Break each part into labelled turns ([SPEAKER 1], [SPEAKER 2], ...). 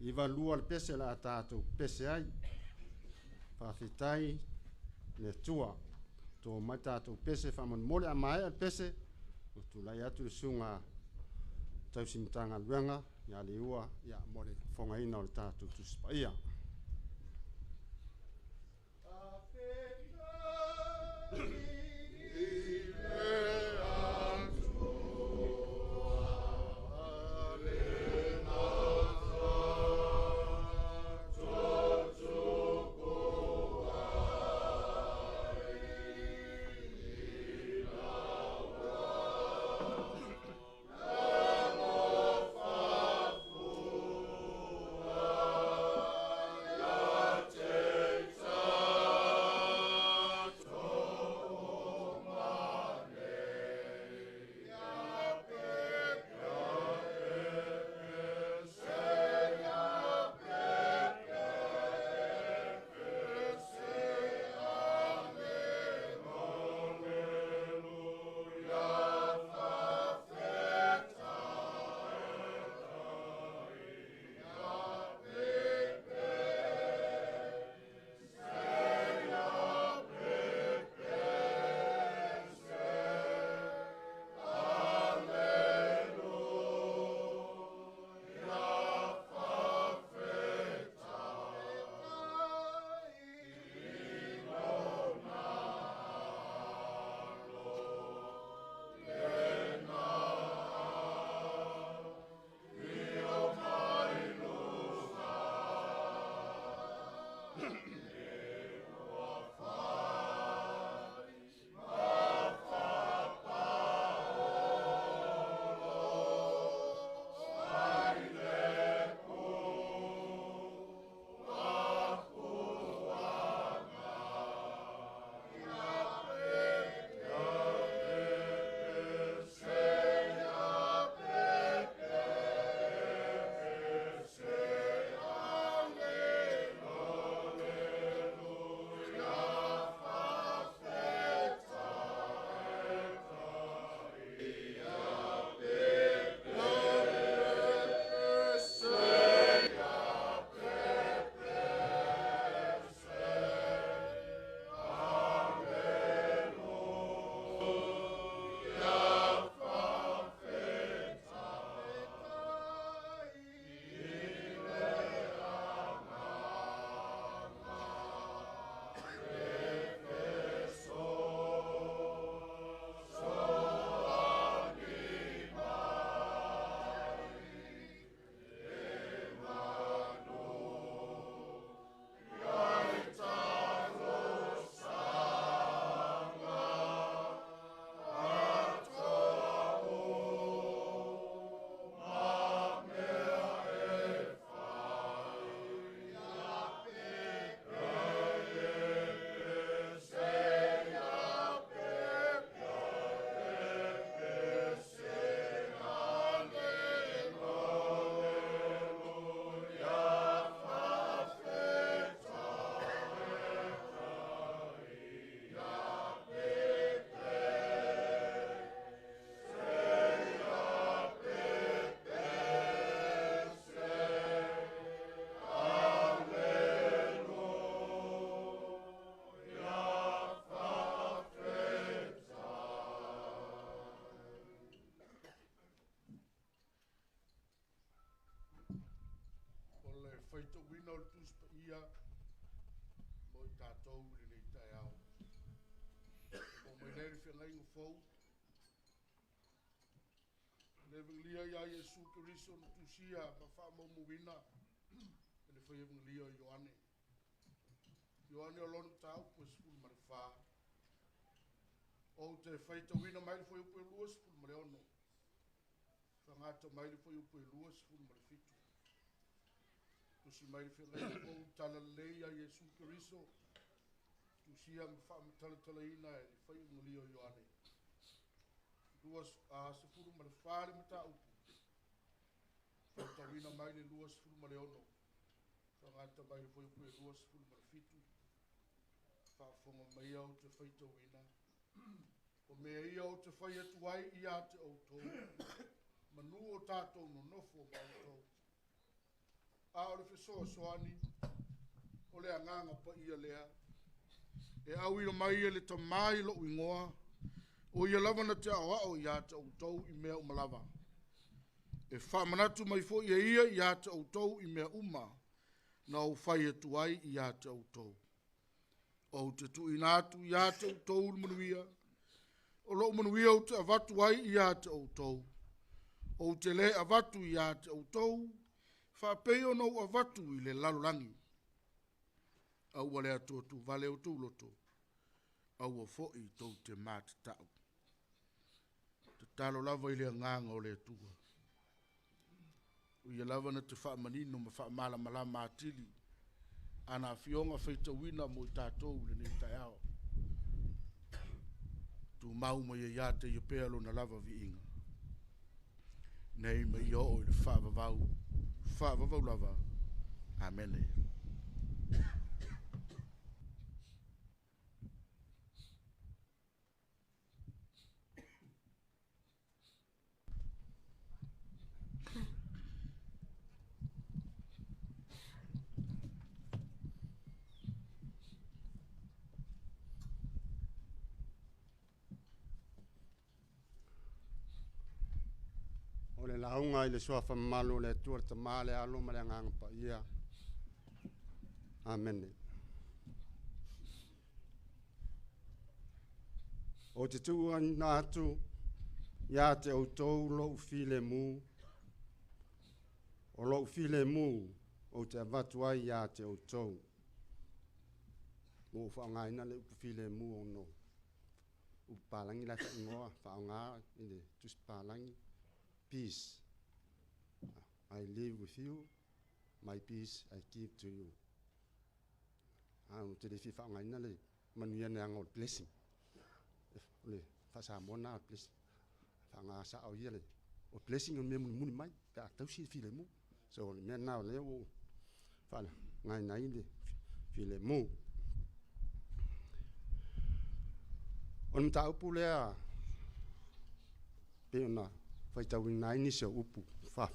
[SPEAKER 1] I valua le pese la tātou pese ai. Whawhitai le tua. Tō mai tātou pese whamon mole a mai al pese. O tu lai atu sunga tau simitanga luenga. Ia le ua, ia mole whongaina o le tātou tuspa ia.
[SPEAKER 2] Levelia ya Yesu Kristo tusia mafamo muwina ele foi evangelio Ioane olon tau pues pul marfa o te feita wina mai foi o luas pul mareono fangata mai foi o luas pul marfitu tusi mai fela o tala leia Yesu Kristo tusia mafamo tala ina ele foi evangelio Ioane luas sepuluh marfari mata upu Tawina mai le luas sepuluh mareono Fangata mai foi o luas sepuluh marfitu Fafonga mai au te feita wina O mea ia o te whai atu ai ia te autou Manu o tātou no nofo ma autou a o le fesoasoani o le agaga paia lea e au ina mai le tamai lo ingoa o ia lava na te aoao ia te outou i mea uma lava. E whamanatu mai fo ia te outou i mea uma na o whai atu ai ia te outou. O te tu inatu ia te outou manuia. O lo manuia o te avatu ai ia te outou. O te le avatu ia te outou. Whapeo no avatu i le lalolangi. Au wale atu vale o tu loto. Au o fo i tau te mati tau. Te talo lava i le nganga o le atua. O ia lava na te whaamanino ma whaamala malama atili. Ana fionga feita wina mo i tātou le nei tai ao. Tu mau ma ia te ia pealo na lava vi inga. Nei ma i o le whaavavau lava. Amen.
[SPEAKER 1] O le launga i le soa whamalo le tuar ta male alo ma le anganga pa ia. Amen. O te tua nātu, ia te outou lo file mu. O lo file mu, o te avatu ai ia te outou. Mo whaangaina le upu file mu o no. Upalangi la whaingoa, whaonga i le tuspalangi. Peace. I live with you. My peace I give to you. Te le fifa ngaina le manuia ne angol blessing. Le fasa mona blessing. Fanga sa au ia le. O blessing on me muni mai. Ka tau si file mu. So le mea nao le o. Fala ngaina i le file mu. On mta upu lea. Pe ona. Fai tau ina ini se upu.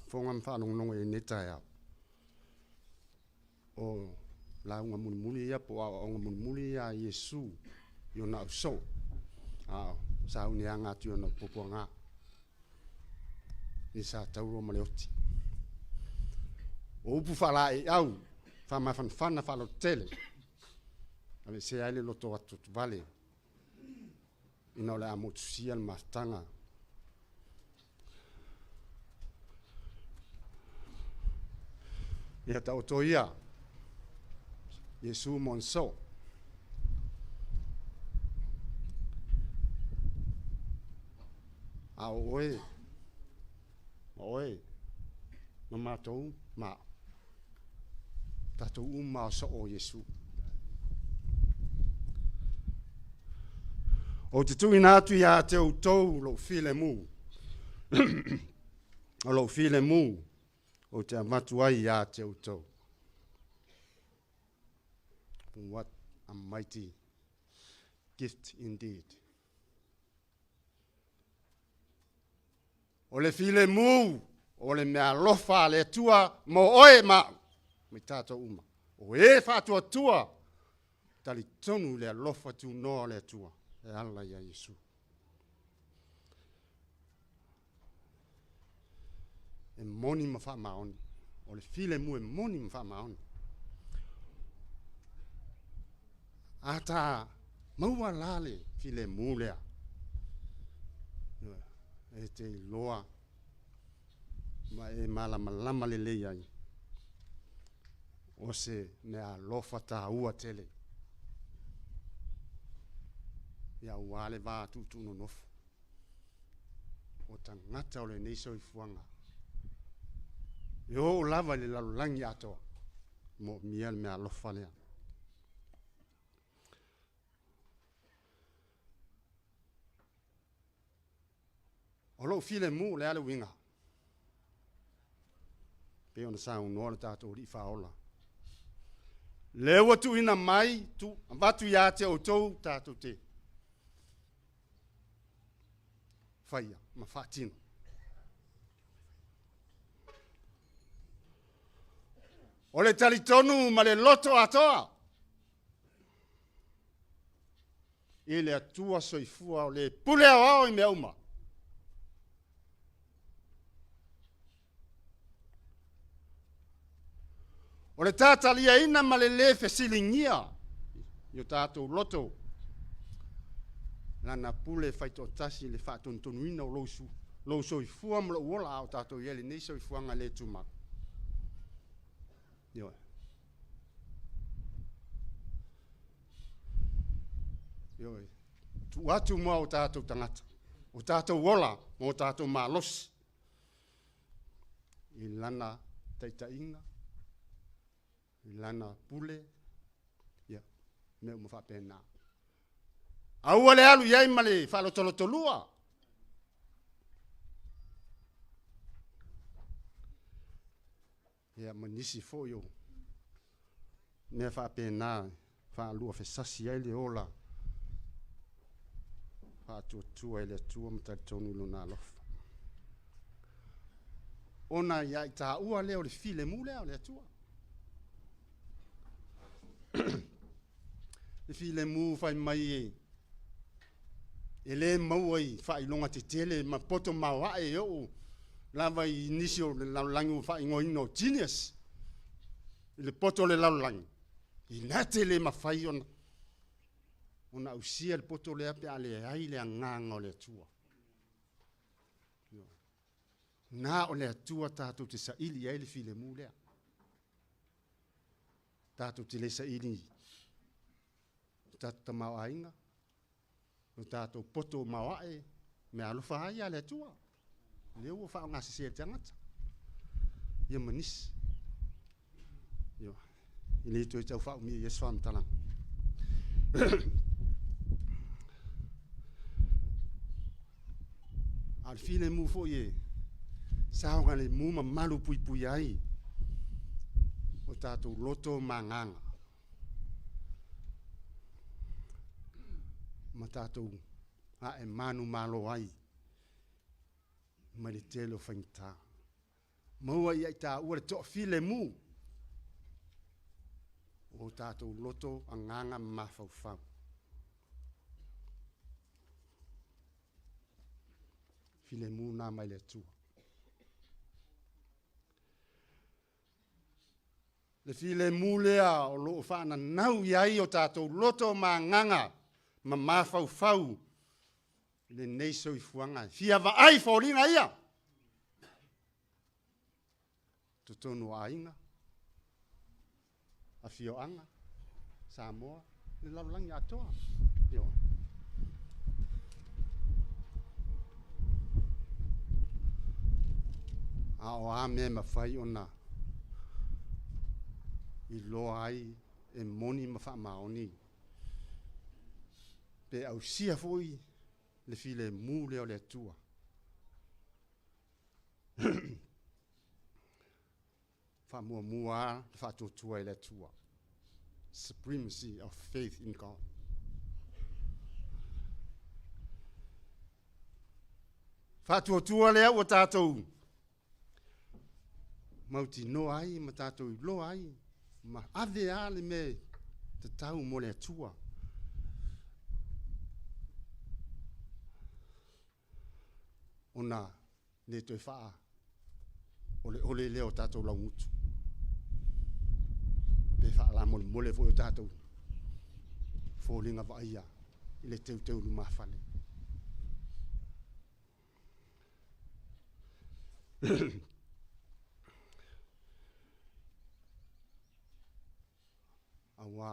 [SPEAKER 1] Fonga mwhanongonongo e netai au. O la unga munimuli ia po au unga munimuli ia Yesu. Io na uso. Sa uni anga tu ona popo nga. Ni sa tauro maleoti. O upu whala e au. Whama whanwhana whalo tele. Ame se aile loto atu vale. Ina ole amotusia al maftanga. Ia tau toia. Yesu monso. A oe. Oe. Ma matou ma. Tatou uma so o Yesu. O te tui nātu ia te outou lo file mu. O lo file mu. O te amatu ai ia te outou. What a mighty gift indeed. O le file mu, o le mea lofa le tua mo oe ma. Me tātou uma. O e whātua tua. Tali tonu le lofa tu noa le tua. E ala ia Yesu. E moni ma wha maoni. O le file mu e moni ma wha maoni. Ata maua lale file mu lea. E te loa. Ma e malama le leiai. O se mea lofa ta ua tele. Ia wale vā tutu no nofu. O ta ngata o le neiso i fuanga. E o lava le lalulangi atoa. Mo mia le mea lofa lea. O lo file mu le ale winga. Pe ona sa unoa le tātou ri whaola. Le watu ina mai tu watu ia te o tau tātou te. Whaia, ma whaatino. O le talitonu ma le loto atoa. I le atua soifua o le pule ao I mea uma. O le tātalia ina ma le fesilingia. Io tātou loto. Lana pule faito tasi le whātontonuina o lo soifua ma le uola o tātou ieli nei soifuanga le tumak. Io. Io. Tu atu mua o tātou tangata. O tātou wola, o tātou mālosi. I lana taitainga. I lana pule. Ia. Me umu whapena. Aua le alu iai male whalotolotolua. Ia manisi fo yo. Me whapena. Whalua whesasi ai le ola. Tua ele tua mta tonu luna lofa. Ona ia I tā ua leo le file mu leo le tua. Le file mu fai mai e le maua I fai longa te tele ma poto mawa e o lava I inisio le laulangi fai ngoino genius. Le poto le laulangi. I nate le mawhai ona. Ona usia le poto le ape ale ai le nganga o le atua. Nā o le atua tātou te saili ai le file mu lea. Tātou te le saili. Tātou ta mau ainga. Tātou poto mau ae. Me alofa ai a le atua. Le ua whao ngā sese tangata. Ia manis. Ia. I le toi tau whao mi Yesu amtalang. Al file mu fo ye. Sao ngale mu ma malu pui pui ai. O tātou loto manganga. Ma tātou a e manu malo ai. Ma le telo whainta. Maua I ai tā ua le toa file mu. O tātou loto anganga mafau fau. File mu nā mai le tua. Le file mu lea o loo whaana nau iai o tātou loto mā nganga ma mafau fau le neiso I fuanga. Fia wa ai whorina ia. Tutonu ainga. A Feiloaiga, Samoa, le laulangi atoa. Io. A o a me mawhai ona I loa ai e moni ma wha maoni. Pe au sia foi le file mu leo le atua. Wha mua mua, wha totua le atua. Supremacy of faith in God. Wha totua lea o tātou. Mauti no ai, ma tātou I lo ai. Ma ave ale me te tau mo le atua. Ona ne toi wha. Ole leo tātou laungutu. Pe wha la mole fo o tātou. Fōlinga wa ia. I le teu lu mawhale. Awa,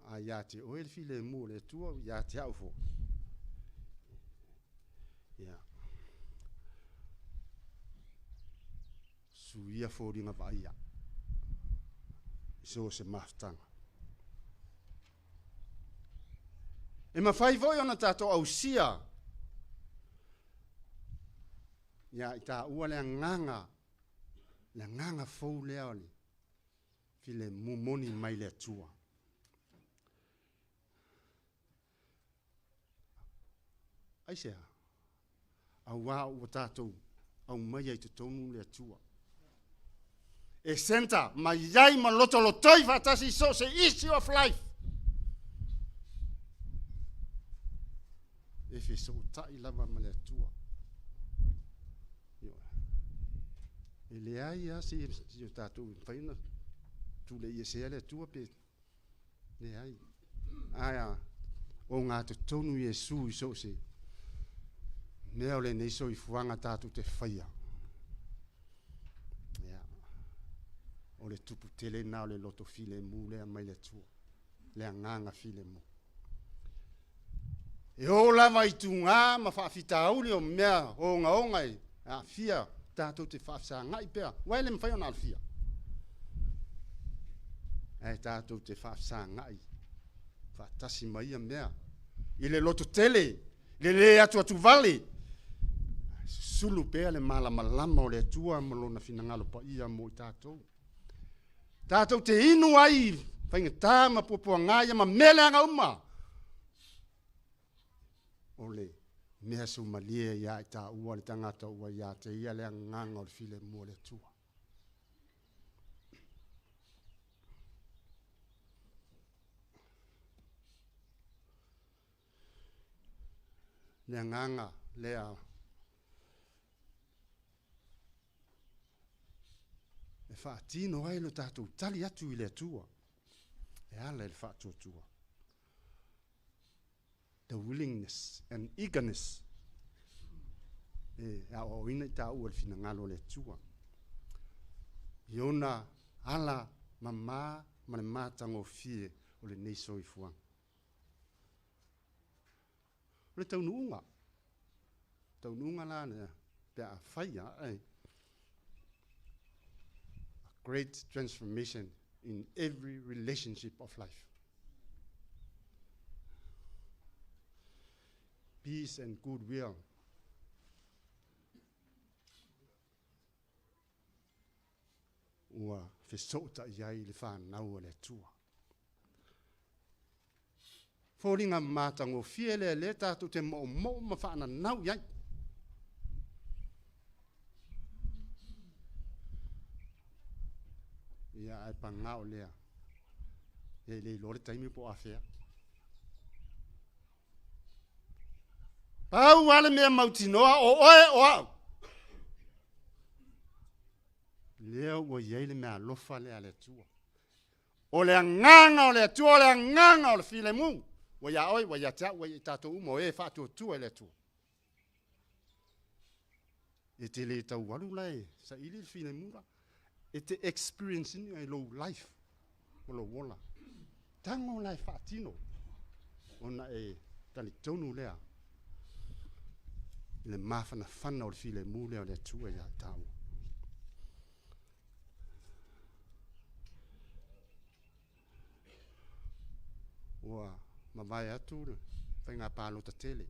[SPEAKER 1] a ia te oe le file mu le tua, ia te au fo. Ia. Suia fōringa wa ia. So se maftanga. E mawhai voi ona tātou au sia. Ia I tā ua lea nganga. Lea nganga fōu lea ole. File mu moni mai lea tua. Aisea. Au wā ua tātou. Au mai ai te tonu lea tua. e center ma iai ma lotolotoi faatasi so se issue of life. E fesootaʻi lava ma le atua. E leai a se o tatou faina tuleia sea le atua pe leai. Aia o ngā totonu Iesu i so se mea o le nei soifuaga tatou te faia. O le tupu tele na o le loto file mu lea mai le atua. Le agaga file mu. E o lava i tūngā ma whaafitauli o mea o ongai a fia tātou te whaafisāngai pēr. Wai le mwhai o nā fia. E tātou te whaafisāngai. Whaatasi mai a mea. I le loto tele, le atu atu vale. Sulu pēr le malama o le atua malona finangalo pa ia mo i tātou. Tātou te inu ai, whainga tā ma pupua ngāia ma mele anga uma. Ole, mea su malie ia i tā ua le tangata ua ia te ia le nganga o le file mua le tua. Le nganga lea e whaatino ai lo tātou tali atu i le tua. E ala le whaatotua. The willingness and eagerness. E a o ina i tā ua le fina ngalo le tua. Iona ala mamā ma le mātango fie o le neiso i fuang. O le taunuunga. Taunuunga la ne pia a whaia ai. Great transformation in every relationship of life. Peace and goodwill. Ua fesota iai le whanau le tua. Fōringa mātango fie le tātou te mo ma whaana nau iai. Ia ai pangao lea. E le lore taimi po afea. Pau wale mea mautinoa o oe o au. Lea ua iei le mea lofa lea le tua. O le nganga o le tua, o le nganga o le file mu. Wa ia oi, wa ia tea, wa ia tato umo e whātua tua le tua. E te le tau walu lai, sa ili le file mu la. E te experience ni ai low life. O lo wola. Tango lai whaatino. Ona e tali tonu lea. Le mafana whana o le file mu lea o le tua ia tau. Ua mawai atu le. Whainga pālo ta tele.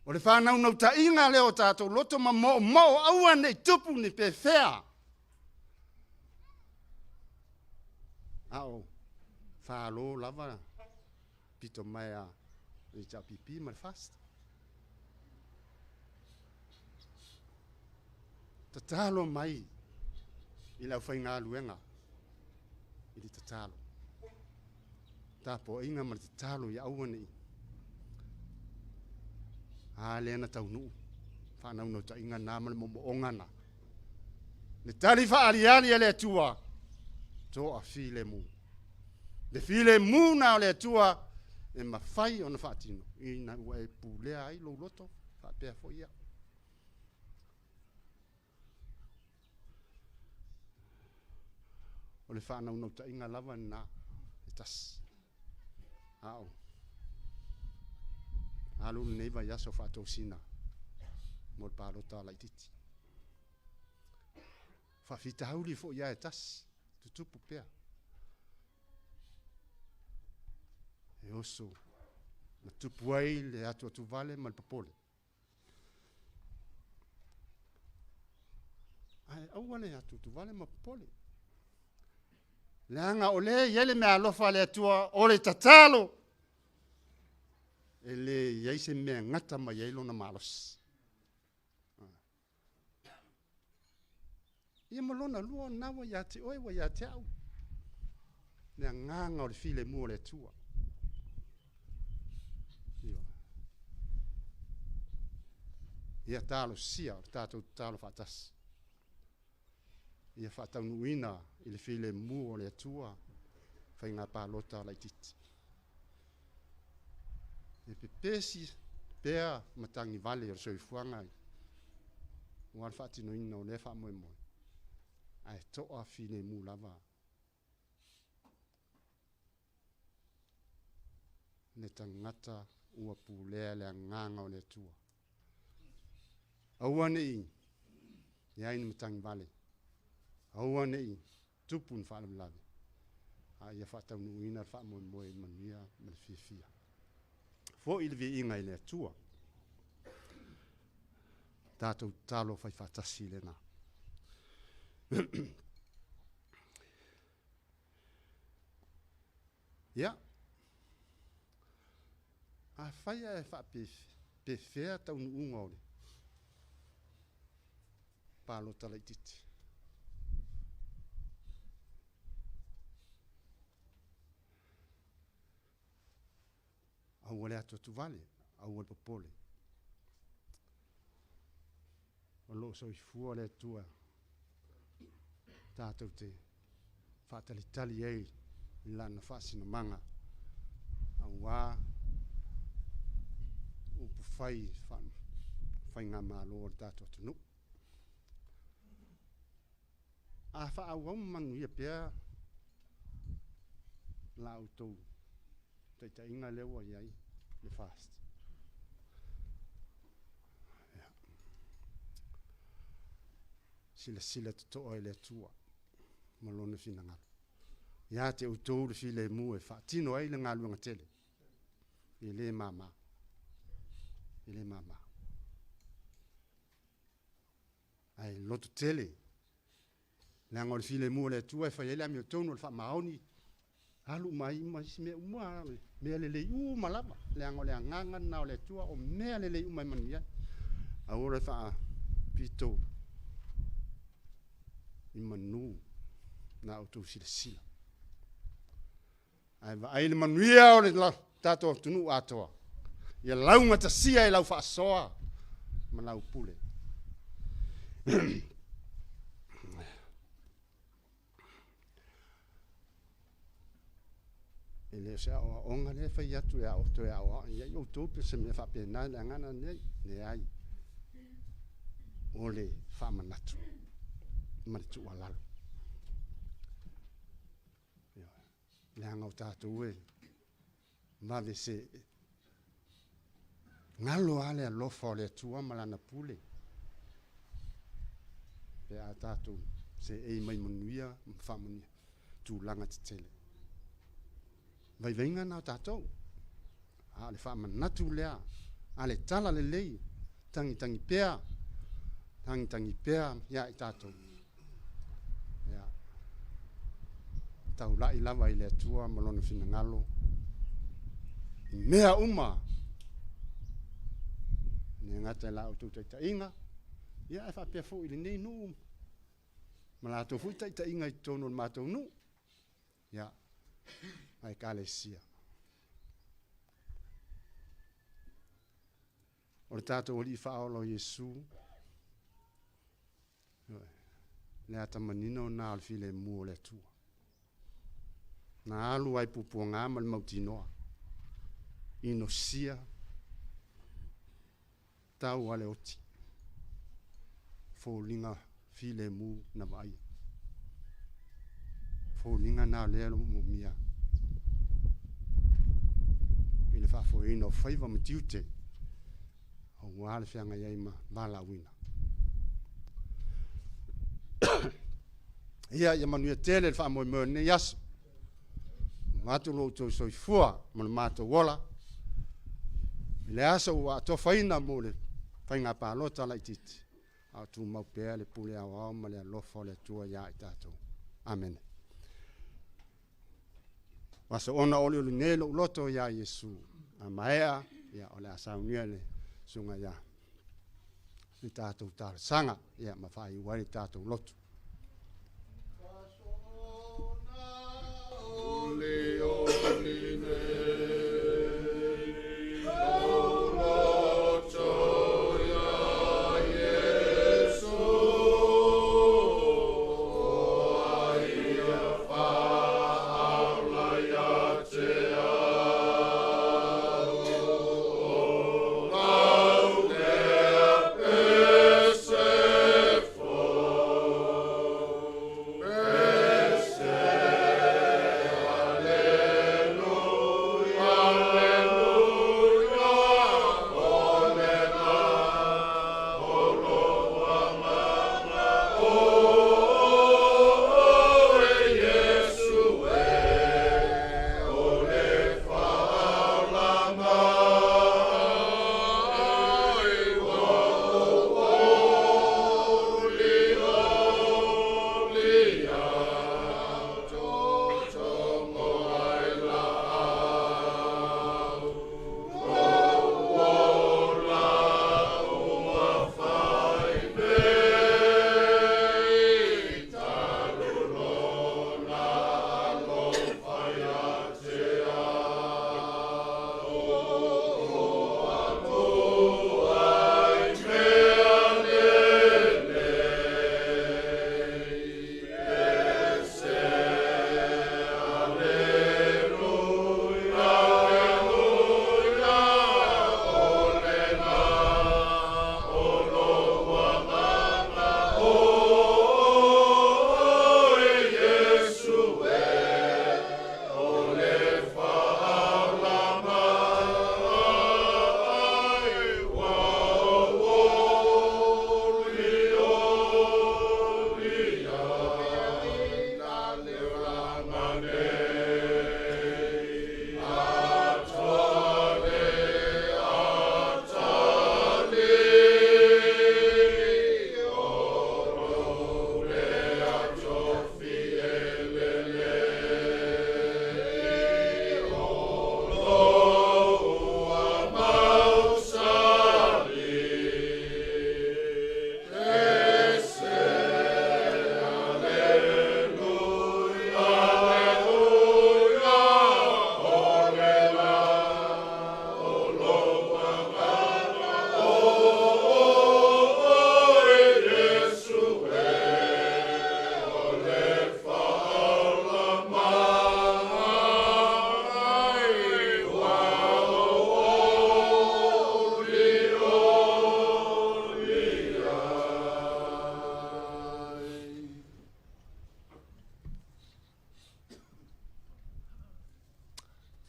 [SPEAKER 1] O le whanau nau ta inga leo tātou loto ma mo aua nei tupu ni pe whea. Ao, whālo lava pito mai a i ta pipi ma le fast. Tatalo mai i lau whainga luenga i li tatalo. Tāpo inga ma le tatalo i aua nei. Lena tau nuu. Whanau no ta inga nāma le momo ongana. Le tari whaariari e le tua. Tō a file mu. Le file mu na o le tua. E mawhai o na whaatino. I na ua e pūlea ai lo loto. Whapea fo ia. O le whanau no ta inga lava na. E tas. Ao. Alu neiva yaso fato sina. Mol palota la titi. Fa fita hauli fo ya etas. Tutupu pea. E oso. Na tupu ai le atu atu vale mal papole. Ai awale atu atu vale mal papole. Le anga ole yele me alofa le atua ole tatalo. Ele iai se mea ngata mai iai lona malos. Ia malona lua nawa ia te oe wa ia te au. Nea nganga o le file mua le tua. Ia talo sia, tatou talo fatas. Ia fatau nuina i le file mua le tua. Fai ngā pālota lai titi. E pepesi pea matangi vale o soifuanga ai. Wan fati no ina o le fa moe moe. Ai toa file mu lava. Ne tangata ua pulea le nganga o le tua. Aua nei, ia ina matangi vale. Aua nei, tupun whalam lawe. Ia whatau nuina wha moe moe manuia ma le fia. Fo ili vi inga i le tua. Tātou talo whai whatasi le nā. Ia. A whaia e wha pe whea tau nuunga ole. Pālo tala i titi. Au le ato tu vale, au le popole. O lo so i fua le tua. Tātou te whātalitali ei i lana whāsina manga. Au wā upu whai ngā mālo o tātou tunu. A wha au au manu ia pēr la autou. Te inga lewa iai le fast. Sila toa le tua. Malone fina ngalo. Ia te utou le file mu e fa. Tino ai le ngalu nga tele. I le mama. Ai loto tele. Le angol file mu le tua e fa ele ami utou no le fa maoni. Halu mai si me umua me le malama. Le angol le anganga na o le tua o me le umai manuia. Aura fa pito. I manu na auto sila. Ai le manuia o le tato tunu atoa. Ia launga ta sia e lau fa soa. Ma lau pule. Ele se o onga le fa ia tu ya o to ya o ia o to pe se me fa pe na la ngana ne ai. Ole fa manatu. Maritu wala. Le anga o tātou e. Mave se. Ngalo ale alofa o le tua malana pule. Pe a tātou se ei mai manuia mfamunia. Tu langa titele. Vai venga na tātou. Ale whamanatu lea. Ale tala le lei. Tangi pea. Tangi pea. Ia i tātou. Tau lai lava i le atua malona fina ngalo. Mea uma. Ne ngata la auto ta inga. Ia e fa pe fo i le nei nu. Malato fu ta inga i tono mato nu. Ia. Ai kalesia. O tato o li fa o lo Yesu. Le ata manino na al file mu le tua. Na alu ai pupuanga mal mautinoa. Ino sia. Tau ale oti. Fōlinga file mu na vai. Fōlinga na lelo mo mia. Ile fa fo ino faiva matiute. O wale fianga yaima bala wina. Ia manuia tele fa mo ne yaso. Matu lo to so fua mal mato wala le aso wa to faina mole fainga pa lota la titi a tu mau pe le pule a ma le lo fo le tua ya tato amen waso ona ole le nelo loto ya Yesu amaea ya ola sauniele sunga ya tato tar sanga ya ma fai wali tato loto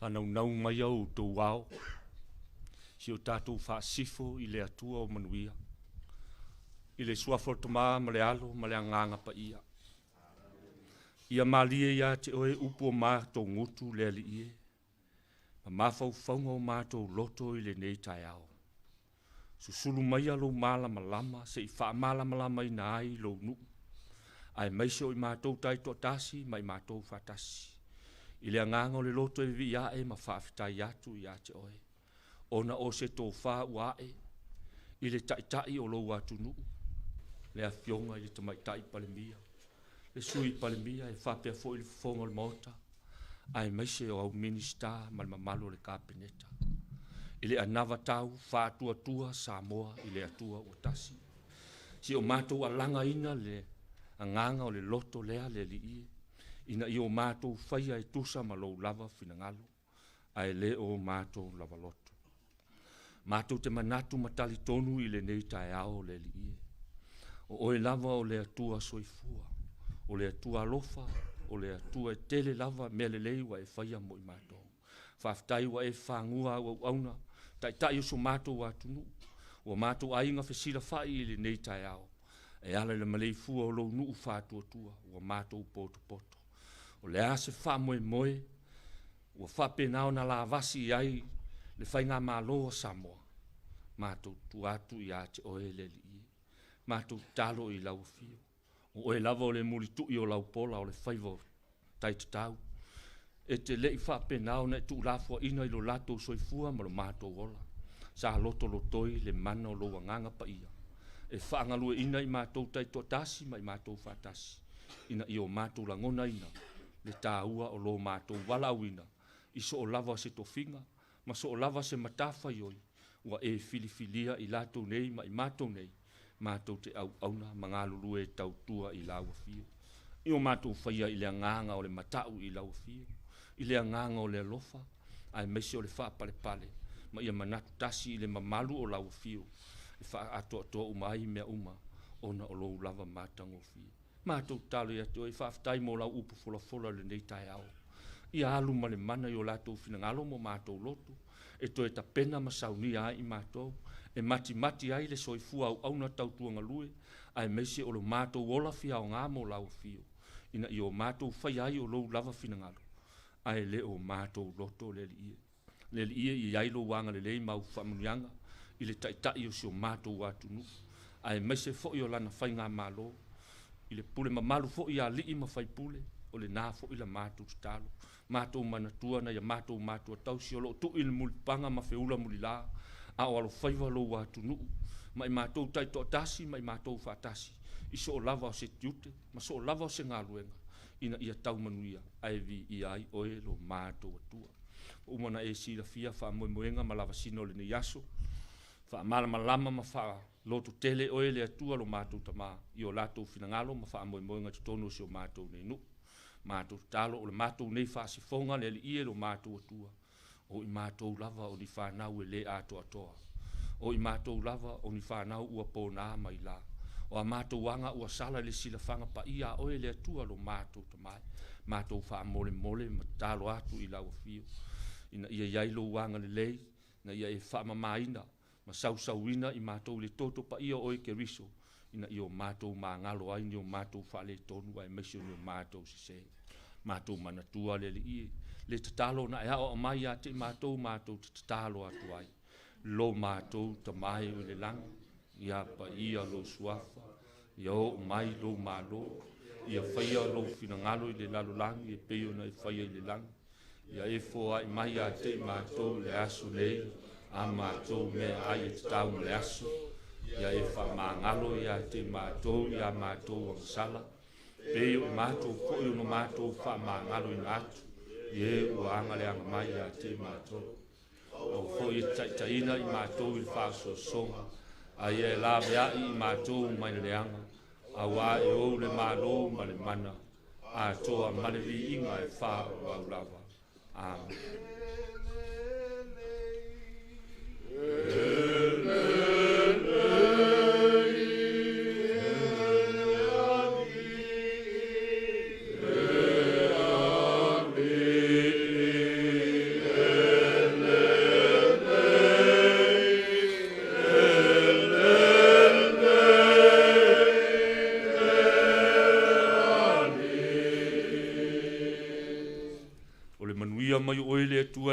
[SPEAKER 3] whanau mai au tō wao. Si o tātou whaasifo i le atua o manuia. I le suafo tama ma le alo ma le anganga pa ia. Ia malia ia te oe upo mātou ngutu le ali ie. Ma mafau faunga o mātou loto i le nei tai ao. Susulu mai alo malama lama se i wha malama lama i na ai lo nu. Ai maise o i mātou tai to tasi mai mātou whatasi. I le anganga o le loto e vi ia e ma whaafitai atu i ate oe. Ona o se tō wha uae. I le tai o lo atu nu. Le a fionga i le tamaitai palemia. Le sui palemia e whapea fo i le fonga le mota. Ai maise o au minista ma le mamalo le kapeneta. I le anava tau whātua tua Samoa i le atua o tasi. Si o mātou alanga ina le anganga o le loto lea le li ie. Ina i o mātou whaia e tusa ma lo lava finangalo. Ai le o mātou lava loto. Mātou te manatu matali tonu i le nei tae ao le li ie. O oe lava o le atua soifua. O le atua alofa. O le atua e tele lava mea le lei wa e whaia mo i mātou. Whaftai wa e whangua au auna. Tai uso mātou atunu. Wa mātou ainga whesila whai i le nei tae ao. E ala le malei fua o lo nuu whātua tua. Wa mātou poto poto. O le ase wha moe moe. Wa whape nao na la vasi ai. Le whainga mālo o Samoa. Mātou tu atu i ate oe le li ie. Mātou talo i lau fio. O oe lava o le muli tui o lau pola o le whaivo taitatau. E te lei whape nao na tu lafua ina i lo lato soifua ma lo mātou ola. Sa loto lotoi le mana o lo wanganga pa ia. E whaangalue ina i mātou taito tasi ma i mātou whatasi. Ina i o mātou langona ina. Le tāua o lo mātou walauina. I so o lava se tofinga. Ma so o lava se matafa ioi. Ua e filifilia i lato nei ma i mātou nei. Mātou te au auna mangalulu e tau tua i laua fio. I o mātou whaia i le anganga o le matau i laua fio. I le anganga o le alofa. Ai meise o le wha pale pale. Ma ia manatu tasi i le mamalu o laua fio. E wha ato umai mea uma. Ona o lo lava mātango fio. Mātou talo i ato i whaftai mo lau upu fola le nei tai ao. I alu ma le mana i o latou finangalo mo mātou loto. E to e ta pena ma sauni ai i mātou. E mati ai le soifua au auna tau tuanga lue. Ai meise o lo mātou ola fia o ngā mo lau fio. Ina i o mātou whai ai o lo lava finangalo. Ai le o mātou loto le li ie. Le li ie i ailo wanga le lei mau whamunianga. I le taitai o si o mātou watu nu. Ai meise fo i o lana whai ngā mālo. I le pule mamalu fo i a li i ma whai pule. O le nā fo i la mātou talo. Mātou manatua na ia mātou tau si o lo tu il mulipanga ma feula mulila. A o alo whaiva lo watu nu. Ma i mātou taito tasi, ma i mātou whatasi. I so o lava o se tiute, ma so o lava o se ngā luenga. Ina ia tau manuia, ai vi i ai oe lo mātou atua. Umana e si la fia wha moenga ma lava sino le ni yaso. Wha malama lama ma wha loto tele oe le atua lo mātou tama. I o latou finangalo ma wha moenga titono si o mātou nei nu. Mātou talo o le mātou nei wha sifonga le li ie lo mātou atua. O i mātou lava o ni whanau e le ato atoa. O i mātou lava o ni whanau ua pōnā mai la. O a mātou wanga ua sala le sila whanga pa ia oe le atua lo mātou tamai. Mātou wha mole ma talo atu i lau fio. Ina ia iailo wanga le lei, na ia e wha mamaina, ma sausauina i mātou le toto pa ia oe ke riso. Ina i o mātou ngalo ai ni o mātou wha le tonu ai mesio ni o mātou sise. Mātou manatua le li ie. Le tatalo na ea o mai a te mātou te tatalo atu ai. Lo mātou tamai o le langa. Ia pa ia lo suafa. Ia o mai lo mālo. Ia whaia lo finangalo i le lalo langi. E peo na i whaia i le langa. Ia e fo ai mai a te mātou le aso lei. A mātou me ai e tatau le aso. Ia e wha māngalo ia te mātou. Ia mātou ang sala. Peo i mātou ko i uno mātou wha māngalo i nātu. Ie ua anga le anga mai a te mātou. O fo i taitaina i mātou i whāso songa. A ia e la mea i mātou mai le anga. A wā e ou le mālo ma le mana. A toa malevi inga e whā o au lava. Amen.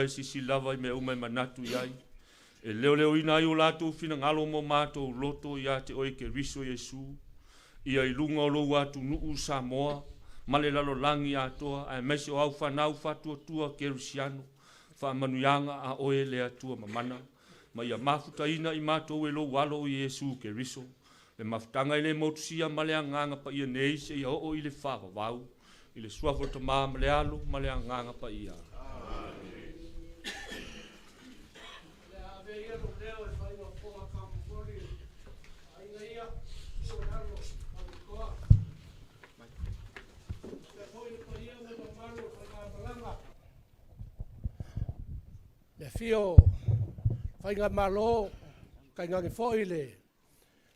[SPEAKER 3] e sisi lava I me umai manatu iai. E leo ina I o lātou fina ngalo mo mātou loto ia te oe ke riso Yesu. Ia I lunga o lou atu nuu Samoa. Male lalo langi atoa. Ai mese o au whanau whatua tua kerusiano. Whamanuianga a oe le atua mamana. Ma ia mafuta ina I mātou e lo walo o Yesu ke riso. Le mafutanga I le motusia male anganga pa ia neise ia o I le whawa wau. I le suafo ta maa male alo male anganga pa ia.
[SPEAKER 4] Le fio whainga malo kai ngangi foi le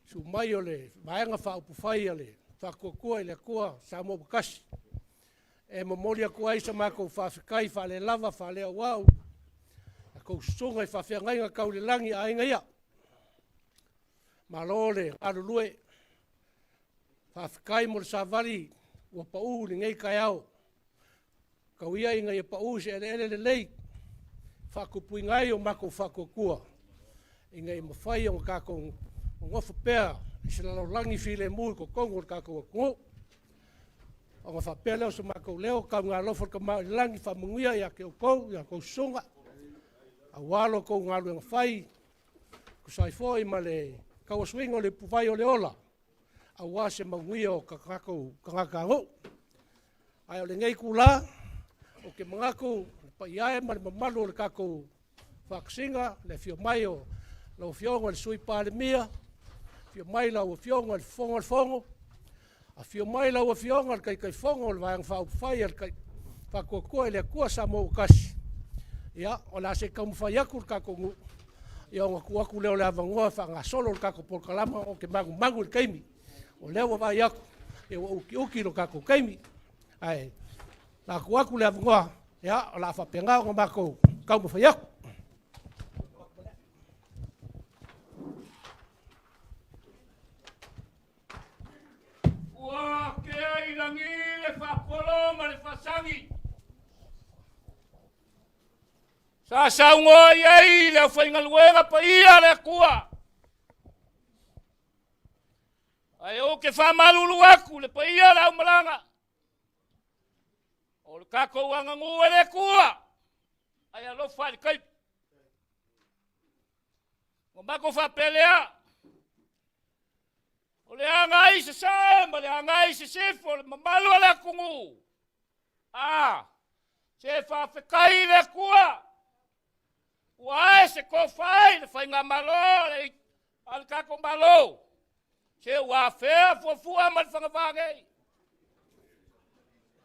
[SPEAKER 4] su mai o le maenga whaupu whai le whakokua I le kua Samoa kasi e momoli a kua isa mako whawhikai whale lava whale a wau a kou sunga I whawhiangainga kau le langi a inga ia malo le arulue whawhikai mo le savari ua pau ni ngei kai au kau ia inga ia pau se ele le lei whakupui ngai o mako whakokua. I ngai mawhai o kako ngofa pēr, I se lalo langi while mui ko kongo kako ngō. O ngā whapea leo sa mako leo, kau ngā lofa ka mau langi whamungia ia ke o kou, ia kou sunga. A walo kou ngā luenga whai, ko sai fōi ma le kau swingo le puwai o le ola. A wase manguia o kako kangaka ngō. Ai o le ngai kula, o ke mangako, pa iae ma le mamalu le kako whaksinga, le fio mai o lau fionga le sui pāle mia, fio mai lau fionga le fonga le fongo, a fio mai lau fionga le kai fongo le vayang whau whai le kai whakokua le kua Samoa kasi. Ia, o la se kamu whai aku le kako ngu, ia o ngaku aku leo le avangoa wha solo le kako polkalama o ke mangu le keimi, o leo wa vai aku, e wa uki le kako keimi, ai, la ku aku le avangoa, ia, o la whapenga o mako kau mo whaiaku.
[SPEAKER 5] Ua kea I rangi le whapolo ma le whasangi. Sa saungoa iei le whaingaluenga pa ia le kua. Ai o ke whamalulu aku le pa ia le au malanga. O le kako wanga ngua le kua. Ai alo whare kai. O mako whapelea. O le angai se sama, le angai se sifo, le mamalu le kungu. Se whawhekai le kua. Ua se ko whai, le whainga malo, le al kako malo. Se ua whea fuafua ma le whangawhangei.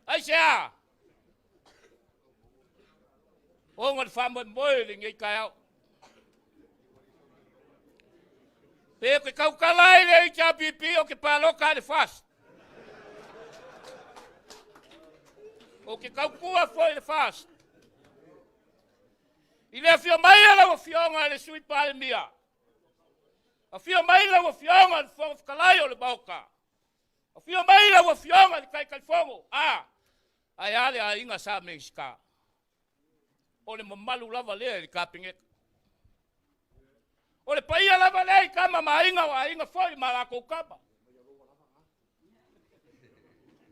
[SPEAKER 5] Ai se a. O ngal whamoe moe le ngei kai au. Pe ke kau kalai le ita pipi o ke paloka le fast. O ke kau kua foi le fast. I le fio mai ala o fionga le sui pale mia. A fio mai la o fionga le fonga kalai o le bauka. A fio mai la o fionga le kai fongo. Ai ale a inga sa Mexica. O le mamalu lava le le kapinge. O le paia lava le kama mainga wa inga foi marako kapa.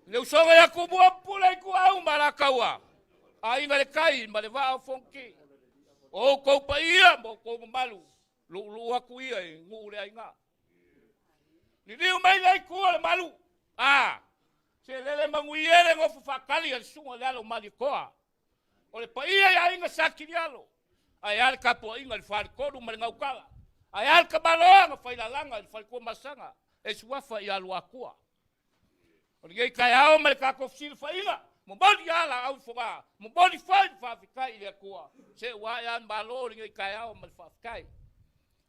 [SPEAKER 5] Le usonga ya kubua pula ku au marakawa. A inga le kai ma le va fonki. O ko paia mo ko mamalu. Lu aku ia ngu le inga. Ni liu mai le ku le malu. Se le manguiere ngofu fakali al sunga le alo malikoa. O le paia ya inga sakirialo. Ai al kapo inga le farikodu ma ngau kala. Ai al kabaloa nga whailalanga le farikodu masanga. E suafa I alu akua. O le gei kai ao ma le kakofsir whainga. Mobodi ala au whonga. Mobodi whain whawhikai le akua. Se wai an malo le gei kai ao ma le whawhikai.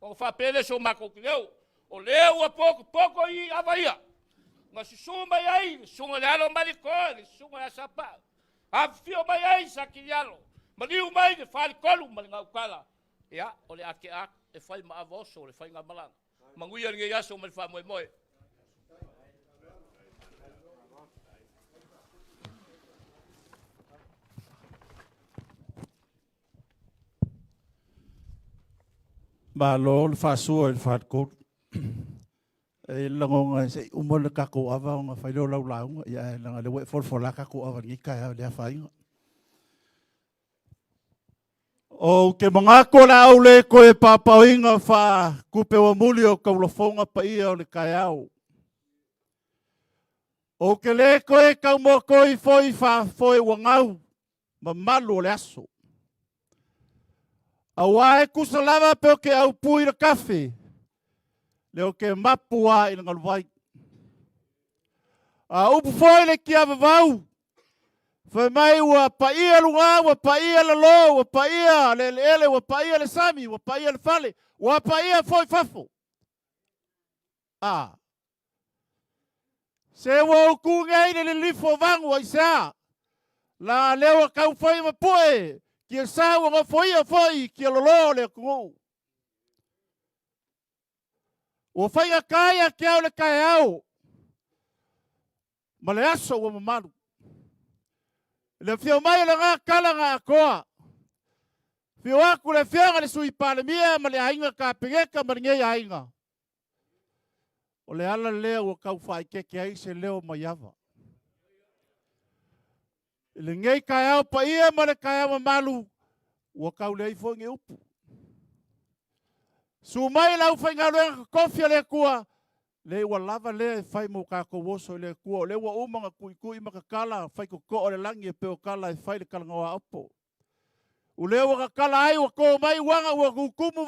[SPEAKER 5] O whapele so mako ki leo. O leo a poko I avaia. Nga susuma iai, sunga le alo malikoa, le sunga ya sapa. Fio mai ai sakirialo. Maliu mai le farikolu ma le ngaukala. Ia, o le ake e whai ma avoso, le whai ngā malanga. Manguia nge yaso ma le wha moe moe.
[SPEAKER 2] Malo le fasua le fatko. E langonga se umona kako ava nga failo lau lau ya langa le we for la kako ava ni ka le fainga. O ke mga ko la ule ko e papawinga fa kupe wa muli o kaulofonga pa ia o le kaiao. O ke le ko e kaumo ko i foi fa foi wangau ma malu le aso. Awa e kusalava pe o ke au pui le kafe. Leo ke mapua i nga luai. A upu foi le ki ava vau. Fa mai wa pa ia lunga, wa pa ia le lo, wa pa ia le ele, wa pa ia le sami, wa pa ia le fale, wa pa ia foi fafo. Ah. Se wa ku ngai le lifo vangu wa isa. La leo ka foi ma poe, ki sa wa foi ki lo le ku. O fai a kaya ki au le kaya au. Ma le aso wa mamaru. Le fio mai le ngā kala ngā koa. Fio aku le fianga le sui pale mia ma le ainga ka pengeka ma ngei ainga. O le ala leo o kau whai keke ai se leo mai ava. Le ngei kai au pa ia ma le kai au malu. O kau le ifo nge upu. Su mai lau whai ngā luenga kofia le kua. Le ua lava le fai mo kako woso le kua. Le ua umanga kui maka kala. Fai ko o le langi e peo kala e fai le kala ngawa apo. U le ua kala ai wa ko mai wanga ua kukumu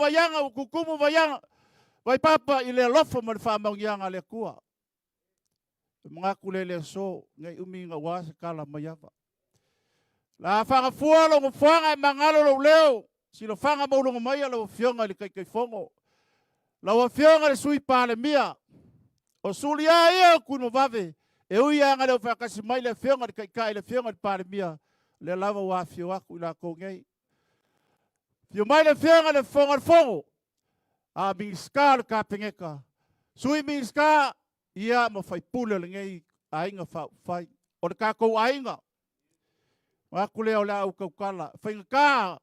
[SPEAKER 2] vayanga. Vai papa i le lofo ma le whamaungianga le kua. Mga kule le so. Ngai umi nga wasa kala mai ava. La whanga fualo mo whanga e mangalo lo leo. Silo whanga maulunga mai ala wa fionga le kai fongo. La wa fionga le sui pale mia. O suli ia kuno vave. E ui anga leo whakasi mai le whionga di kai le whionga di pare mia. Le lava wa whio aku ila kongei. Whio mai le whionga le whonga whongo. A mingiska le ka pengeka. Sui mingiska ia ma whai pule le ngei ainga whai. O le kākou ainga. Waku leo le au kaukala. Whainga ka.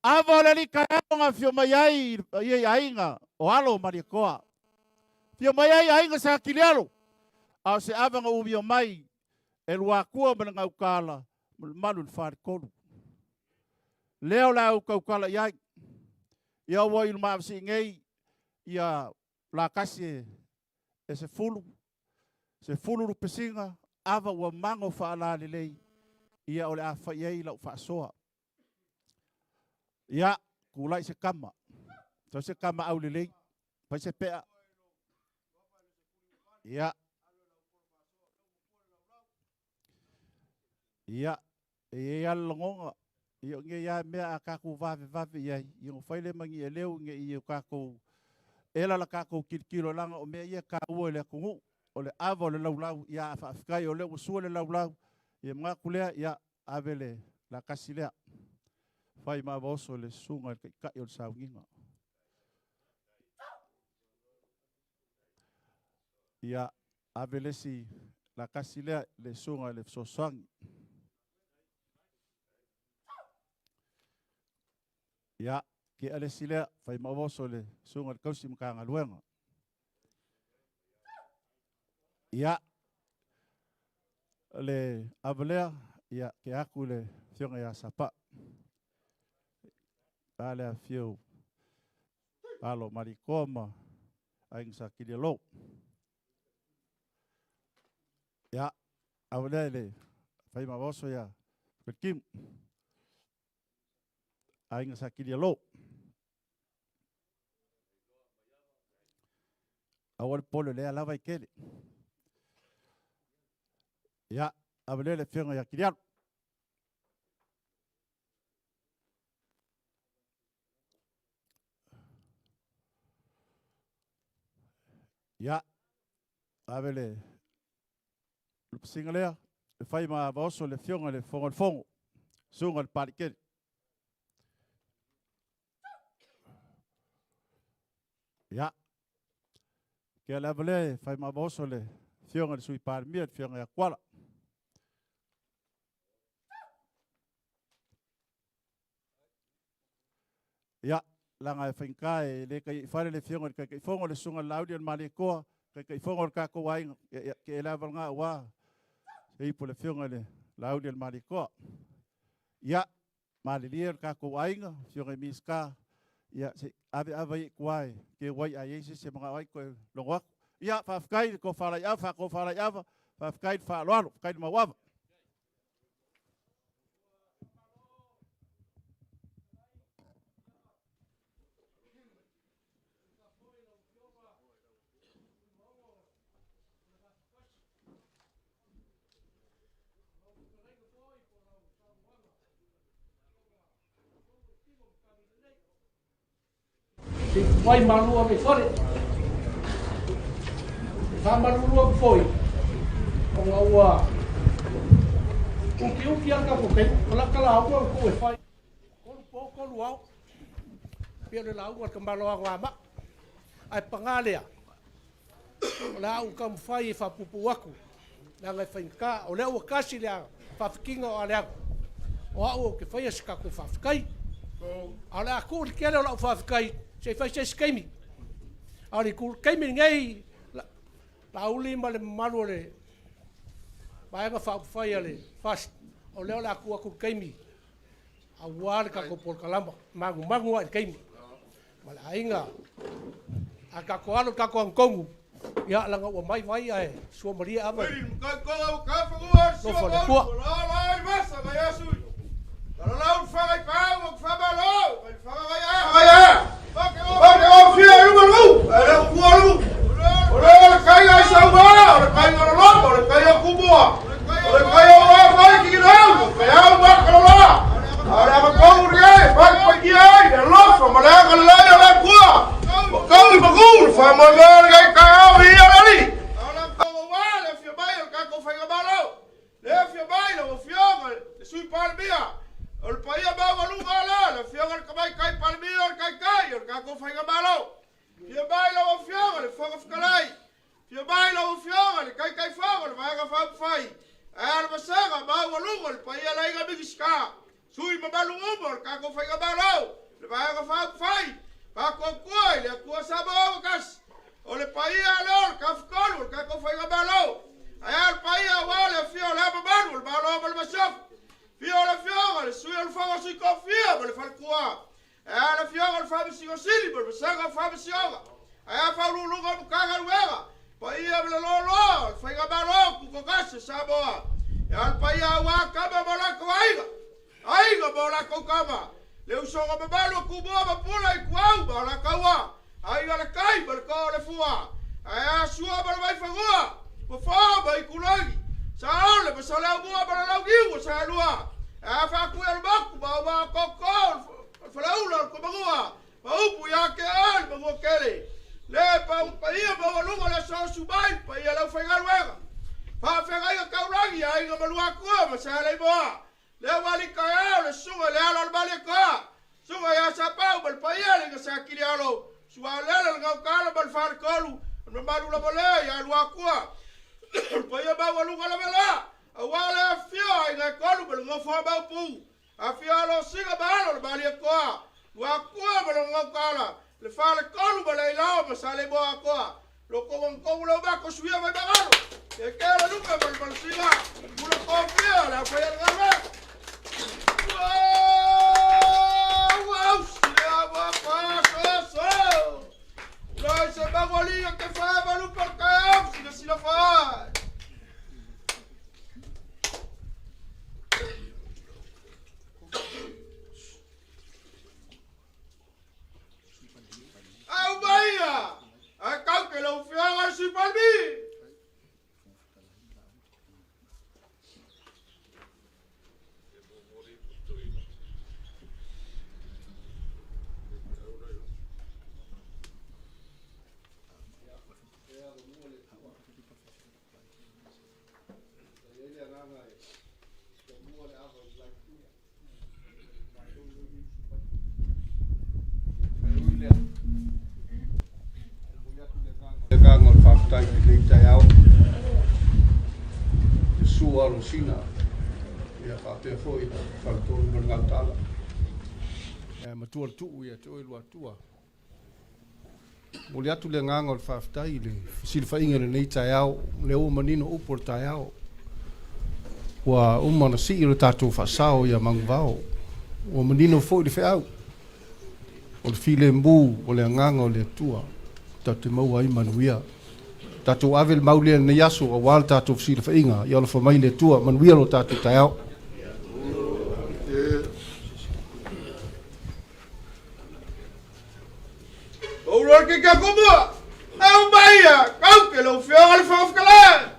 [SPEAKER 2] Ava le li kai aonga whio mai ai ainga. O alo maria koa. Fio mai ai ainga sa kilialo. Au se avanga umi o mai. E lua kua mana ngau kala. Malu le whare kolu. Leo la au kau kala iai. Ia wai il maafsi ngei. Ia la kasi e se fulu. Se fulu lu pesinga. Ava ua mango whaala lelei. Ia ole a whaiei lau whaasoa. Ia kulai se kama. Tau se kama au lelei. Pai se pea. Ia. Ia. Ia longonga. Ia nge ia mea a kako vave ia. Ia whaile mangi e leo nge ia kako. Ela la kako kilo langa o mea ia ka ua le kungu. O le ava o le laulau. Ia a whaafikai o le usua le laulau. Ia mga kulea ia avele la kasilea. Whai maa vaoso le sunga kai o le saunginga. Ia avelesi la kasilea le sunga le sosangi. Ia ke alesilea fai mavoso le sunga le kausi mkanga luenga. Ia le avelea ia ke aku le fionga ia sapa. Ale a fiu alo marikoma aingsa kilialo. Ja, avelea le fai mavoso ia pekim. Ainga sa kilialo. Awal polo le lava ikele. Ja, avelea le fionga ia kilialo. Ja, avele lupasingalea le fai ma vaoso le fionga le fongo sunga le parikele. Ja, ke le avele fai ma vaoso le fionga le sui parmia le fionga ya kuala. Ja,
[SPEAKER 6] langa whainkae le kai whare le whionga kai whongo le sunga laudi an mali koa kai whongo ka ko wai ke level nga wa e ipo le whionga le laudi an mali koa ia mali lia ka ko wai nga whionga miska ia se ave kuai ke wai a yesu se mga wai ko longwa ia whafkai ko whala iawa ko whala iawa whafkai whaloalo kai mawawa
[SPEAKER 4] Vai malua me fore. Fa malua foi. Con aua. Uki anga ko pe. Kala aua ko e fai. Ko luau. Pia le aua ka maloa wa. Ai pangalea. La u kam fai fa pupu aku. La ngai fai ka o le o kasi le fa fikinga o le. O au ke fai ska ko fa fikai. Ala ku ke le o fa fikai. Se fai se skaimi. Ari ku kaimi ngai la uli ma le malu le. Vai ga fa fai ale fast. O le la ku kaimi. A war ka ko por kalamba. Magu ai kaimi. Mala ainga. A ka ko alo ka ko ankongu. Ya la ngo mai vai ai. Sua Maria ava.
[SPEAKER 2] Ka fa go la masa ga yasu. Kalau laut fagai pau, fabalo, fagai ya. Pakai ofia lu baru, ada kualu. Orang kaya Samoa, orang kaya orang, orang kaya Kuba, orang kaya orang kaya Kirau, kaya orang kalau ada apa kau dia, pagi ai, Allah, famala kalau ada gua. Kau bagul, famala kaya dia lagi. Orang kau wala, fia bayo, kau fagai balo. Le fia bayo, ofia, sui palbia. El país va a valer la fianga el caballo cae palmillo el cae el caco faiga malo fia baila o fianga le foga fcalai fia baila o fianga le cae foga le vaga fa fai al basaga va a lugo el país la iga bigisca sui ma balu el caco faiga malo le vaga fa fai pa con cuai le cua sabocas o le país al cafcolo el caco faiga malo al país vale fia la malo el malo el basaf Fiola, sui al fago sui confia, per far qua. La fiola al fago si così, per saga fago si oga. Fa un lungo caga luega. Poi abre lo, fai gabalo, cu cocase Samoa. Al paia wa kama bola ko aiga. Aiga bola ko kama. Le uso ga balo ku boba pula I kwau bola kawa. Aiga le kai per ko le fua. Sua per vai fagua. Po fa vai kulagi. Saole pe sala bua para la giu sa lua. Fa ku el bak ba kokol. Fa la ula ko bagua. Ba upu ya ke al ba kele. Le pa ia ba lungo le so subai pa ia la fa galwega. Fa fa ga ka uragi ai ga malua ko ma sa le boa. Le wali ka le sunga le al bale ka. Sunga ya sa pa bal pa ia le sa kilialo. Sua le ga ka bal far kolu. No malu la bale ya lua ko. Paya ba walu kala bela awala fio ina kolu bel ngo fa ba pu afia lo siga ba lo bali ko wa ko bel ngo kala le fa le kolu bel ila ba sale bo ko lo ko lo ba ko suya ba galo e que la nunca bel siga uno confia la fa el galo wow siga ba pa so no se va golía que fa ba lu por ka si lo fa au baia a cau que lo fiava si palmi tai ki tai au sua rusina ia ka te foi fa to ngata matua tu ia te oilua tua. Moli atu le nganga o le whaafitai le silwhainga le nei tai au, le o manino upo le tai au. Ua umana si i le tātou whaasao ia mangvao. Ua manino fo i le whaau. O le file mbu o le nganga o le tua. Tātou maua i manuia. Tātou ave le maulia nei aso a wāle tātou silwhainga ia o le whamai le tua manuia lo tātou tai au.
[SPEAKER 7] Ouro que como não baia, qual que lo fio al fofcala.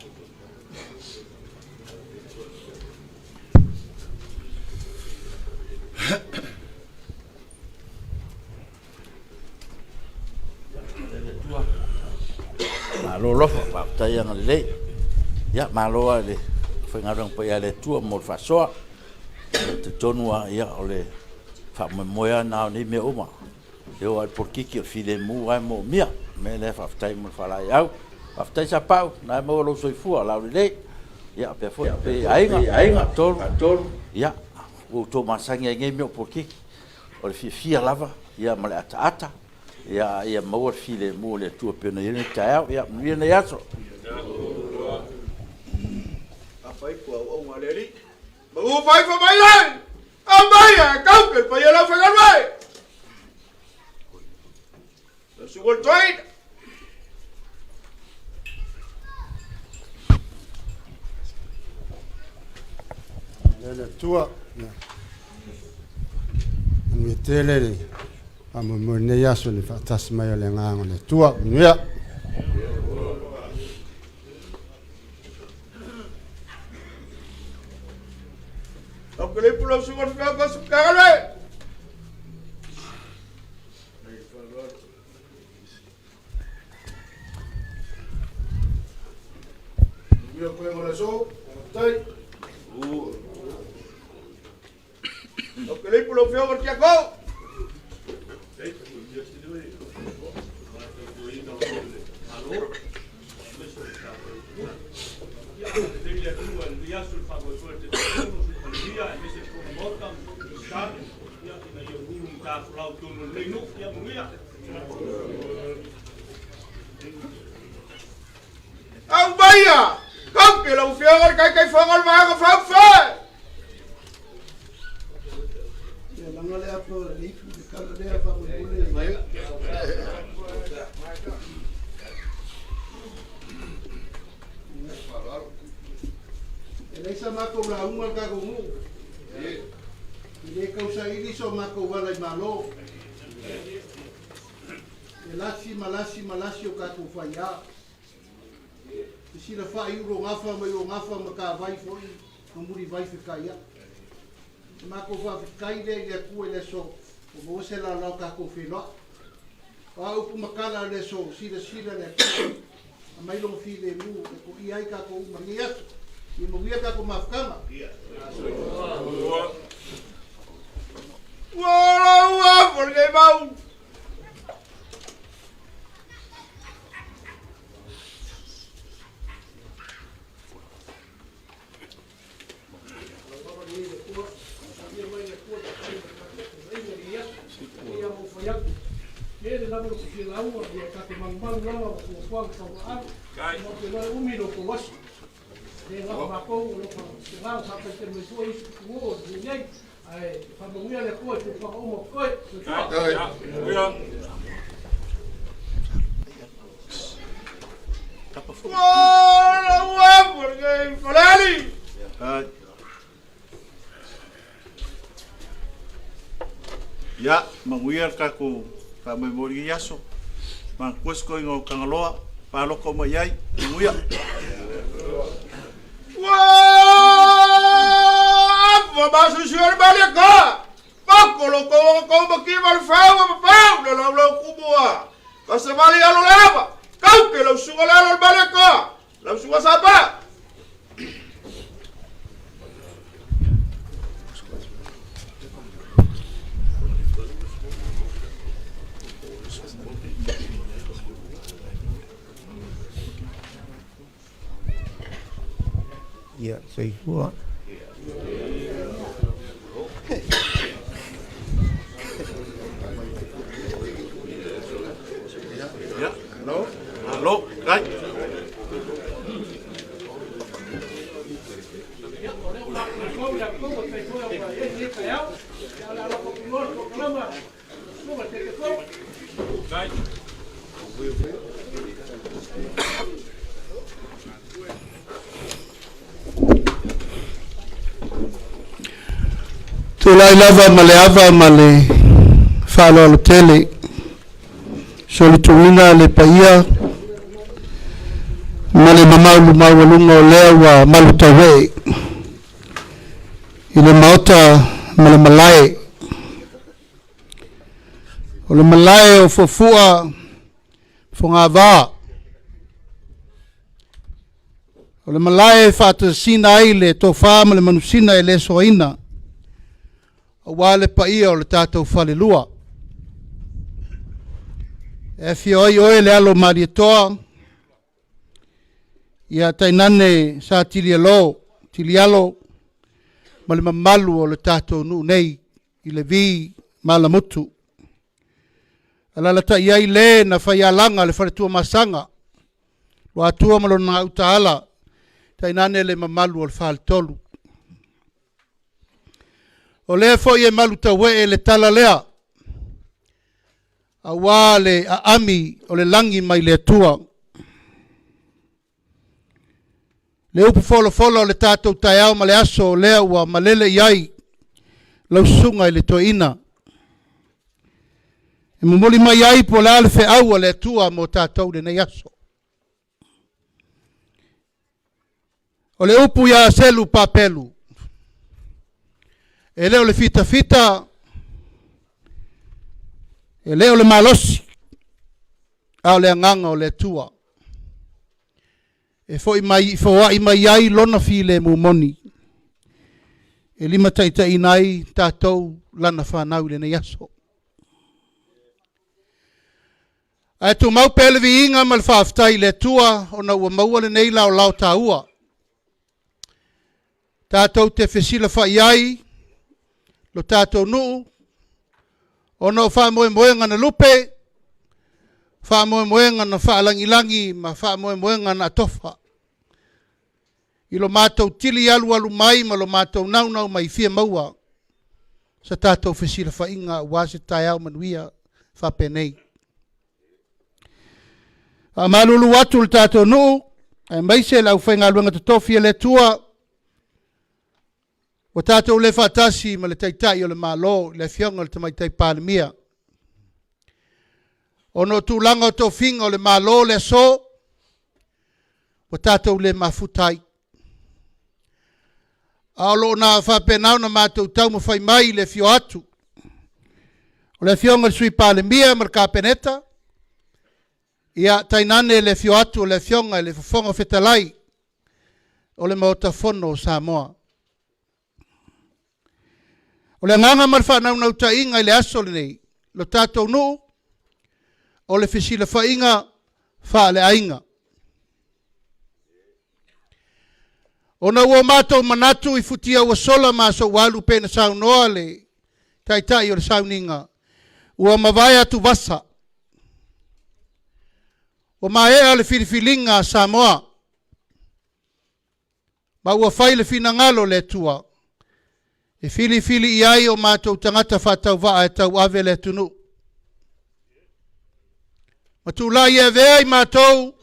[SPEAKER 8] Malo fa tai ang le. Ya malo ale. Foi ngarang pa ya le tua mo fa so. Te tonua ya ole fa moya na ni me uma. Eu al porkiki o file mu ai mo mia me le fa tai mo fa la au fa tai sa pau na mo lo soi fu la le ya pe fo pe ainga tol ya o to masanga nge me porkiki o le fi lava ya ma le ata ya mo file mu le tu pe na ye ta ya mi na ya so
[SPEAKER 7] Apa iku o ngale ri mo vai fa mai lai amaya kau ke pa ya la fa ngai Sugar trade.
[SPEAKER 1] Le tua. Ni tele amo mone yaso le fatas mai le nganga le tua. Ya.
[SPEAKER 7] Aku le pulau sugar ka sukare. Yo puedo eso, estoy. Lo que le por lo feo porque acá. Ang baya! Kau que lo feo que fue al mago fa.
[SPEAKER 2] Ya langa le apo le ifu de kala le apa mo bule. Ele sa mako la unga ka ko mu. Ile ka usa ili so mako wala I malo. Malasi o ka ko fa ya. Si la fa uro ngafa ma ka vai foi no muri vai fica ia ma ko fa fica ile le ku ele so o mo se la ka ko filo wa u ma kala le so si le mai lo fi le mu ko ia ka ko ma ia I mo ia ka ko ma fkama
[SPEAKER 7] wa porque mau
[SPEAKER 4] Ele lá no final, ele tá tomando mal, o fogo tá lá. Porque lá umino com osso. Ele lá marcou, lá o rapaz tem mais dois, o ninguém. Aí, quando o ele foi, ele falou uma coisa.
[SPEAKER 7] porque falei.
[SPEAKER 6] Ya, manguia ka ko ka memori yaso. Man kusko ngo kangaloa, pa loko mo yai, nguia.
[SPEAKER 7] Wa ba su suer bale ka. Pa ko lo ko ki mal fa pa lo kubua. Ka se bale alo lava. Kau ke lo su alo bale ka. Lo su sapa.
[SPEAKER 2] Ya, sei fuwa. Tulai lava maleava male falo al tele solituina le paia male mamaulu mawalunga lewa malutawe ile maota male malai ole malai o fofua fongava ole malai fata sina ile tofa male manusina ile soina wale paia o le tātou whalelua. E whioi oe le alo marietoa, ia tainane sa tili alo, ma le mamalu o le tātou nu nei, i le vi malamutu. Alala ta iai le na whaialanga le wharetua masanga, wa atua malo na utaala, tainane le mamalu o le whaletolu. O lea fo ye malu tawe e le tala lea. A wale a ami o le langi mai le tua. Le upu folo o le tātou taiao ma le aso o lea ua malele iai lau sunga i le toina. E mumuli mai iai po le ale fe aua le tua mo tātou le nei aso. O le upu ia selu papelu. E leo le fita, e leo le malosi, au le anganga o le tua. E fo mai ai lona fi le mumoni. E lima taita inai tātou lana whanau le nei aso. A tu mau pele vi inga mal whaftai le tua, o na ua maua le nei lao tā ua. Tātou te whesila whai ai, lo tātou nuu, o no wha moenga na lupe, wha moenga na wha langi, ma wha moenga na tofa. I lo mātou tili alu mai, ma lo mātou nau mai fia maua, sa tātou whesira wha inga wase tai au manuia wha penei. A malulu watu le tātou nuu, e maise lau whainga luenga tatofia le tua, o tātou le whatasi ma le taitai o le malo, le fionga le tamaitai pālemia. O no tūlanga o tō whinga o le malo le so, o tātou le mafutai. Aolo na whapenau na mātou tau ma whai mai le fio atu. O le fionga le sui pālemia ma le kāpeneta, ia tainane le fio atu o le fionga le whafonga whetalai, o le maotafono o Samoa. O le nganga marfa nau ta inga le aso le nei, lo tātou nuu, o le whisila wha inga, wha le ainga. O na ua mātou manatu I futia ua sola māso walu pēna sau noa le, taitai o le sauninga, ua mawai atu wasa. O maea le filifilinga Samoa, ma ua whai le fina ngalo le tua, e fili iai o mātou tangata whatau waa e tau ave le tunu. Ma tū la ia vea I mātou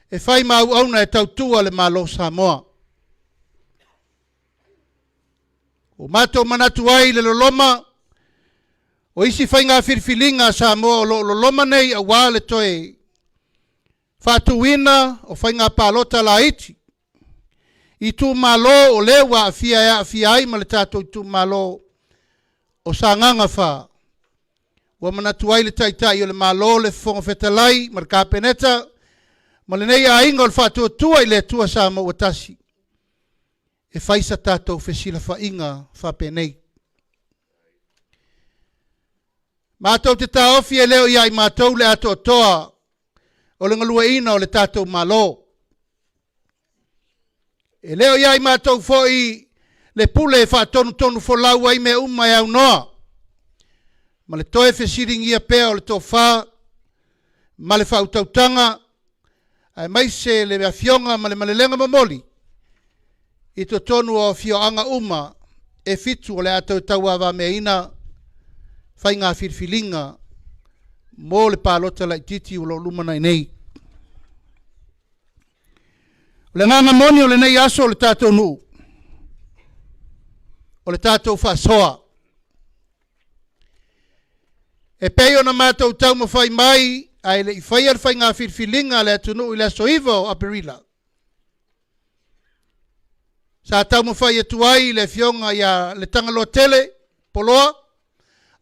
[SPEAKER 2] e whai mau auna e tau tua le malo Samoa. O mātou manatu ai le loloma, o isi whai ngā whirwhilinga Samoa o loloma nei a wā le toe. Whatuina o whai ngā pālota la iti. Itumalo o lewa a fia ai ma le tātou Itumalo o sanganga wha. Wa manatu ai le taitai o le malo le fonga whetalai ma le kāpeneta ma le nei a inga o le whatua tua I le tua Samoa o tasi. E whaisa tātou whesila wha inga wha penei. Mātou te tāofi e leo iai mātou le ato toa o le ngalua ina o le tātou malo. E leo iai mātou foi le pule e whaatonu folau ai me umai au noa. Ma le toe whesiring ia pēa o le tō whā, ma le whautautanga, Ai mai se le fionga ma le malelenga mamoli. I to tonu o fioanga uma e fitu o le atau taua wa me ina fai ngā whirwhilinga mō le pālota lai titi o lo lumana nei. O le nganga moni o le nei aso o le tātou nuu. O le tātou whasoa. E pei o na mātou tau ma whai mai ai le i whai ar whai ngā whirwhilinga le atu nuu i le soiva o Aperila. Sa tau mo fai atu ai le fionga ia le tangalo tele, poloa,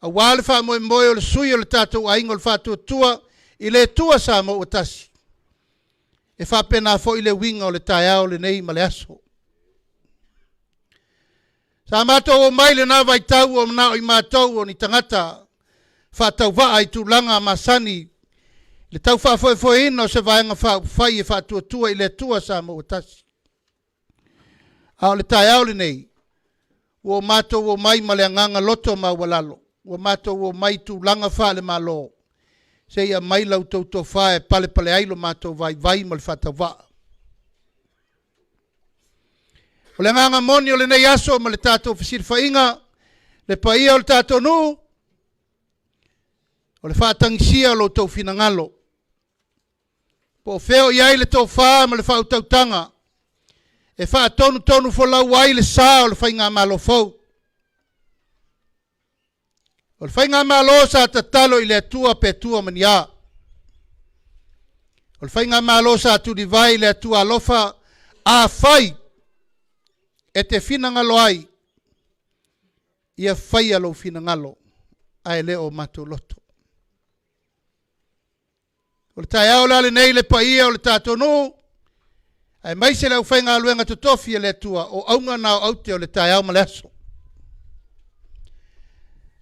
[SPEAKER 2] a wale wha moe moe o le sui o le tātou a ingo le whātua tua, i le tua sa mo o tasi. E wha pena fo i le winga o le taiao le nei ma le aso. Sa mātou o mai le nā vai tau o mna o i mātou o ni tangata, wha tau waa i tūlanga masani, le tau wha foe ina o se vaenga wha fai e whātua tua i le tua sa mo o tasi. Ao le tai au le nei, ua mātou o mai ma le anganga loto ma walalo, ua mātou o mai tu langa wha le malo, se ia mai lau tau tau wha e pale pale ailo mātou vai ma le whata wha. O le anganga moni o le nei aso ma le tātou whisir whainga, le paia o le tātou nu, o le whatangisia o lo tau finangalo. Po feo iai le tau wha ma le wha tau tanga, e wha tonu fo lau ai le sā o le whainga malo fau. O le whainga malo sa tatalo i le atua pe atua mani a. O le whainga malo sa atu di vai le atua alofa a whai e te finangalo ai ia whai alo finangalo ai leo mato loto. O le tai au le nei le paia o le tātonu ai mai se lau whainga aluenga tutofi le atua o aunga nao aute o le tai au maleaso.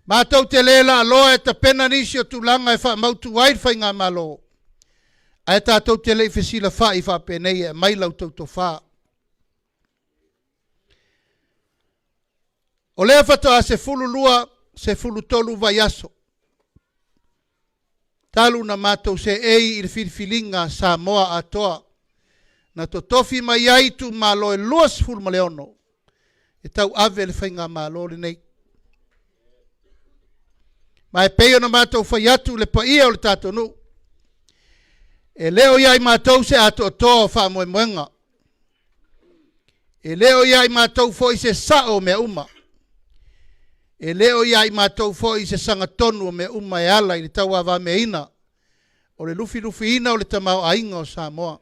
[SPEAKER 2] Mātou te lela aloa e ta pena nisi o tūlanga e wha mautu wair whainga malo. Ai tātou te lei whesila wha i wha penei e mai lau tau to wha. O lea whatoa se fulu lua, se fulu tolu vai aso. Talu na mātou se ei i whirwhilinga Samoa atoa. Na to tofi mai ai tu malo e luas fulu ma leono. E tau ave le whainga malo le nei. Ma e peo na mātou whai atu le paia o le tātou nu. E leo iai mātou se ato o toa wha moe moenga. E leo iai mātou fo i se sao mea uma. E leo iai mātou fo i se sanga tonu o mea uma e ala i le tau awa mea ina. O le lufi ina o le tamau a inga o Samoa.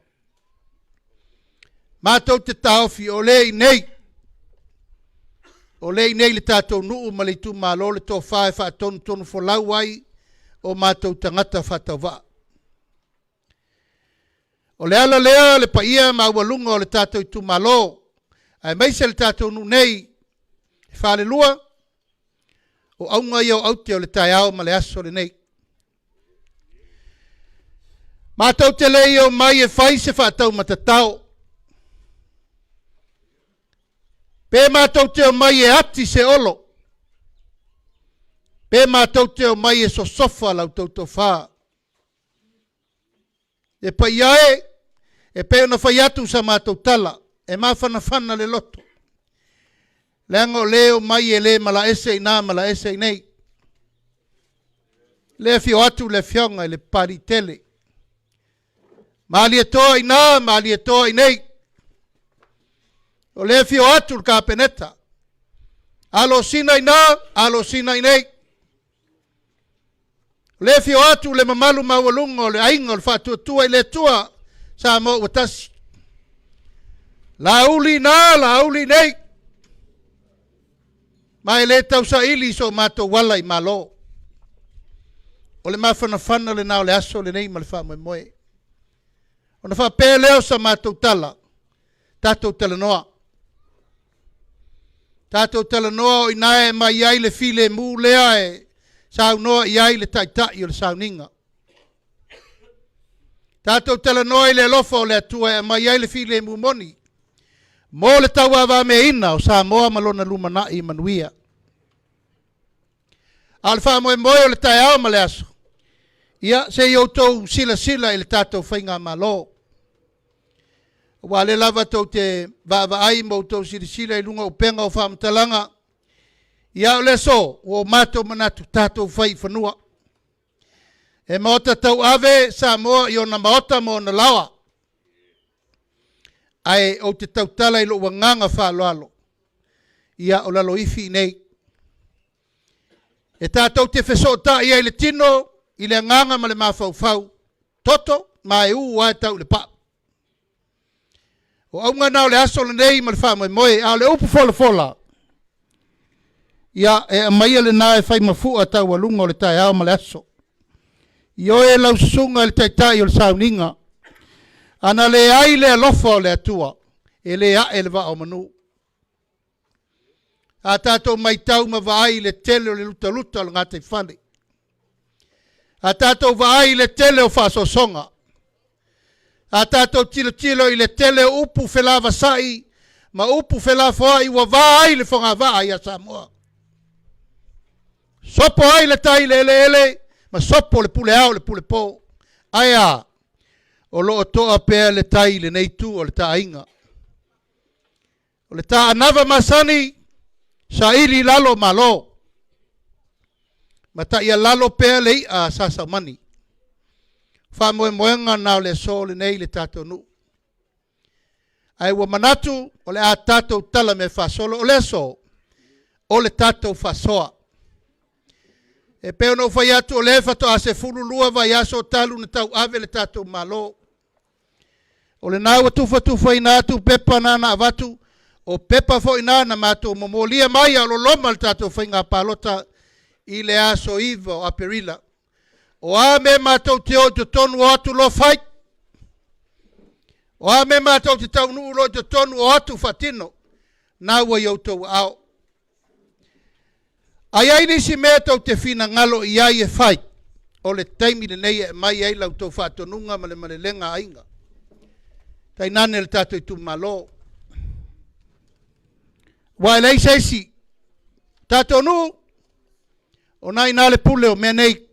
[SPEAKER 2] Mātou te taofi o le i nei. O le i nei le tātou nuu ma le tu malo le tō whae wha tonu fo lau ai o mātou tangata whatau wā. O le ala lea le paia ma walunga o le tātou tu malo. Ai meise le tātou nuu nei. E wha le lua. O aunga i au aute o le tai au ma le aso le nei. Mātou te lei o mai e whai se whatau matatau. Pe mātou te o mai e ati se olo. Pe mātou te o mai e so sofa lau tau tau wha. E pa iae, e pe ona whai atu sa mātou tala. E mawhana le loto. Leango leo mai e le mala ese i nā mala ese i nei. Le fio atu le fionga i le pari tele. Maali e toa i nā, maali e toa i nei. O le fio atu ka peneta. Alo sina i nā, alo sina i nei. Le fio atu le mamalu mawalunga o le ainga o le whatua tua i le tua sa mo watasi. La uli nā, la uli nei. Mai le tau sa ili so mato wala i malo. O le mawhana le nao le aso le nei ma le wha moe moe. O na wha pē leo sa mato tala. Tatou tala noa. Tatou tala noa o inae ma iai le file mu lea e sau noa iai le taitai o le sau ninga. Tatou tala noa i le lofa o le atua e ma iai le file mu moni. Mo le tau awa me ina o Samoa malona lumana i manuia. Alfa moe moe o le tai ao ma le aso. Ia se i outou sila i le tatou whainga malo. Wa le lava tau te vaai mo tau sirisila I lunga o penga o whamatalanga. Ia o le so, o mato manatu tātou whai whanua. E maota tau ave Samoa I ona maota mo na lawa. Ai o te tau tala I lo wanganga whaloalo. Ia o lalo ifi nei. E tātou te whesota ia I le tino, I le nganga ma le mawhau toto, ma e ua tau le pa. O aunga nao le aso le nei ma le wha moe, a le upu fola fola. Ia e maia le nae whai mafua tau alunga o le tai ao ma le aso. Io e lau sunga le taitai o le sauninga. Ana le ai le alofa o le atua. E le a e le va o manu. A tātou mai tau ma vaai le tele o le luta luta o le ngātai whane. A tātou vaai le tele o whasosonga. A tātou tilo tilo I le tele o upu whelava sai. Ma upu whelava I wa vaai le whonga vaai a Samoa. Sopo ai le tai le ele. Ma sopo le pule au le pule po. Aia. O loo toa pea le tai le neitu o le ta inga. O le ta anava masani. Sa ili lalo malo. Mata ia lalo pea le a sasa mani. Fa moe moenga nao le so le nei le tato nu. Ai wa manatu o le a tato tala me fa solo o le so. O le tato fa soa. E peo no fai atu o le fato a se fulu lua vai aso talu na tau ave le tato malo. O le nau tufa tufa ina atu pepa nana avatu. O pepa fo ina na mato momolia mai a lo loma le tato fai ngā palota I le aso iwa o aperila. O a me mato te o te tonu o atu lo fai. O a me mato te tau nuu lo te tonu o atu fatino. Nā wa iau tau ao. Ai ai nisi mea tau te fina ngalo I ai e fai. O le taimi le nei e mai ai lau tau whatonunga ma le lenga ainga. Tai nane le tato Itumalo. Wa lei sesi. Tato nu. O nai nale pule o mea nei.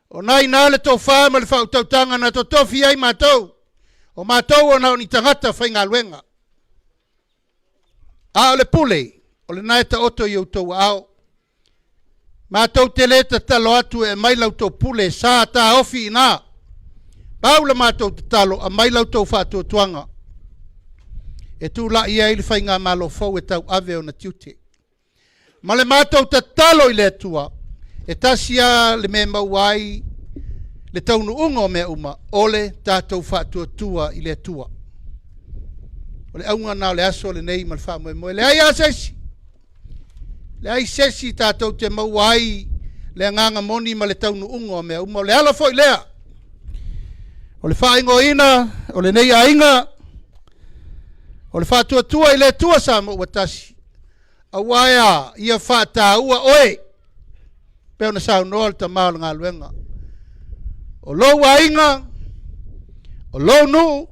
[SPEAKER 2] O nai nale tau wha ma le whau tau tanga na to tofi ai mātou. O mātou o nao ni tangata whai ngā luenga. A o le pule. O le nai ta oto I tau ao. Mātou te leta talo atu e mai lau tau pule sa ta ofi ina. Pau le mātou te talo a mai lau tau whātua tuanga. E tu la ia ili whai ngā malo fau e tau ave o na tiute. Ma le mātou te talo I le atua. E tasia le me mauai le taunu unga o mea uma. O le tātou whātua tua I le atua. O le aunga nao le aso le nei ma le wha moe moe. Le ai a sesi. Le ai sesi tātou te mauai le nganga moni ma le taunu unga o mea uma. O le ala foi lea. O le wha ingo ina. O le nei a inga. O le whātua tua I le tua sa mo watasi. A waia ia whātā ua oe. Peo na sao noa le tamau ngā luenga. O lou a inga. O lou nu.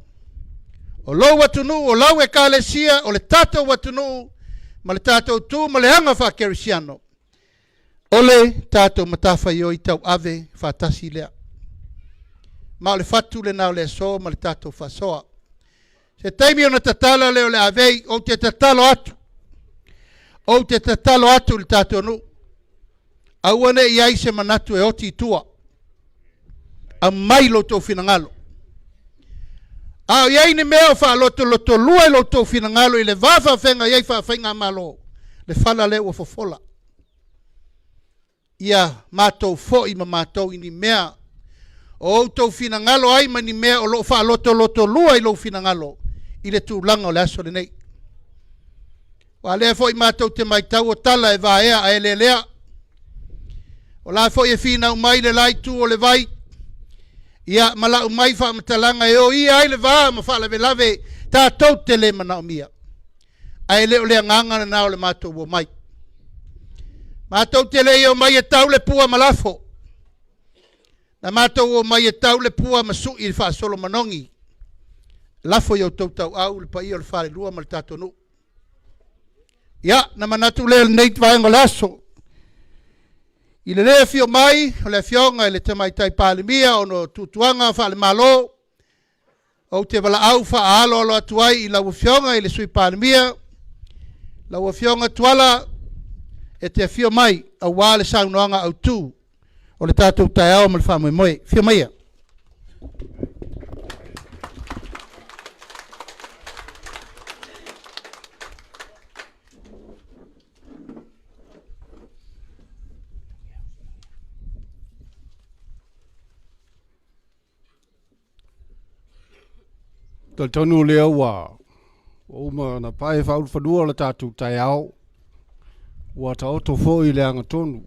[SPEAKER 2] O lou watu nu. O lau e kālesia. O le tātou watu nu. Ma le tātou tu. Ma le hanga whakerisiano. O le tātou matawha I tau ave whātasi lea. Ma o le whatu le nao le so. Ma le tātou whasoa. Se taimi ona tatala leo le avei, o te tatalo atu. O te tatalo atu le tātou nu. Auane I ai se manatu e oti tua. A mai lo tau finangalo. A iai ni mea o wha loto lua lo tau finangalo I le wafa whenga iai wha whenga malo. Le whala leo o fofola. Ia mātou fo I ma mātou I ni mea. O tau finangalo ai ma ni mea o lo wha loto lua I lo finangalo. I le tūlanga o le aso le nei. Wa lea fo I mātou te mai tau o tala e vaea a ele lea. O la fo I e fina umai le lai tu o le vai. Ia mala umai wha matalanga e o ia ai le vaa ma wha lave lave tātou te le mana o mia. A ele o le nganga na o le mātou o mai. Mātou te le o mai e tau le pua malafo. Na mātou o mai e tau le pua masu I wha solo manongi. Lafo yo tau tau au le pa I o le whare lua ma le tātou nu. Ia, na manatu le neit vaenga laso. I le lea fio mai, o le fionga I le tamai tai pālimia, o no tutuanga whale malo. o te wala au wha alo alo atuai I la wafionga I le sui pānemia, la wafionga tuala e te fio mai a wale sang noanga au tū o le tātou tai au mal whamoe moe. Fio mai ia. Tal tonu lea wa uma na pai fa whanua le tātou tai au wa ta oto fo I le anga tonu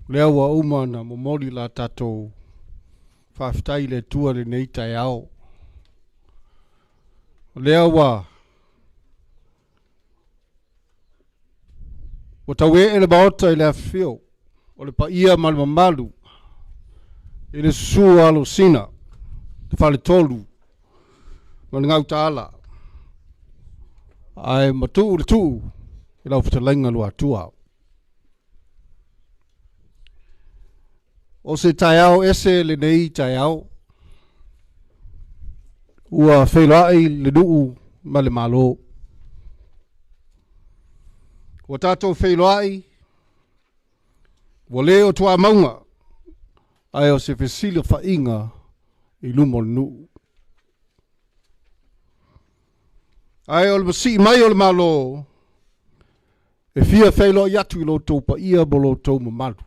[SPEAKER 2] lea wa uma na momoli la tātou whawhitai le tua le nei tai au lea wa tawe e le baota I le afio o le pa ia mal mamalu I le susua alo sina te whale tolu man ngau tāla ai matu le tu I lau whatalenga lua tua o se tai au ese le nei tai au ua Feiloai le nuu ma le malo ua tātou Feiloai ua leo tua maunga ai o se fesilo whainga I lumo le nuu ai o le masi mai o le malo e fia Feiloai atu I lo tau pa ia mo lo tau mamalu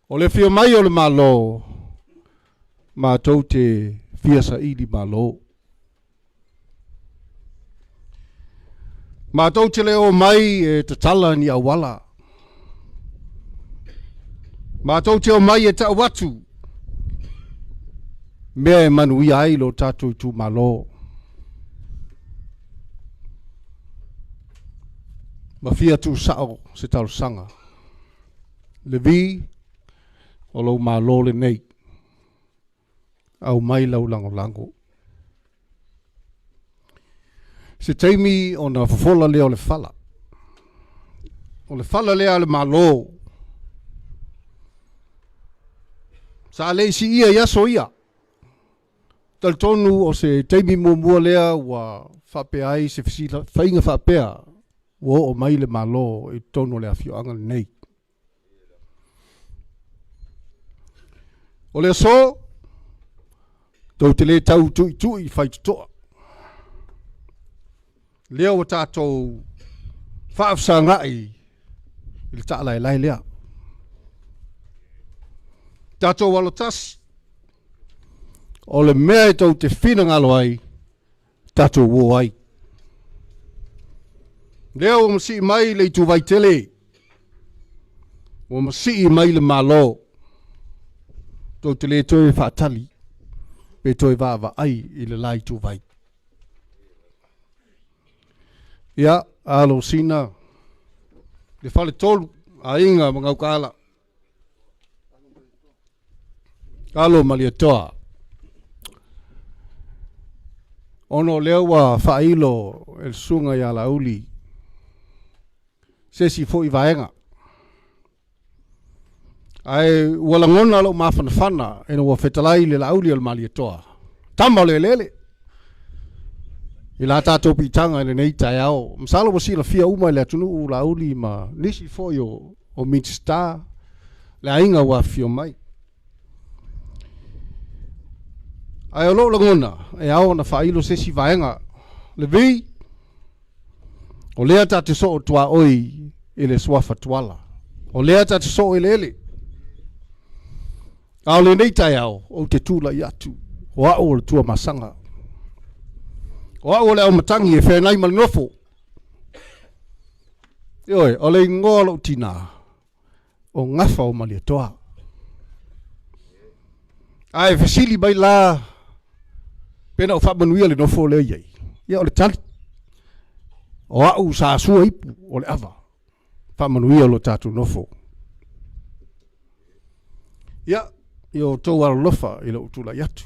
[SPEAKER 2] o le fia mai o le malo ma tau te fia sa ili malo ma tau te leo mai e te tala ni awala ma tau te o mai e ta watu mea e manui ai lo tatu tu malo ma fia tu sao se tau sanga le vi o lo malo le nei au mai lau lango lango se teimi o na fofola lea o le fala lea le malo sa le si ia yaso ia tal tonu o se teimi mua lea wa whape ai se fisila whainga whapea o mai le malo I tonu le afio anga nei o le so tau te le tau tui whai tutoa leo o tātou whaafsa ngai I le taala e lai lea tātou walotas o le mea tau te whina ngalo ai tātou wo ai leo o masi mai le tu vai tele o masi mai le malo tau te le toi whaatali pe toi vava ai I le lai tu vai ia alo sina le fale tolu a inga mangau kala alo malia toa ono leo wa whailo el sunga ya la uli se si fo I vaenga ai wala ngona lo mafana fana ena wa fetalai le la uli al malia toa tamba le lele I la tātou pitanga le nei tai au msalo wasi la fia uma le atunu la uli ma nisi fo yo o midstar le ainga wa fio mai ai lo ngona e au na failo se si vaenga le vi o lea ta te so tua oi I le swafa tuala o lea ta te so I lele au le nei tai au o te tula I atu o au le tua masanga o au le au matangi e whenai malinofo ioi o le ngolo tina o ngafa o malia toa ai fesili bai la pena o whamanuia le nofo le iei ia o le tali o au sa sua ipu o le ava whamanuia lo tatu nofo ia o tau aralofa I le utula iatu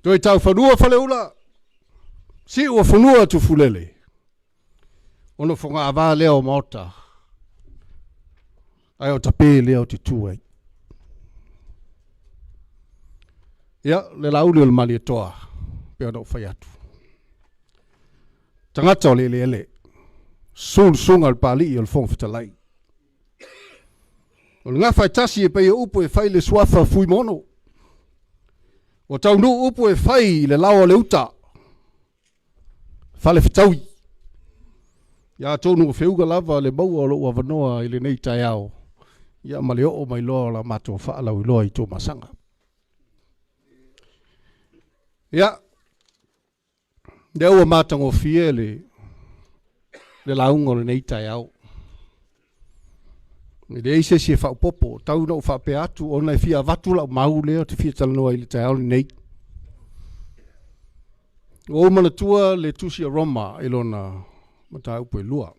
[SPEAKER 2] toi tau whanua whale ula si ua whanua tu fulele ono whonga awa leo maota ai o tape leo te tuai
[SPEAKER 4] Ia, le lauli o le mali toa, pea no whai atu. Tangata o le ele. Sunga le pali i o le fonga fitalai. O le ngā whai tasi e pei upo e whai le suafa fui mono. O tau nu upo e whai le lawa le uta. Whale fitaui. Ia tonu o whiuga lava le maua o lo ua wanoa i le nei tai au. Ia ma le o mai loa la mato whaalau i loa i tō masanga. Ia. Le ua matango fie le launga o le nei tai au. Le eise si e whao popo. Tau na o whape atu o nei fia vatu la mau leo te fia talanoa i le tai au le nei. O mana tua le tusi a Roma i lona mata upo i lua.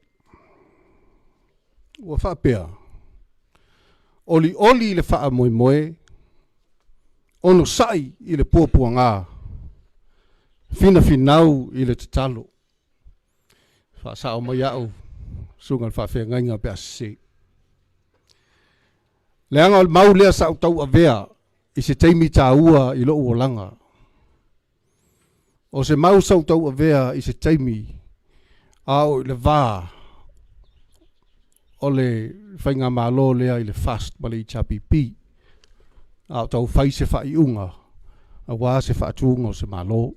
[SPEAKER 4] Ua whapea. Oli le wha moe moe. Ono sai i le puapua ngā. Fina finau i le tatalo. Wha sao mai au. Sunga le whawhea ngainga pe asese. Le anga o mau lea sa tau a vea. I se teimi tā ua i lo ua langa. O se mau sau tau a vea i se teimi. Au i le vā. O le whainga malo lea i le fast ma le i chapipi. Au tau whai se whai unga. A wā se wha tuunga o se malo.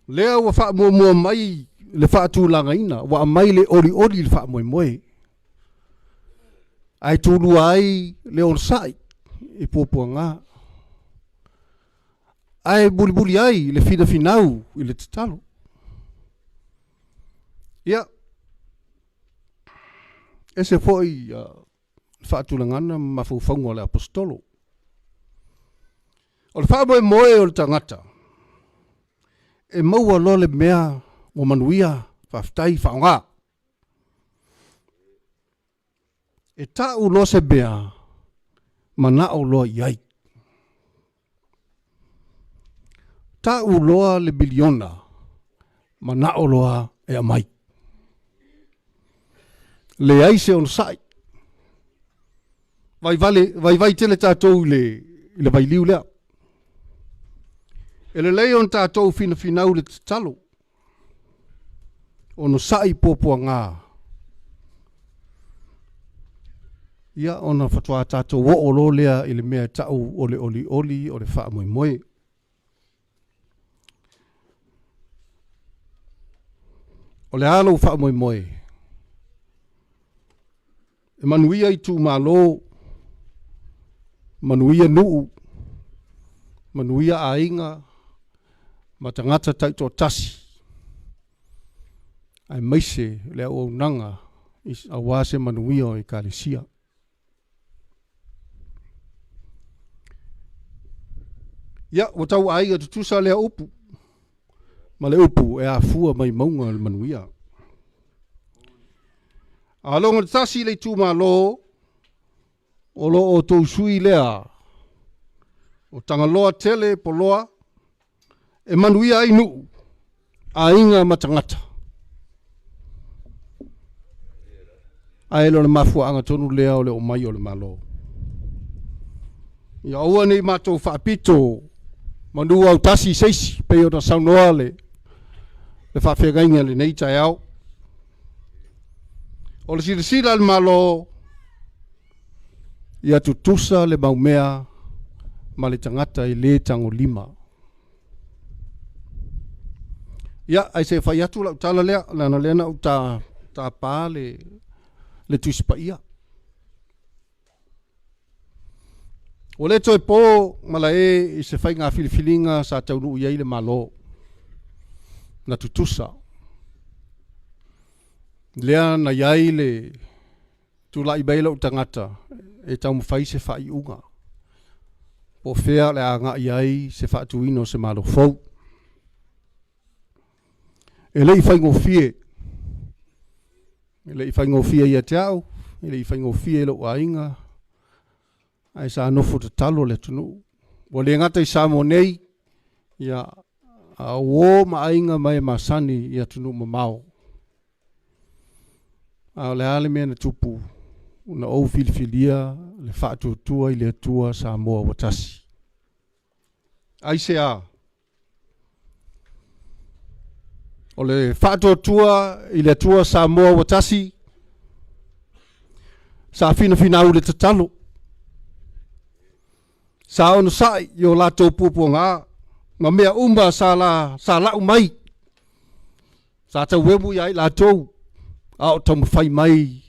[SPEAKER 4] Lea ua wha mua mai le wha tūlanga ina. Wa mai le ori le wha moe. Ai tūlu ai le on sai. I pōpua ngā. Ai buli ai le fina finau i le tatalo. Ia. Ese foi whaatulangana mawhauwhaunga le apostolo. O le wha moe o le tangata. E maua lo le mea o manuia whaftai whaonga. E tau lo se mea manao loa iai. Tau loa le biliona manao loa e amai. Le aise on sai. Vai tele tātou le vai liu lea. E le leon tātou fina finau le talo. Ono sai pōpua ngā. Ia ona whatua tātou wo o lo lea i le mea tau o le oli o le wha moe moe. O le alo wha moe moe. E manuia i Itumalo, manuia nuu, manuia ainga, matangata taito tasi. Ai maise le au nanga a wase manuia o i Kalesia. Ia, o tau aiga tutusa lea upu. Ma le upu e a fua mai maunga le manuia. A longa le tasi le Itumalo, o lo o tau sui lea, o tangaloa tele po loa, e manuia ai nuu, a inga matangata. A elo le mafua anga tonu lea o le o mai o le malo. Ia ua nei matou whaapito, manua au tasi seisi, pe o na saunoa le whawhegainga le nei tai au. O le sila le malo, ia tutusa le maumea, ma le tangata i le tango lima. Ia, ai se whai atu lau tala lea, lana lena u ta pā le tuispa ia. O le toi pō, mala i se whai ngā filifilinga sa taunu iai le malo, na tutusa. Lea na iai le tula i beila u tangata e tau mwhai se whai unga. Po whea le a ngā iai se whaatuino se malo fau. E le i whai ngofie. E le i whai ngofie ia te au. E le i whai ngofie lo a inga. Ai sa anofo te talo le tunu. O le ngata i Samoa nei. Ia a uo ma inga mai masani ia tunu mamao. A le ale mea na tupu, una ou filifilia, le whaatutua i le atua Samoa watasi.
[SPEAKER 1] ai se a. O le whātua i le tua Samoa wa tasi, sa fina au le tatalo. Sa ono sai i o lātou pupua ngā, ma mea umba sa la umai. Sa tau wemu iai lātou, a o tamu whai mai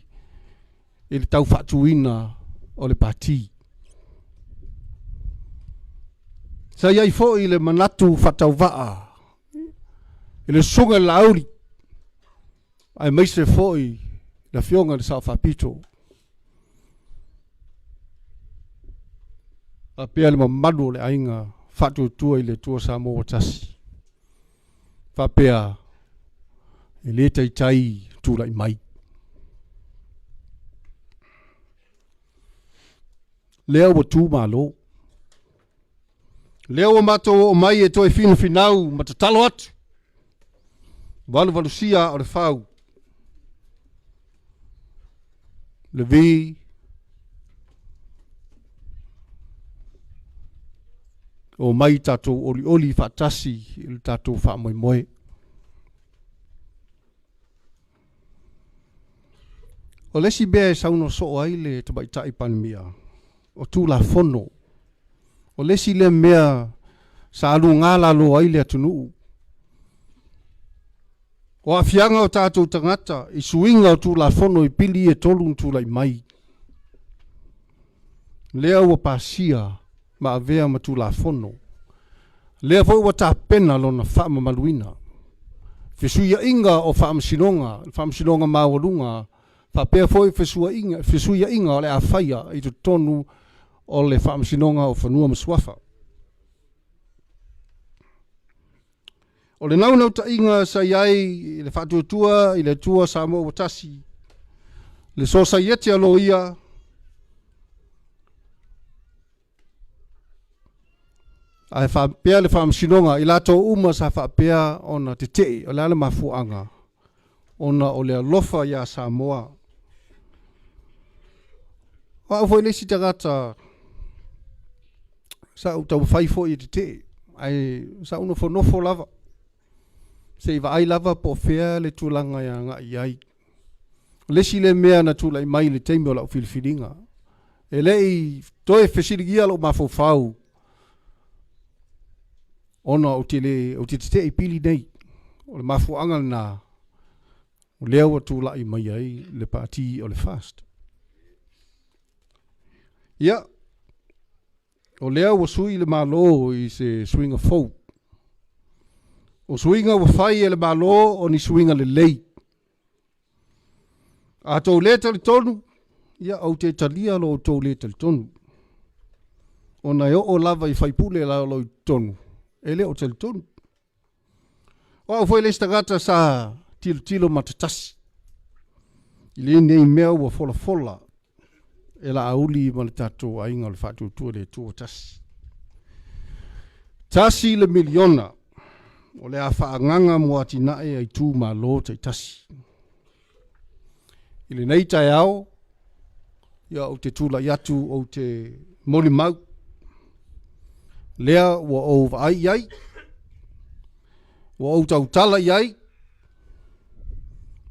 [SPEAKER 1] i le tau whātuina o le pāti. Sa iai fo i le manatu whatau waa, i le sunga lauri, ai maise fo i la fionga le sao whapito. A pia le mamadu le ainga whatu tua i le tua Samoa tasi. Whapea i le tai tūla i mai. Lea wa tū malo. Lea wa mato o mai e toi fina finau matatalo atu. Walu sia o le whau. Le vi. O mai tatou oli whaatasi i le tatou wha moe. O lesi bea e sauno so ai le tabaitai panemia. O tū la fono. O lesi le mea sa alu ngala lo ai le atunu. O afianga o tātou tangata, i suinga o tū la fono i pili e tolu tū la i mai. Lea ua pasia, ma avea ma tū la fono. Lea foi ua tā pena lo na whaama maluina. Fesuia inga o whaamsinonga mawalunga, whapea foi fesuia inga o le a whaia i tu tonu o le whaamsinonga o whanua maswafa. O le nau ta inga sa iai i le whatuatua i le tua Samoa watasi. Le society alo ia. Ai whapea le whaamsinonga i lato uma sa whapea ona te tei o le ala mafuanga. Ona o le alofa ia Samoa. O au foi lesi tagata sa utau whaifo i te tei. Ai sa una whanofo lava. Se iwa ai lava po fea le tūlanga ia ngā iai. Lesi le mea na tūlai mai le teimi o lau whiliwhiringa. E lei toe whesirigia lo mawhawhau. Ona o te te i pili nei. O le mawhuanga na o lea wa tūlai mai ai le pāti o le fast. Ia. O lea wa sui le malo i se swinga fau. O suinga wa fai e le malo o ni suinga le lei. A tau leta le tonu, ia au te talia lo o tau leta le tonu. O na o lava i fai pule la lo i tonu. E le o te le tonu. O au fai lesta gata sa tilo matatasi. I le nei mea ua fola. E la auli ma le tatou a inga le fatu tua le tua tasi. Tasi le miliona. O le a whaanganga mua tinae ai tū malo te tasi. I le nei tai au, ia o te tūla iatu o te moli mau. Lea ua o vai iai, ua o tau tala iai.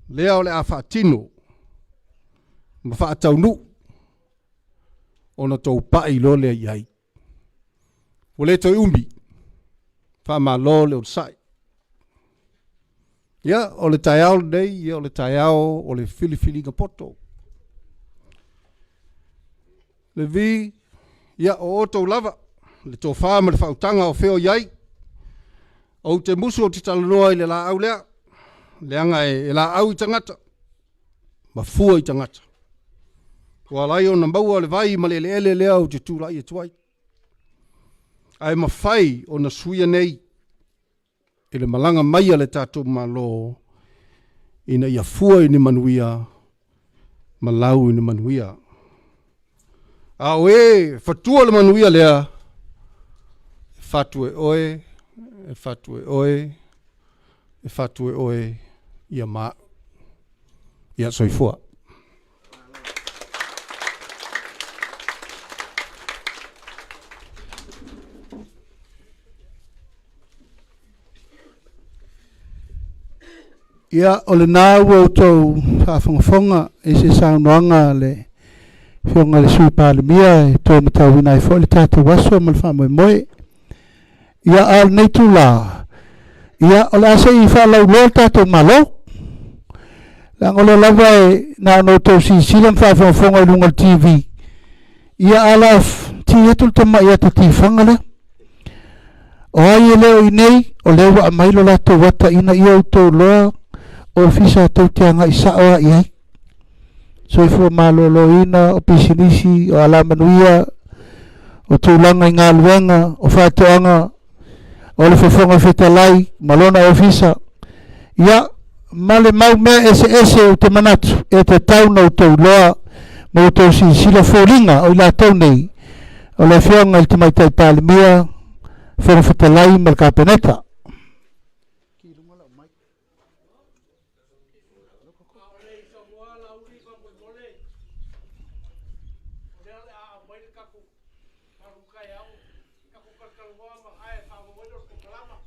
[SPEAKER 1] Lea o le a whaatino, ma whaatau nu, o na tau pai lo lea iai. O le toi umbi, wha lo le o sai. Ia, o le taiao nei, ia o le taiao o le whiliwhilinga poto. Le vi, ia o oto lava, le tō whāma le whautanga o wheo iai. O te musu o te talanoa i le la au lea, leanga e la au i tangata, ma fua i tangata. Kua lai o na maua le vai ma le ele lea o te tūrai e tuai. Ai ma whai o na suia nei, i le malanga maia le tātou malo, ina ia fua i ni manuia, malau i ni manuia. A oe, fatua le manuia lea, fatue oe, e fatue oe, ia ma, ia soifua.
[SPEAKER 9] Ia o le nā ua tau whaafonga e se saunoanga le whionga le sui pālemia e tō matauina e fo le tātou waso ma le whamoe moe. Ia al nei tū la. Ia o le asa I whaalau loa tātou malo. Lang o le lawa e nā no tau si silam whaafonga I lunga TV. Ia ala ti etul tama ia te tifanga le. O ai e leo I nei o lewa a mailo la tau wata ina ia o tau loa o fisa tau tianga I saoa I ai. So I fua malolo ina o pisinisi o alamanuia o tūlanga I ngā luanga o whātoanga o le whawhonga whetalai malona o fisa. Ia male mau mea ese o te manatu e te tauna o tau loa mo tau si sila fōringa o I la tau nei o le whionga I te maitai pālemia whera whetalai mal kāpeneta.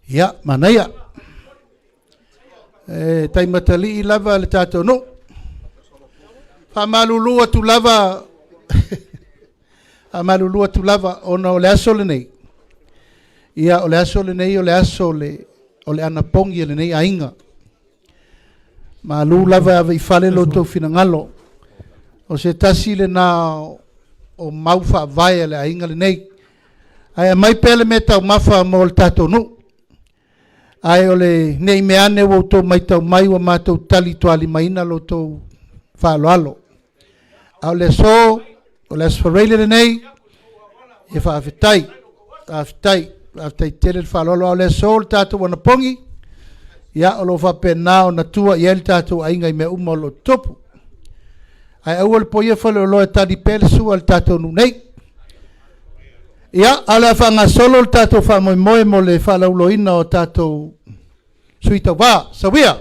[SPEAKER 9] Ia, manaia. Taimatali I lava le tātou no. Whamalulua tu lava. Whamalulua tu lava ona o le aso le nei. Ia o le aso le nei o le aso le o le anapongi le nei ainga. Malu lava ava I whale lo tau finangalo. O se tasi le nā o mauwha vai le ainga le nei. Ai mai pele me tau mafa mo le tātou no. Ai ole nei meane wo to mai tau mai wa matou tali toali maina lo to whaaloalo. Au le so, o le asfarele nei, e whaafetai tele whaaloalo au le so le tātou wana pongi, ia o lo whapena o natua i el tātou ainga I mea uma lo topu. Ai au le poia whale o loe tali pele sua le tātou nu nei. Ia, ala whanga solo le tātou whamoe mo le whalauloina o tātou suita wā, sawia.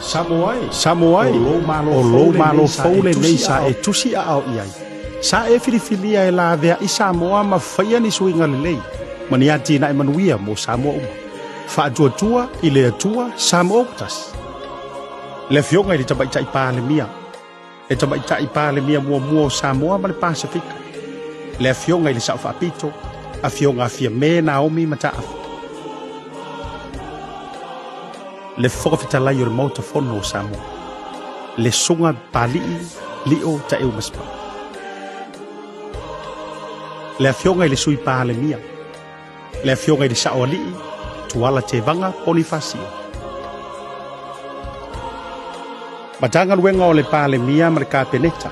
[SPEAKER 10] Samoa o lo malo faule nei sa e tusi a au iai. Sa e filifilia e la vea I Samoa ma whaia ni suinga lelei. Mani ati na emanuia mo Samoa uma. Whaatua I le atua Samoa utas. Le fionga I tabaita I pālemia. E tabaita I pālemia mua Samoa ma le Pasifika. Le fionga I le sao whaapito. A fionga a fia me Naomi mataafu. Le whakawhitalai o le mauta whono o Samoa. Le sunga palii lio ta eu maspa. Le fionga I le sui pālemia. Le fionga I le sao alii. Tuala te vanga ponifasio. Matanga luenga o le pālemia ma le kāpeneta.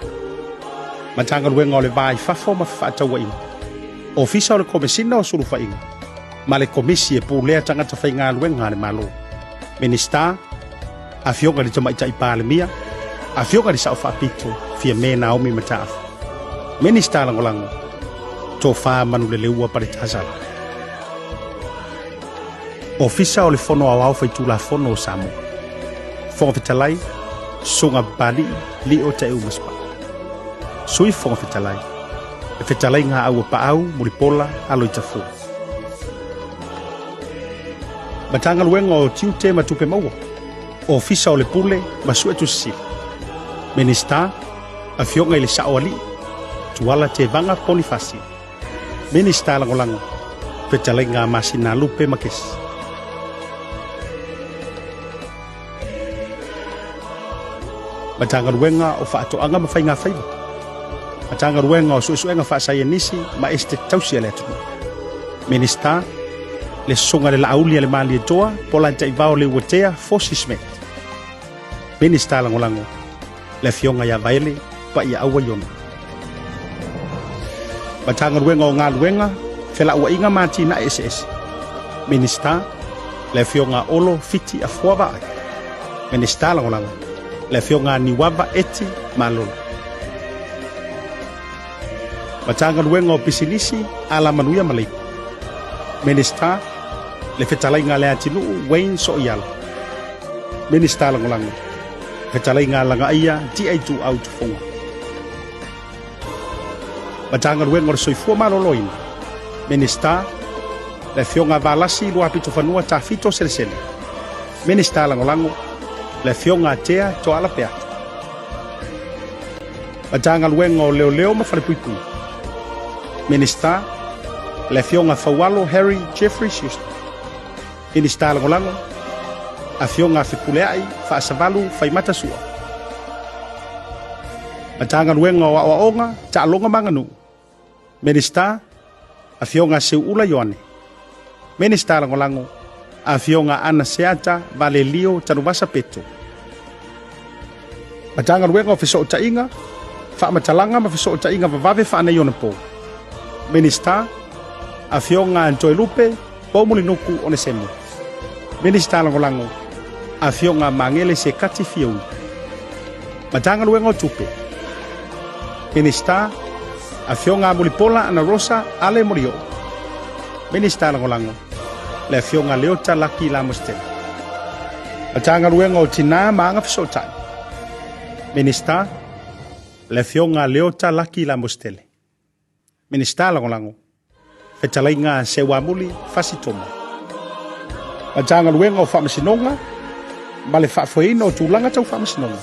[SPEAKER 10] Matanga luenga o le vai fafo ma whaataua inga. Ofisa o le komesina o suru whainga. Ma le komisi e pūlea tangata whainga luenga le malo. Minista, a fionga le tamaita I pālemia. A fionga le sao whaapito fia me Naomi mataafu. Minista langolango. Tō wha manu le leua pare tazala. Ofisa o le fono au au whaitula fono o Samoa. Fonga fitalai. Sunga bali li o te umaspa. Sui fonga fitalai. E fitalai ngā au pa au muripola alo I tafu. Matanga luenga o tiu te matupe maua. O fisa o le pule masue tu sisi. Minista a fionga I le sao ali. Tuala te vanga ponifasi. Minista langolango. Fitalai ngā masina lupe makesi. Matanga ruenga o whaatoanga ma whainga whaiva. Matanga ruenga o suesuenga whaasaya nisi ma este tausia le atu. Minista, le songa le laulia le maali toa, pola ta ivao le uatea fosi smet. Minista langolango, le fionga ya vaele pa ia awa yona. Matanga ruenga o ngā ruenga, whela ua inga mati na SS. Minista, le fionga olo fiti a fuava ai. Minista langolango. Le fionga ni wava eti malolo. Matanga luenga o pisilisi ala manuia malaiku. Minista le fetalai ngā le atinu Wayne so iala. Minista langolango. Fetalai ngā langa ia di ai tu au tufonga. Matanga luenga o soifua maloloina. Minista, le fionga valasi lua pito fanua ta fito sele. Minista langolango, le fionga atea to ala pea. Matanga luenga o leo ma falepuipui. Minista, le fionga fawalo Harry Jeffrey Schuster. Minista langolango, a fionga fikuleai fa asavalu faimata sua. Matanga luenga o aonga ta alonga manganu. Minista, a fionga se ula yoane. Minista langolango, a fionga ana seata vale lio tanubasa peto. Matanga luenga o fiso ta inga, fa matalanga ma fiso ta inga vavave fa ana yonapo. Minista, a fionga Joy Lupe, Pomulinoku onesemu. Minista langolango, a fionga mangele se kati fiu. Matanga luenga o tupe. Minista, a fionga mulipola ana rosa ale morio. Minista langolango, le fionga leota laki la mostel. Matanga luenga o tina maanga fisotai. Minista, le fionga leota laki la mostel. Minista langolango, fetalainga se wamuli fasitoma. Matanga luenga o Faamisionare, male fafoina o tulanga tau Faamisionare.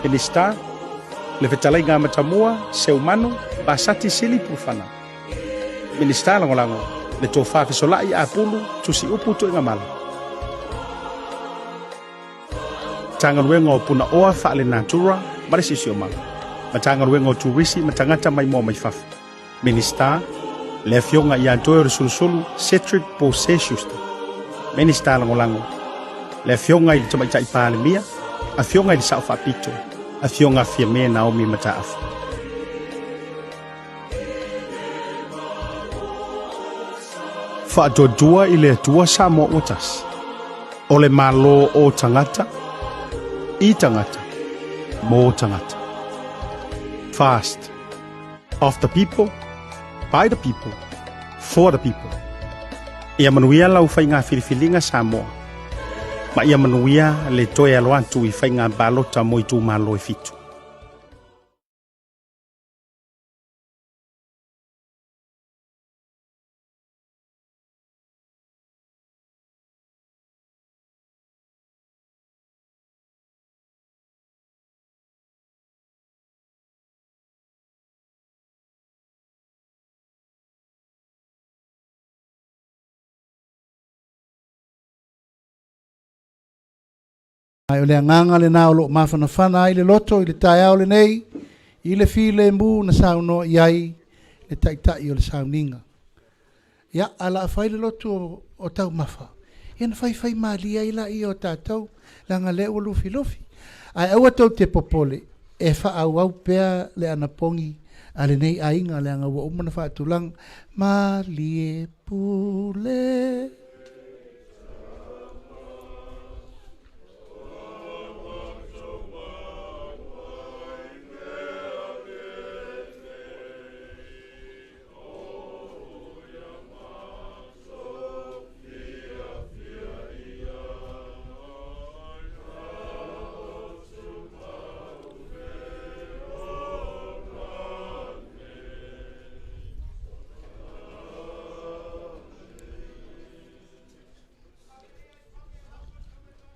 [SPEAKER 10] Minista, le fetalainga matamua se umano basati sili pufana. Minista langolango, le tofa fisolai a pulu tusi upu to ingamala. Tanga luenga o puna oa fa le natura, marisi sioma. Matanga luenga o turisi matangata mai mo mai fafu. Minista, le fionga ia doer sulusulu Cedric Poseshusta. Minista langolango, le fionga ili tamaita ipale mia, a fionga ili saufa pito, a fionga fia me Naomi mataafu. Fa dodua ile tua Samoa otas. Ole malo o tangata, I tangata, mo tangata. Fast, of the people, by the people, for the people. Ia manuia lau whainga whiriwhilinga Samoa. Ma ia manuia le toe aloantu I whainga balota mo I tu malo e fitu.
[SPEAKER 9] Ai o le anganga le nao lo mawhanawhana ai le loto I le tai au le nei, I le fi le mbu na sauno iai le taitai o le sauninga. Ia ala a whai le loto o tau mawha. Ia na whai maali ai la I o tātou, langa le o lufi lufi. Ai au atau te popole, e wha au pea le anapongi, a le nei ainga le anga ua umana wha atulang, maali e pule.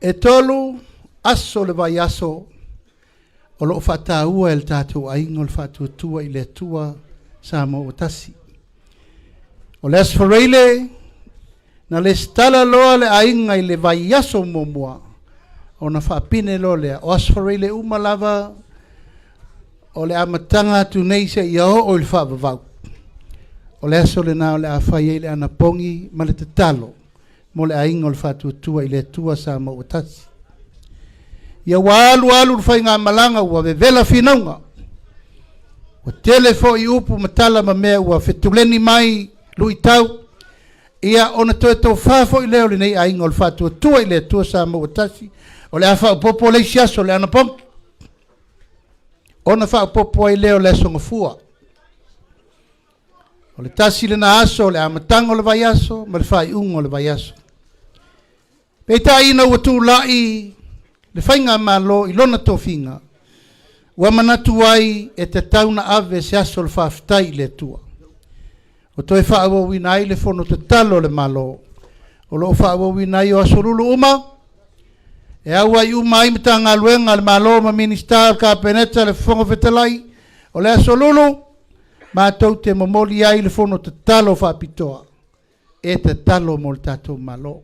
[SPEAKER 9] E tolu aso le vai aso o lo whataua el tātou aingo le whatuatua I le tua Samoa o tasi. O le asfareile na le stala loa le ainga I le vai aso momua o na whapine lo lea. O asfareile umalava o le amatanga tu neise I o le whavavau. O le aso le nao le awhai le anapongi ma le te talo. Mo le ainga o le whatuatua I le tua Samoa o tasi. Ia walu le whainga malanga ua vevela whinaunga. O telefo I upu matala ma mea ua whetuleni mai lui tau. Ia ona toe tau whafo I leo le nei ainga o le whatuatua I le tua Samoa o tasi. O le awha upopo le siaso le anapong. Ona wha upopo I leo le songa fua. O le tasi le na aso, le amatanga o le vai aso, ma le whai unga o le vai aso. Pei ta ina ua tū lai, le whainga malo I lona tōwhinga. Ua manatu ai e te tauna ave se aso le whaafitai le tua. O toi whaawawina ai le fono te talo le malo. O loo whaawawina ai o asolulu uma. E aua i uma ai mita ngā luenga le malo ma minister ka peneta le fongo fetalai. O le asolulu, mātou te momoli ai le fono te talo whaapitoa. E te talo mo le tātou malo.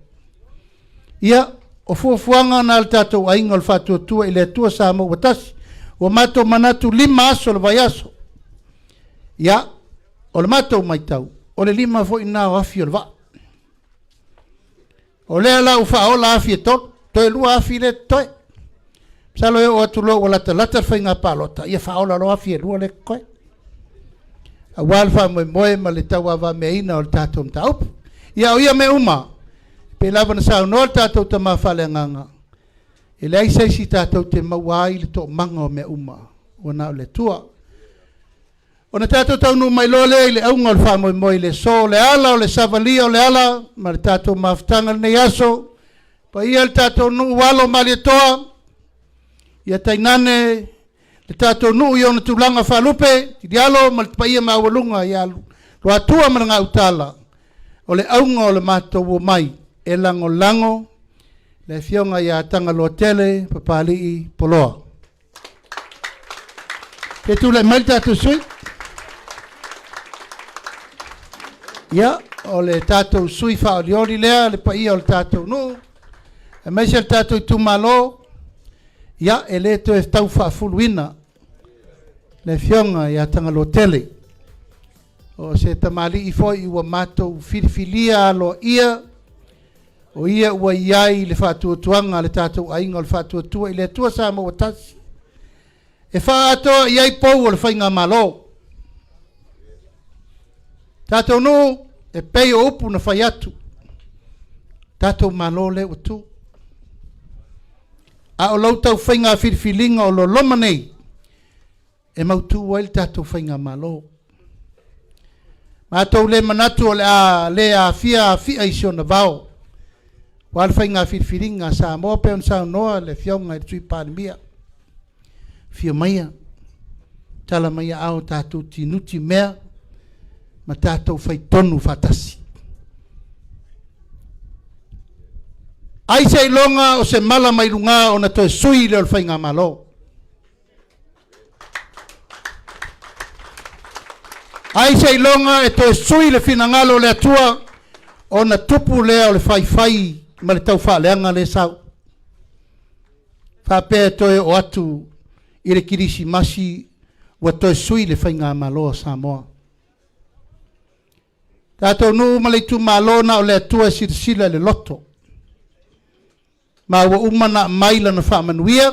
[SPEAKER 9] Ia, o fuafuanga na le tātou ainga le whaatua tua i le tua Samoa watasi. O mātou manatu 5 aso le vai aso. Ia, o le mātou mai tau. O le 5 fo ina o afi o le va. O le ala u whaola afi e tot. Toi lua afi le toi. Salo e o atu lo o lata lata whainga palota. Ia whaola lo afi e lua le koe. A wal wha moe ma le tau awa me ina o le tātou mta upu. Ia o ia me uma. Pe lava na sao no le tātou ta mawhale nganga. E le aisei si tātou te mawai le tō manga o me uma. O na o le tua. O na tātou tau nu mai lole i le aunga o le wha moe le so le ala o le savalia o le ala. Ma le tātou mawhtanga le nei aso. Pa ia le tātou nu walo ma le toa. Ia tainane le tātou nu i ona tūlanga whalupe. Ti dialo ma le pa ia mawalunga i alu. Lo atua ma ngā utala. O le aunga o le mātou o mai. E lango lango. Le fionga ia tanga lo tele, papali i poloa. Ke tu le mai tātou sui. Ia, o le tātou sui wha o liori lea, le pa ia o le tātou nu. E mai se le tātou Itumalo. Ia, e le to e tau wha fuluina. Le fionga ia tanga lo tele. O se tamali i foi i ua mātou filifilia lo ia. O ia ua iai le whātuatuanga le tātou ainga o le whātuatua i le tua Samoa tasi. E whātoa iai pou o le whainga malo. Tātou no e pei o upu na whai atu. Tātou malo le utu. A o lau tau whainga whirifilinga o lo loma nei. E mautu wa il tātou whainga malo. Mātou le manatu o le a fia i sio na vau. Wal whainga whirifiringa Samoa pe on sao noa le fionga i tui pandemia. Fia maia. Tala maia au tātou tinuti mea. Ma tātou whai tonu whatasi. Ai sei longa o se mala mai runga o na toi sui le o whainga malo. Ai sei longa e toi sui le finangalo le atua o na tupu lea o le whai ma le tau whaaleanga le sau. Whapea toi o atu i le kirisi masi wa toi sui le whainga malo Samoa. Tātou nu ma le Itumalo na o le atua sirsila le loto. Ma wa umana maila na whaamanuia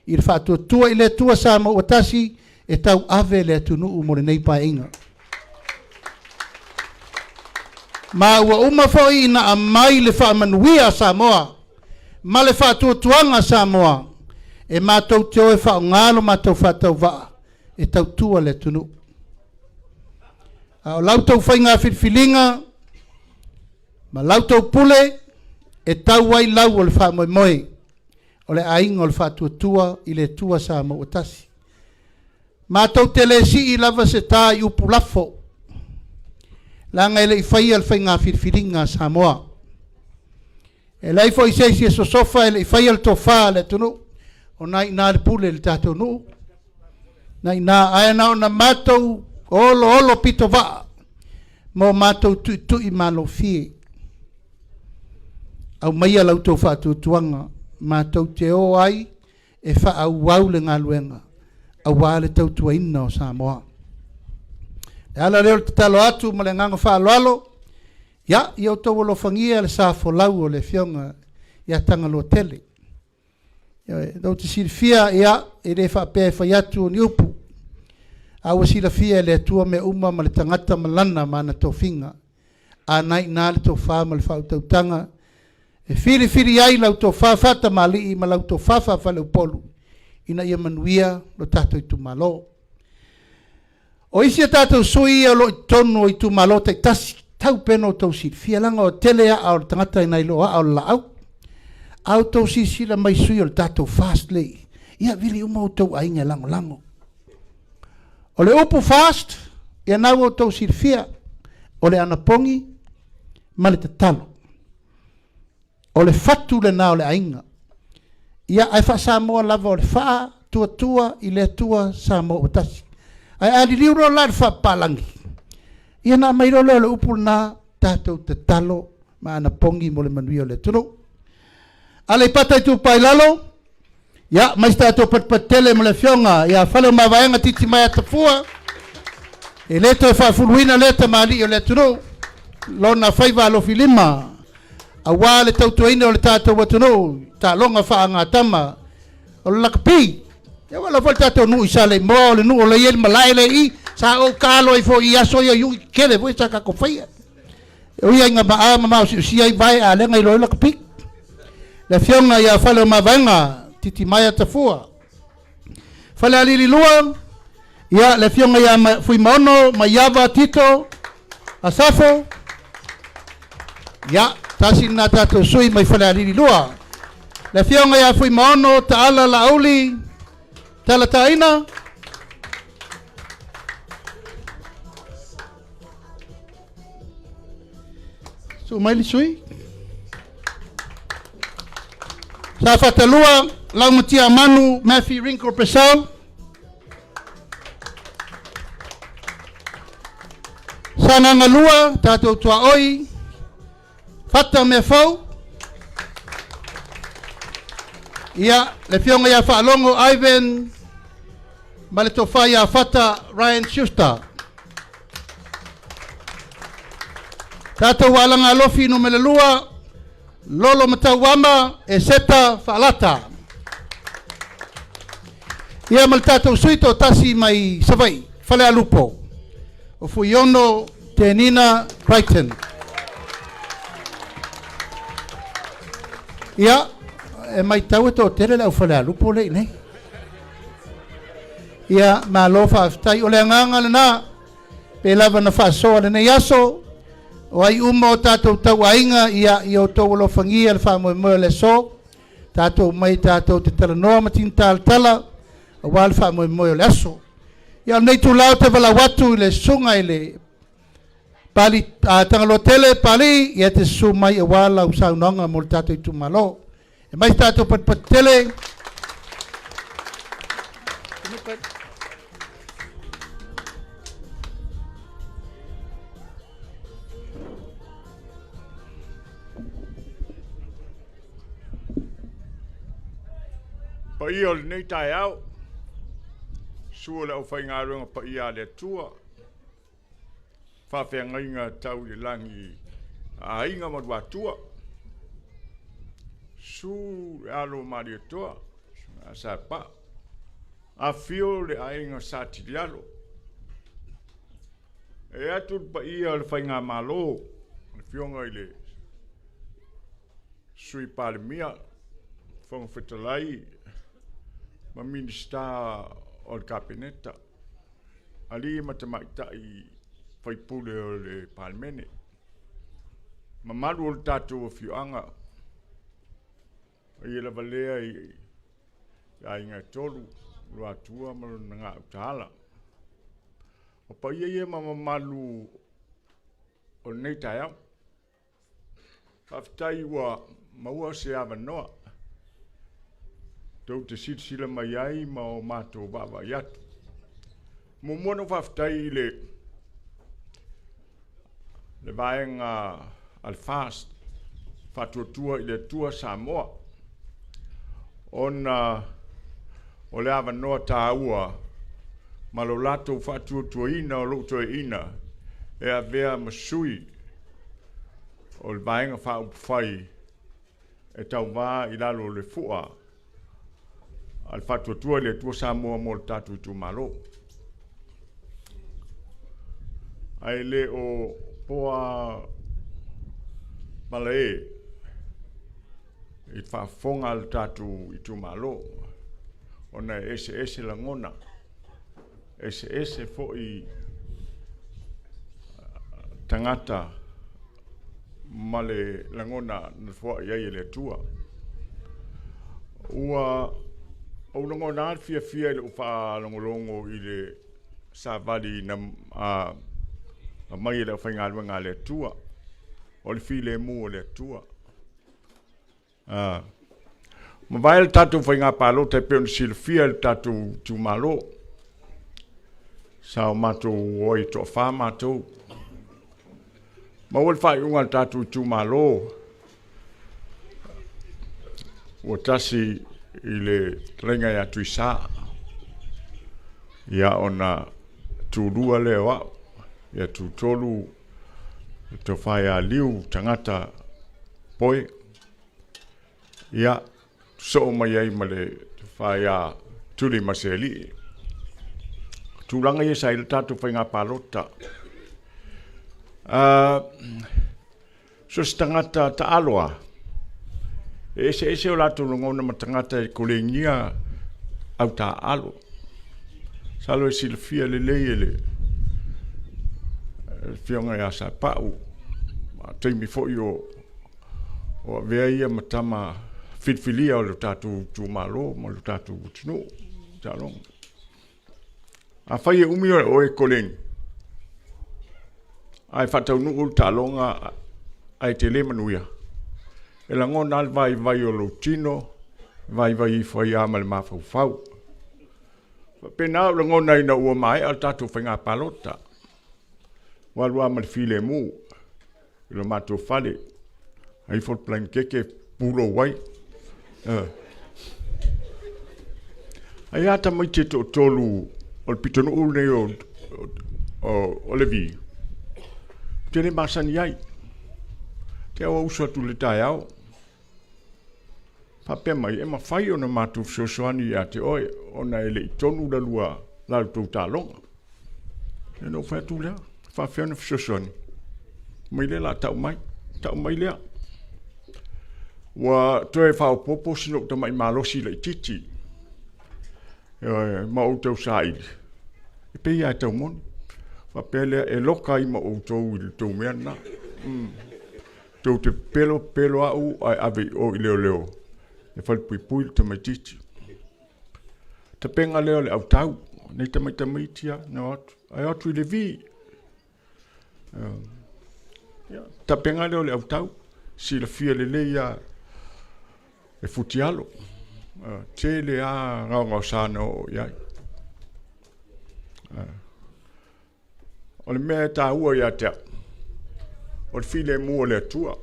[SPEAKER 9] i le whaatuatua i le atua Samoa o tasi e tau ave le atu nuu mo le neipa inga. Ma ua uma foi ina a mai le whaamanuia Samoa. Ma le whaatuatuanga Samoa. E mātou te oe whaongalo mātou whātau waa. E tau tua le tunu. O lautou whainga whirwhilinga. Ma lautou pule. E tau wai lau o le whaamoe moe. O le ainga o le whaatuatua i le tua Samoa o tasi. Mātou te le si i lava se tā i upu lafo. Langa ele i whaia le whainga whirwhiringa Samoa. E lei fo i seisi e sosofa ele i whaia le tofa le tunu. O nai nā le pule le tātou nu. Nai nā aia nao na mātou olo pito waa. Mo mātou tui malo fie. Au maia lau tau whaatuatuanga. Mātou te o ai e wha au wau le ngā luenga. Au wale tau tua ina o Samoa. E ala leo te talo atu ma le nganga whaaloalo. Ia, i au tau olo whangia le sāfo lau o le fionga. Ia tanga lo tele. Dau te sirifia ia, e le whapea e whai atu o ni upu. Awa sirifia e le atua me uma ma le tangata malana ma na tau whinga. A nai nā le tau wha ma le whau tau tanga. E whiri ai lau tau whawhata ma li i ma lau tau whawha le upolu. Ina ia manuia lo tātou Itumalo. O isi a tātou sui a lo i tonu o Itumalo te tasi tau peno tau sirifia langa o telea a o tangata ina ilo a o la au. Au tau sisila mai sui o le tātou fast lei. ia vili uma o tau ainga lango lango. O le upu fast, ia nau o tau sirfia, o le anapongi, ma le tatalo. O le fatu le nao le ainga. Ia ai fa Samoa lava o le faa, tua i le tua Samoa o tasi. Ai ali liuro la le faa palangi. Ia na mairo le upu na tatou tatalo, ma anapongi mo le manuia o le tunu. Ale pata i tu pai lalo, ia mais tatou patpatele mo le fionga, ia fale mavaenga titi mai atafua, e leto e whafuluina leta maali o le tunu, lona whaiva alofi lima, a wā le tautuaina o le tātou watunu, tā longa wha ngā tama, o le lakapi, ia wala whal tātou nui sa le moa o le nui o le iel malai le i, sa o kālo i fo i aso ia yungi kele, voi sa kako whaia. O ia inga maa mamau si usia i vai a lenga i loi lakapi. Le fionga ia whale o mawaenga, titi mai atafua. Whale alili lua, ia le fionga ia fui maono, ma iawa tito, asafo, ia tasi na tatou sui mai whale alili lua. Le fionga ia fui maono, ta ala la auli, tala taina. So maili sui. Sa fatalua, lau mutia manu, Matthew Rinko Pesau. Sa nangalua, tatou tua oi. Fata me fau. Ia, le fionga ia whaalongo Ivan. Ma le tofa ia fata Ryan Schuster. Tatou walanga lofi no melelua. Lolo matawama e seta falata. Ia mal tatou suito tasi mai savai. Fale alupo. O fuiono te Nina Crichton. Ia, e mai tau e tō tere lau fale alupo le nei. Ia, ma lofa aftai o le anganga le na. Pe lava na whasoa le nei aso. O ai uma o tātou tau ainga ia i o tau alofangia le whamoe moe le so. Tātou mai tātou te tala noa matin tala o wale whamoe moe le aso. Ia nei tu lau te wala watu i le sunga i le pali tangalotele pali ia te su mai o wala u saunanga mo le tātou Itumalo. E mai tātou patpatele.
[SPEAKER 2] Pa ia o le nei tae au, sua le au whai ngā runga pa ia le tua, whawhea ngainga tau le langi a inga marua tua, su le alo maria tua, a sa pa, a fio le a inga sa tiri alo. E atu pa ia le whai ngā malo, le fionga i le sui pale mia, whanga whetalai, ma minista o le kabineta. Ali matamaita i whaipule o le palmene. Ma malu o le tātou o whioanga. I la valea i inga tolu, lua tua ma na ngā utahala. O pa ia ma malu o nei tai au. Whaftai ua maua se awa noa. Tau te sila mai ai ma o mātou wawa i atu. Mo mono whaftai le vaenga al fast whatuatua i le tua Samoa. Ona o le awa noa tā ua ma lo lato whatuatua ina o loto e ina e a vea masui o le vaenga whaupuwhai e tau wā i lalo le fua. Al fatto tua le tua Samoa molta tu Itumalo. Ai le o poa malae i fa fonga al tatu Itumalo. Ona ese langona. Ese fo i tangata male langona na fo ia le tua. Ua
[SPEAKER 11] o longo na fia le ufa longo i le savali na mai le whainga luenga le tua o le file mu o le tua ma vai le tatu whainga palo te peon silfia le tatu Itumalo sa o matou oi to wha matou ma o le whai unga le tatu Itumalo o tasi i le renga ya tuisa ia ona turua le wa ia tutolu to whaia liu tangata poi ia so mai ai ma le whaia tuli maseli tulanga ia sai le tatu whainga palota so tangata ta aloa ese o lato longona matangata kolengia au ta alo salo e silfia le fionga ya sa pau taimi fo yo o veia matama fitfilia o tatu Itumalo mo tatu tunu talong a fai umi o e kolen ai fatau nu talonga ai tele manuia e la ngona vai o lo tino vai foi amal ma fau pena la ngona ina o mai al tatu whainga palota walu amal file mu lo mato fale ai for plan keke pulo wai ai ata mai te tolu o pitonu u ne o levi tele masani ai te o uso tu le tai au pape mai e mawhai o na mātou fsiosoani a te oe o na ele i tonu da lua lau tau tālonga. E no whai tu lea, whawhia na fsiosoani. Mai le la tau mai lea. Wa toe whao popo sino ta mai malosi le titi. Ma o tau saili. E pe ia tau moni. Whape lea e loka i ma o tau i tau mea na. Tau te pelo au ai ave o i leo. E whal pui te mai titi. Ta penga leo le au tau. Nei ta mai tia. Ai atu i le vi. Ta penga leo le au tau. Si la fia le leia e futialo. Te le a ngau sana o iai. O le mea ta ua ia tea. O le file mua le atua.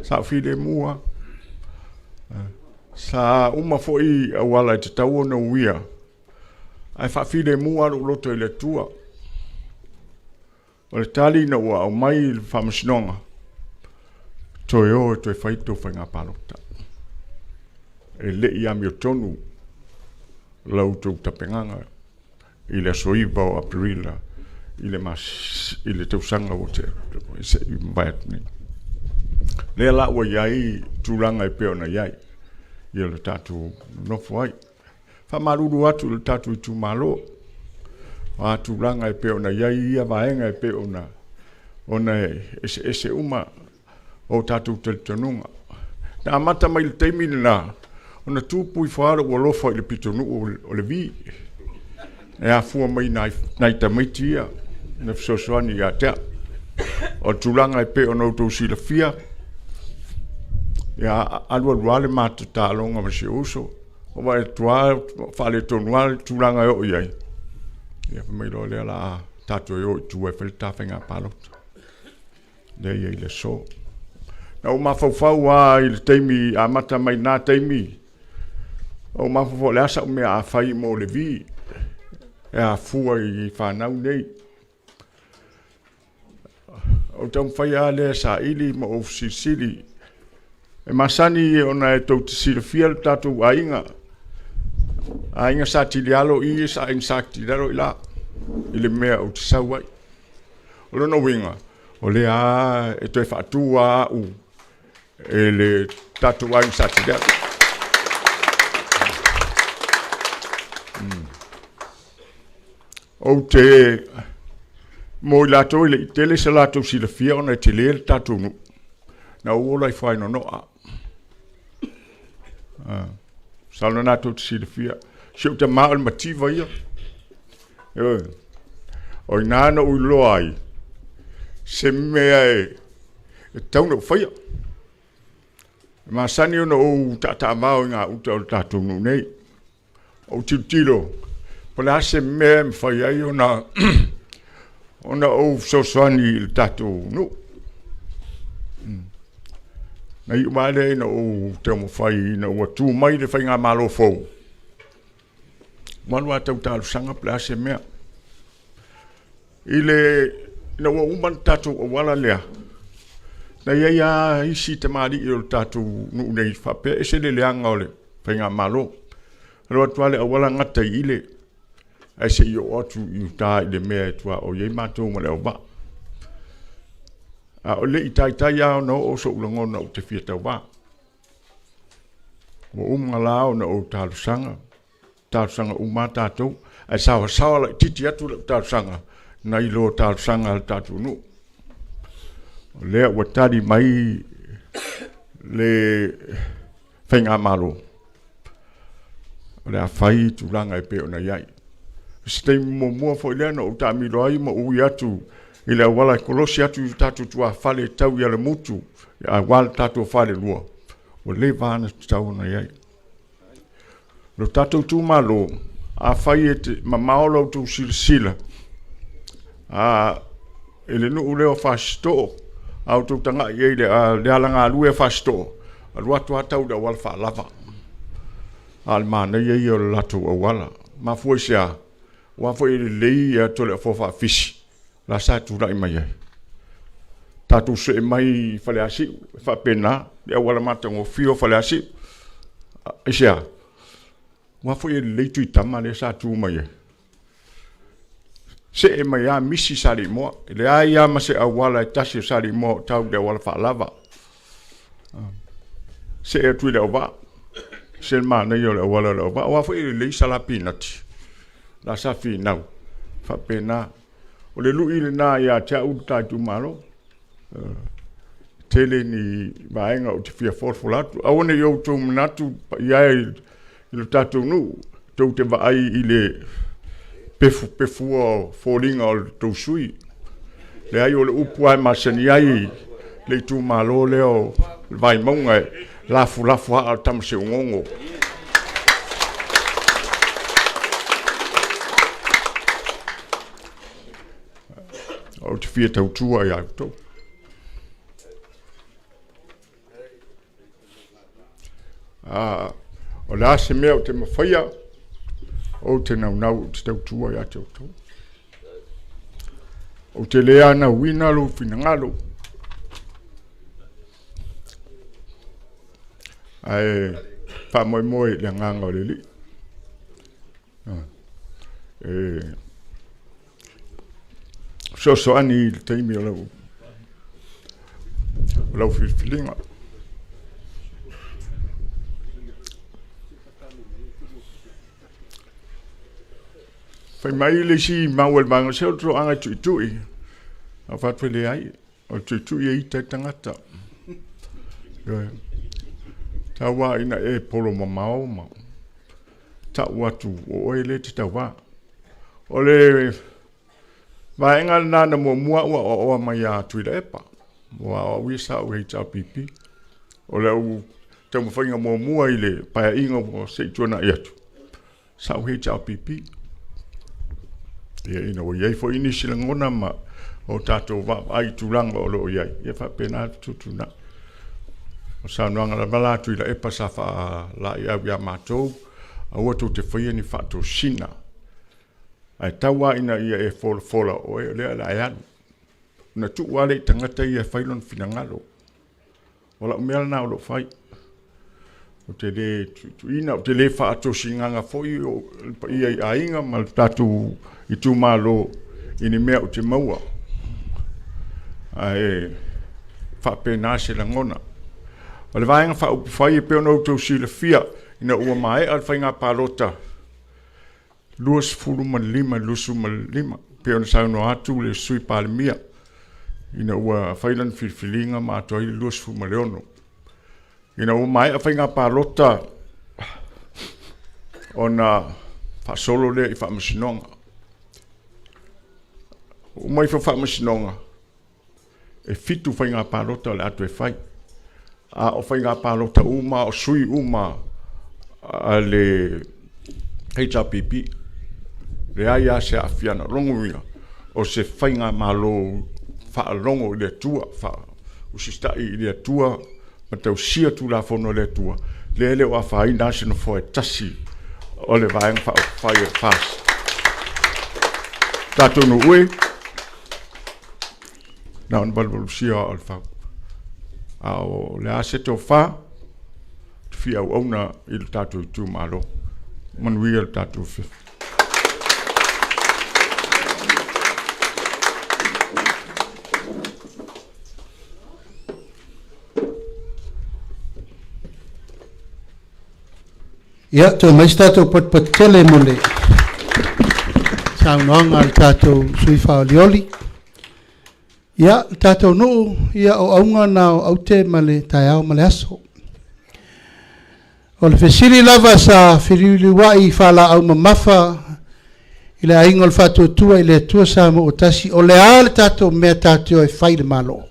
[SPEAKER 11] Sa file mua. Sa uma foi a wala te tau na uia. Ai fa file mua lo loto le atua. O le tali na ua au mai le Faamisionare. Toi o toi faito whainga palota. E le i ami o tonu. Lau tau tapenganga. I le soiva o aprila. I le tausanga o te. I mbaiat ni. Le la ua iai tūlanga i peo na iai. I le tatu nofo ai. Whamaruru atu le tatu Itumalo. Wa tūlanga i peo na iai. Ia vaenga i peo na. Ona ese uma. O tatu te tonunga. Na amata mai le teimi na. Ona tūpui whaara ua lofa i le pitonu o le vi. E a fua mai nai tamaitia. Na fisosoani i a tea. O tūlanga i peo na utou si la fia. Ia alua le matu tālonga ma se uso. O mai tua whale tonuale tūlanga o iai. Ia whamailo lea la tatu e o i tue whelitawhenga palota. Lea iai le so. Na o mawhauwhau a i le teimi a mata mai nā teimi. O mawhauwhau le asa o mea a whai mo le vi. E a fua i whanau nei. O tau mwhai a lea sa ili mo o sisili. E masani ona e tau te silafia le tatou ainga. Ainga sa tilialo i sa ainga sa tilialo i la. I le mea o te sauai. O lona winga. O le a e toi whaatua a u. E le tatou ainga sa tilialo. O te mo i lato i le tele sa lato silafia ona e te le tatou nu. Na uola i whaino noa. Salona na to si le fia. Siu te maa le mativa ia. O inana ui loa ai. Se mea e tauna u whaia. Ma sani ona o tata mao ngā uta o tātou nu nei. O tilo. Pala se mea me whaia i ona ona o soswani il tātou nu. Na i umale na o te mo whai na ua tū mai le whai ngā malo fau. Manua tau tālu sanga pala se mea. Ile na ua uman tātou o wala lea. Na ia isi te maari i o tātou nu nei whape e se le leanga o le whai ngā malo. Roa tuale a wala ngata i ile. E se i o atu i uta i le mea e tua o iei mātou ma le o ba. O le i tai au na o so ulangona o te fia tau ba. O umala na o tālu sanga. Tālu sanga umā tātou. E sawa la titi atu le tālu sanga. Na i lo tālu sanga le tātou nu. O lea ua tari mai le whainga malo. O lea whai tūlanga e peo na iai. Stei mua fo lea na o tā milo ai ma ui atu. I le wala kolosi atu tātou tua whale tau i ale mutu. A wala tātou whale lua. O le vāna tau na iai. Lo tātou tū malo. A whai e te mamaola o tū sila. Ele nu uleo whasito. Au tū tanga i eile le alanga alue whasito. A ruatu atau da wala whalava. Al mana iei o lato o wala. Ma fwoi sea. Wa fwoi lei a tole fofa fisi. La sa tu rai mai. Tatu se mai fale asi fa pena e wala mata ngo fio fale asi. Isia. Wa foi le tu tama le sa tu mai. Se e mai a misi sari mo le ai a ma se a wala tasi sari mo tau de wala fa lava. Se e tu le ova. Se ma na yo le wala le ova. Wa foi le sala pinati. La sa fi nau. Fa pena o le lui le na ia te au tātou malo. Tele ni vaenga o te fia forfolatu. Aone i au tō manatu iai i lo tātou nu. Tau te vaai i le pefu o fōringa o le tau sui. Le ai o le upu ai masani ai le tū malo leo vai maunga lafu haa tamase ngongo. O te fia tau tua i auto. O la se mea o te mawhaia, o te nau te tau tua i auto. O te lea na winalo finangalo. Ai, wha moe le nganga o le li. So ani te imi o lau whiwhilinga. Whai mai le si mauel manga seo tro anga tui. A whatwele ai. O tui e i te tangata. Ta wā ina e polo mamao ma. Ta watu o oele te ta wā. O le vaenga nana mua o mai a tuila epa. Wa o wisa o heita pipi. O le u te mwhainga mua i le paia inga o se tuana i atu. Sa o heita pipi. Ia ina o iei fo ini sila ngona ma o tato wa ai tulanga o lo iei. Ia wha pena tutuna. O sa nuanga la wala tuila epa sa wha la i au ia mātou. A ua tō te whaia ni whato sina. Ai tawa ina ia e fola o e lea la anu. Na tu wale tangata ia whailon finangalo. Ola umela na o lo whai. O te le tuina, o te le whaato singanga foi o ia i ainga ma tatu Itumalo ini mea o te maua. Ai whapena se la ngona. O le vaenga whai e peo nou tau sila fia ina ua mai al whainga palota. Luas fulu malima, lusu malima. Peo na sauno atu le sui palemia. Ina ua whailan whiwhilinga ma atoi luas fulu maleono. Ina ua mai a whainga palota ona whaasolo le I whaamasinonga. O mai whaamasinonga. E fitu whainga pālota le atu e whai. A o whainga pālota uma, o sui uma le HRPP. Le aia se awhiana ronguia. O se whainga malo whaalongo le tua. Usistai le tua. Ma tau sia tu la fono le tua. Le ele o a whai national for e tasi. O le vaenga whai e whas. Tātonu ue. Nā on balbalu sia o le whau. A o le ase te o wha. Tuwhi au auna I le tātou I Itumalo. Manuia le tātou whi.
[SPEAKER 9] Ia, tō mais tātou pat tele mole. Saunoanga le tātou sui whaolioli. Ia, tātou nuu, ia o aunga na o aute male tai au male aso. O le fesiri lava sa whiriuli wai whala au mamafa I le ainga le whatua tua I le tua Samoa o tasi o le ale tātou mea tātou e whaile malo.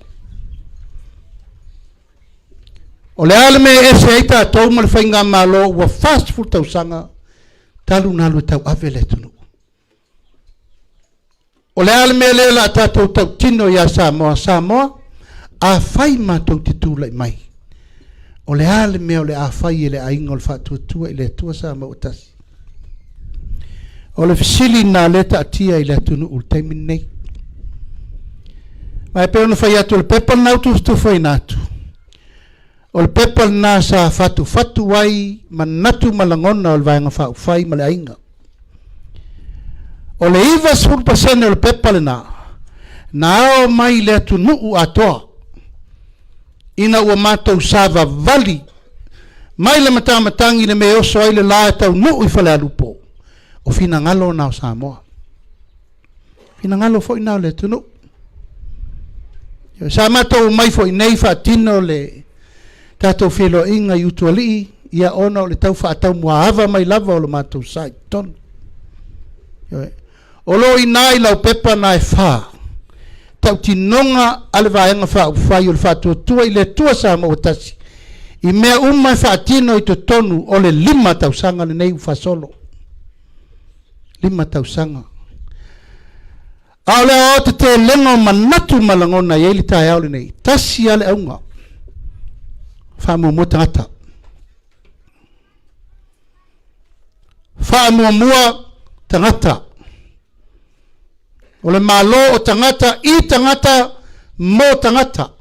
[SPEAKER 9] O le ale me e se eita tau ma le whainga malo ua fast full tau sanga talu nalu tau ave le tunu. O le ale me le la tātou tau tino ia Samoa a whai mātou te tūlai mai. O le ale me o le a whai e le ainga o le whatua tua I le tua Samoa o tasi. O le fisili nā leta atia I le tunu ul teimin nei. Mai pe ona whai atu le pepa nautu stu whai nātu. O le pepa nā sa fatu wai manatu malangona o le vaenga whau whai ma le ainga. O le iwa 10% o le pepa le nā. Nā o mai le atu nuu atoa. Ina ua mātou sāva vali. Mai le matamatangi le me oso ai le la tau nuu I whale alupo. O fina ngalo na o Samoa. Fina ngalo fo ina o le tunu. Sa mātou mai fo inei whaatino le tātou Feiloaiga I utualii ia ona o le tau whaatau muaava mai lava o le mātou sai ton. O lo inai lau pepa na e wha. Tau tinonga ale vaenga wha whai o le whaatua tua I le tua Samoa o tasi. I mea umai whaatino I to tonu o le 5 tau sanga le nei whasolo. 5 tau sanga. A ole o te lengo manatu malangona I ele tae au le nei. Tasi ale aunga. Whamu mua tangata. Whamu mua tangata. O le malo o tangata I tangata mo tangata.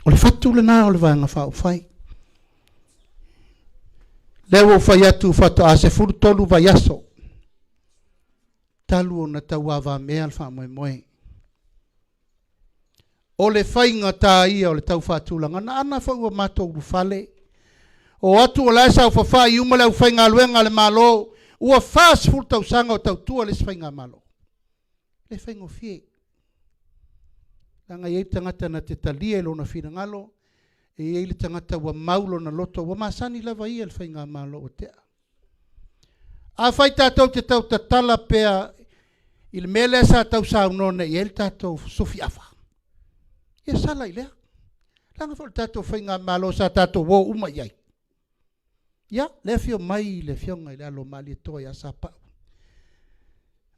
[SPEAKER 9] O le fatu le nā o le vaenga whau whai. Lewo whai atu whatu a se furu tolu vai aso. Talu o na tauawa mea al wha moe moe. O le whainga tā ia o le tau whātulanga na ana whau o mātou rufale. O atu o laisa o whawhai umale au whainga luenga le malo. Ua whās furu tau sanga o tau tua le whainga malo. Le whainga o fie. Langa iei tangata na te talia e lona whina ngalo. E iei le tangata ua maulo na loto. Ua masani lava ia le whainga malo o tea. A whai tātou te tau tatala pea. I le mele sa tau saunone i el tātou sofi awa. Ia sala I lea. Langa fo le tātou whainga malo sa tātou wo uma iai. Ia, le fio mai le fionga I le alo mali toa ia sa pau.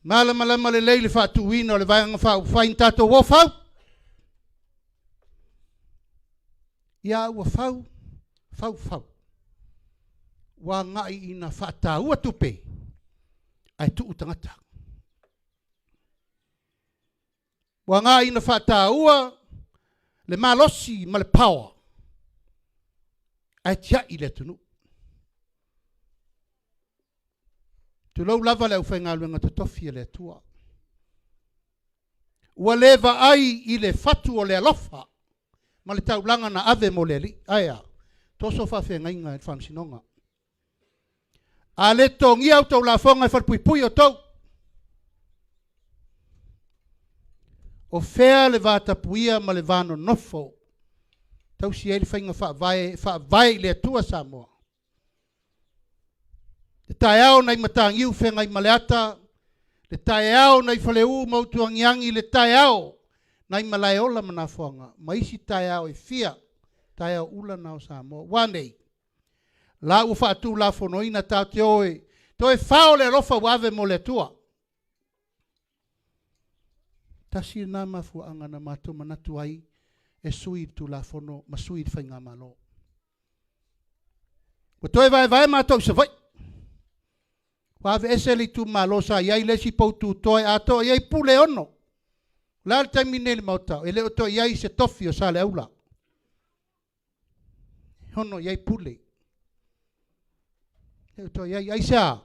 [SPEAKER 9] Malama le leile whaatu wina o le vaenga whain tātou wo whau. Ia ua whau. Wa ngai ina whaata ua tupe. Ai tu utangata. Wa ngai ina whaata ua le malosi ma le power. Ai tia I le tunu. Tu lau lava le uwhainga luenga te tofi le tua. Ua leva ai I le fatu o le alofa. Ma le taulanga na ave mo le li. Aia. Toso whawhenga inga e whamsinonga. A le tongi au tau la fonga e whalpuipui o tau. O fea le vata puia ma le vano nofo. Tau si ele whainga wha vai le tua Samoa. Le tae au nei matangiu whengai maleata. Le tae au nei whaleu mautuangiangi. Le tae au nei malai ola manafuanga. Maisi tae au e fia. Tae au ula nao Samoa. Wanei. La u whaatu la whonoina tau te oe. Toi whao le rofa wave mo le tua. Tasi nā mafu angana mato manatu ai. E sui tu la whono. Ma sui whainga malo. Wa toi vai mato se vai. Wave eseli tu malo sa. Iai lesi poutu toi ato. Iai pule ono. La taimine le mautau. Ele o toi iai se tofi o sa le aula. Hono iai pule. E to ia isa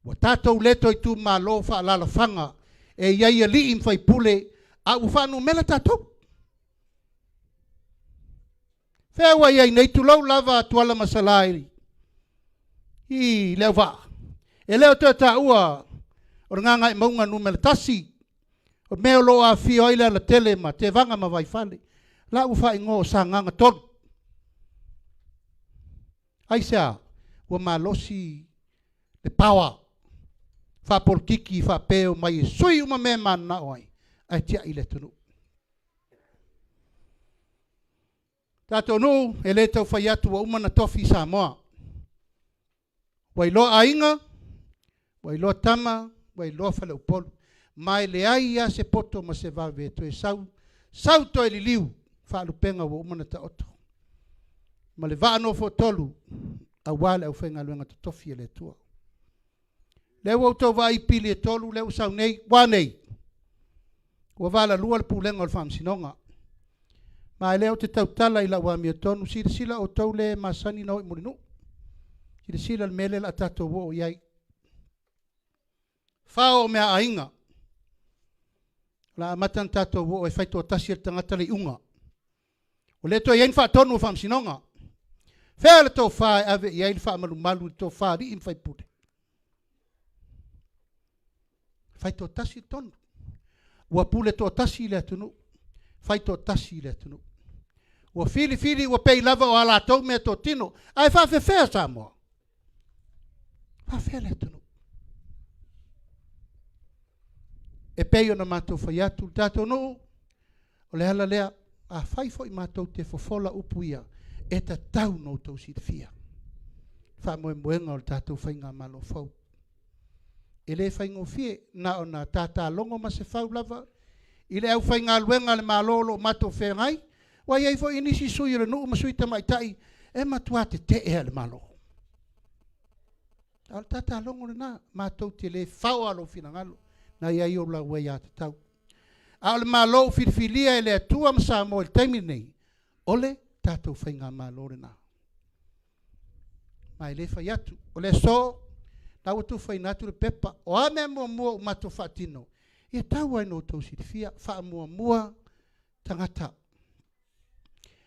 [SPEAKER 9] wa tatou leto i tu malo fa la fanga e ia li im fai pule a u fa no mela tatou fe wa ia nei tu lo lava tu ala masalai i leva e leo te ta ua o nganga i maunga no mela tasi o me lo a fi oila la tele ma te vanga ma vai fale la u fa ingo sa nganga ton aisa wa malosi the power fa por kiki fa peo mai sui uma me mana oi ai tia ile tunu tato no ele tau fa yatu wa uma na tofi Samoa wai lo ainga wai lo tama wai lo fa le upol mai le ai ya se poto ma se va ve to sau to ele liu fa lu penga wa uma na ta oto ma le va no fo tolu a wale au whenga luenga te tofi le tua. Leo au tau vai pili e tolu, leo sau nei, wanei. Ua wala lua le pulenga o le Faamisionare. Ma leo te tau tala i la wami o tonu, sila o tau le masani nao i murinu. Sila le mele la tato wo o iai. Whao mea ainga. La matan tato wo o e whaito o tasi el tangata le unga. O le to ien wha tonu o Faamisionare. Fela to fa ave ia il fa malu to fa ri in fai pude. Fai to tasi ton. Wa pule to tasi le tunu. Fai to tasi le tunu. Wa fili wa pei lava o ala to me to tino. Ai fa fe Samoa. Fa fe le tunu. E pei ona mato fai atu tato no. O le hala lea a fai fo i mato te fofola upuia. E ta tau no tau si fia. Fa moenga o tatou whainga malo fau. E le whaingo fie na o na tata longo ma se fau lava. I le au whainga luenga le malolo mato whengai. Wa iei fo inisi sui le nuu masui tamai tai. E matua te te ea le malo. Al tata longo le na matou te le fau alo finangalo. Na iei o la wei a te tau. Al malo filfilia e le atua msa mo il taimi nei. Ole tatou whainga malo na. Mai le whai atu. O le so, na watu whai natu le pepa. O ame mua mato whatino. E tau ai no tau sirifia. Wha mua tangata.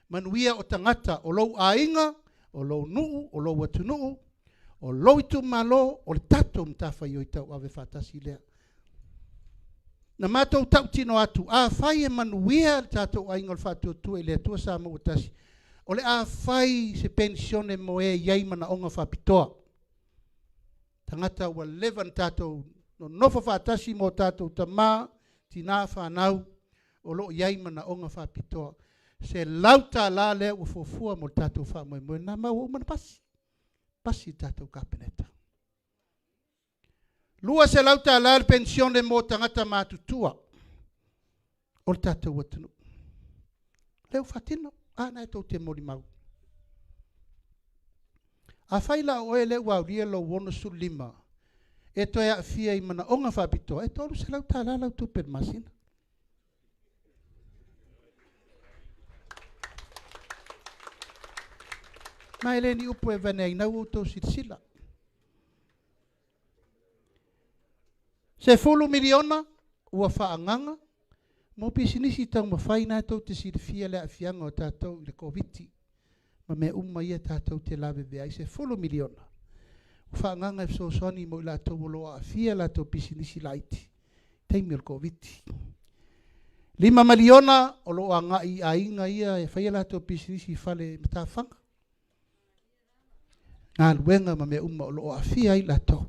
[SPEAKER 9] Manuia o tangata. O lou ainga. O lou nuu. O lou atu nuu. O lou itu malo. O le tatou mtawhai o i tau ave whatasi lea. Na matou tau tino atu. A whai e manuia tatou ainga le whatu tu e le atua Samoa utasi. O le a whai se pensione mo e iai mana onga whapitoa. Tangata wa levan tatou no nofo whatasi mo tatou tamā tina whanau o lo iai mana onga whapitoa. Se lauta la lea ua fofua mo tatou whamoe na mau o mana pasi. Pasi tatou kapeneta. Lua se lauta la le pensione mo tangata mātutua. O le tatou watunu. Leo whatino. Ana e tau te mori mau. A whaila o e le wauria lo wono su lima. E toi a fia i mana onga whapitoa. E tolu se lau tā lau tupen masina. Mai le ni upo e vane ai nau utou sila. Se fulu miliona ua whaanganga. Mo pisinisi tau mawhai nā tau te sirifia le afianga o tātou le Komiti. Ma me ia tātou te lawe vea i se 4 miliona. Whaanganga e sosoni mo i la tau loa afia la tau pisinisi laiti. Teimi o le Komiti. 5 miliona o loa ngai a inga ia e whaia la tau pisinisi fale mtawhanga. ngā luenga ma me uma o loo awhia i lato.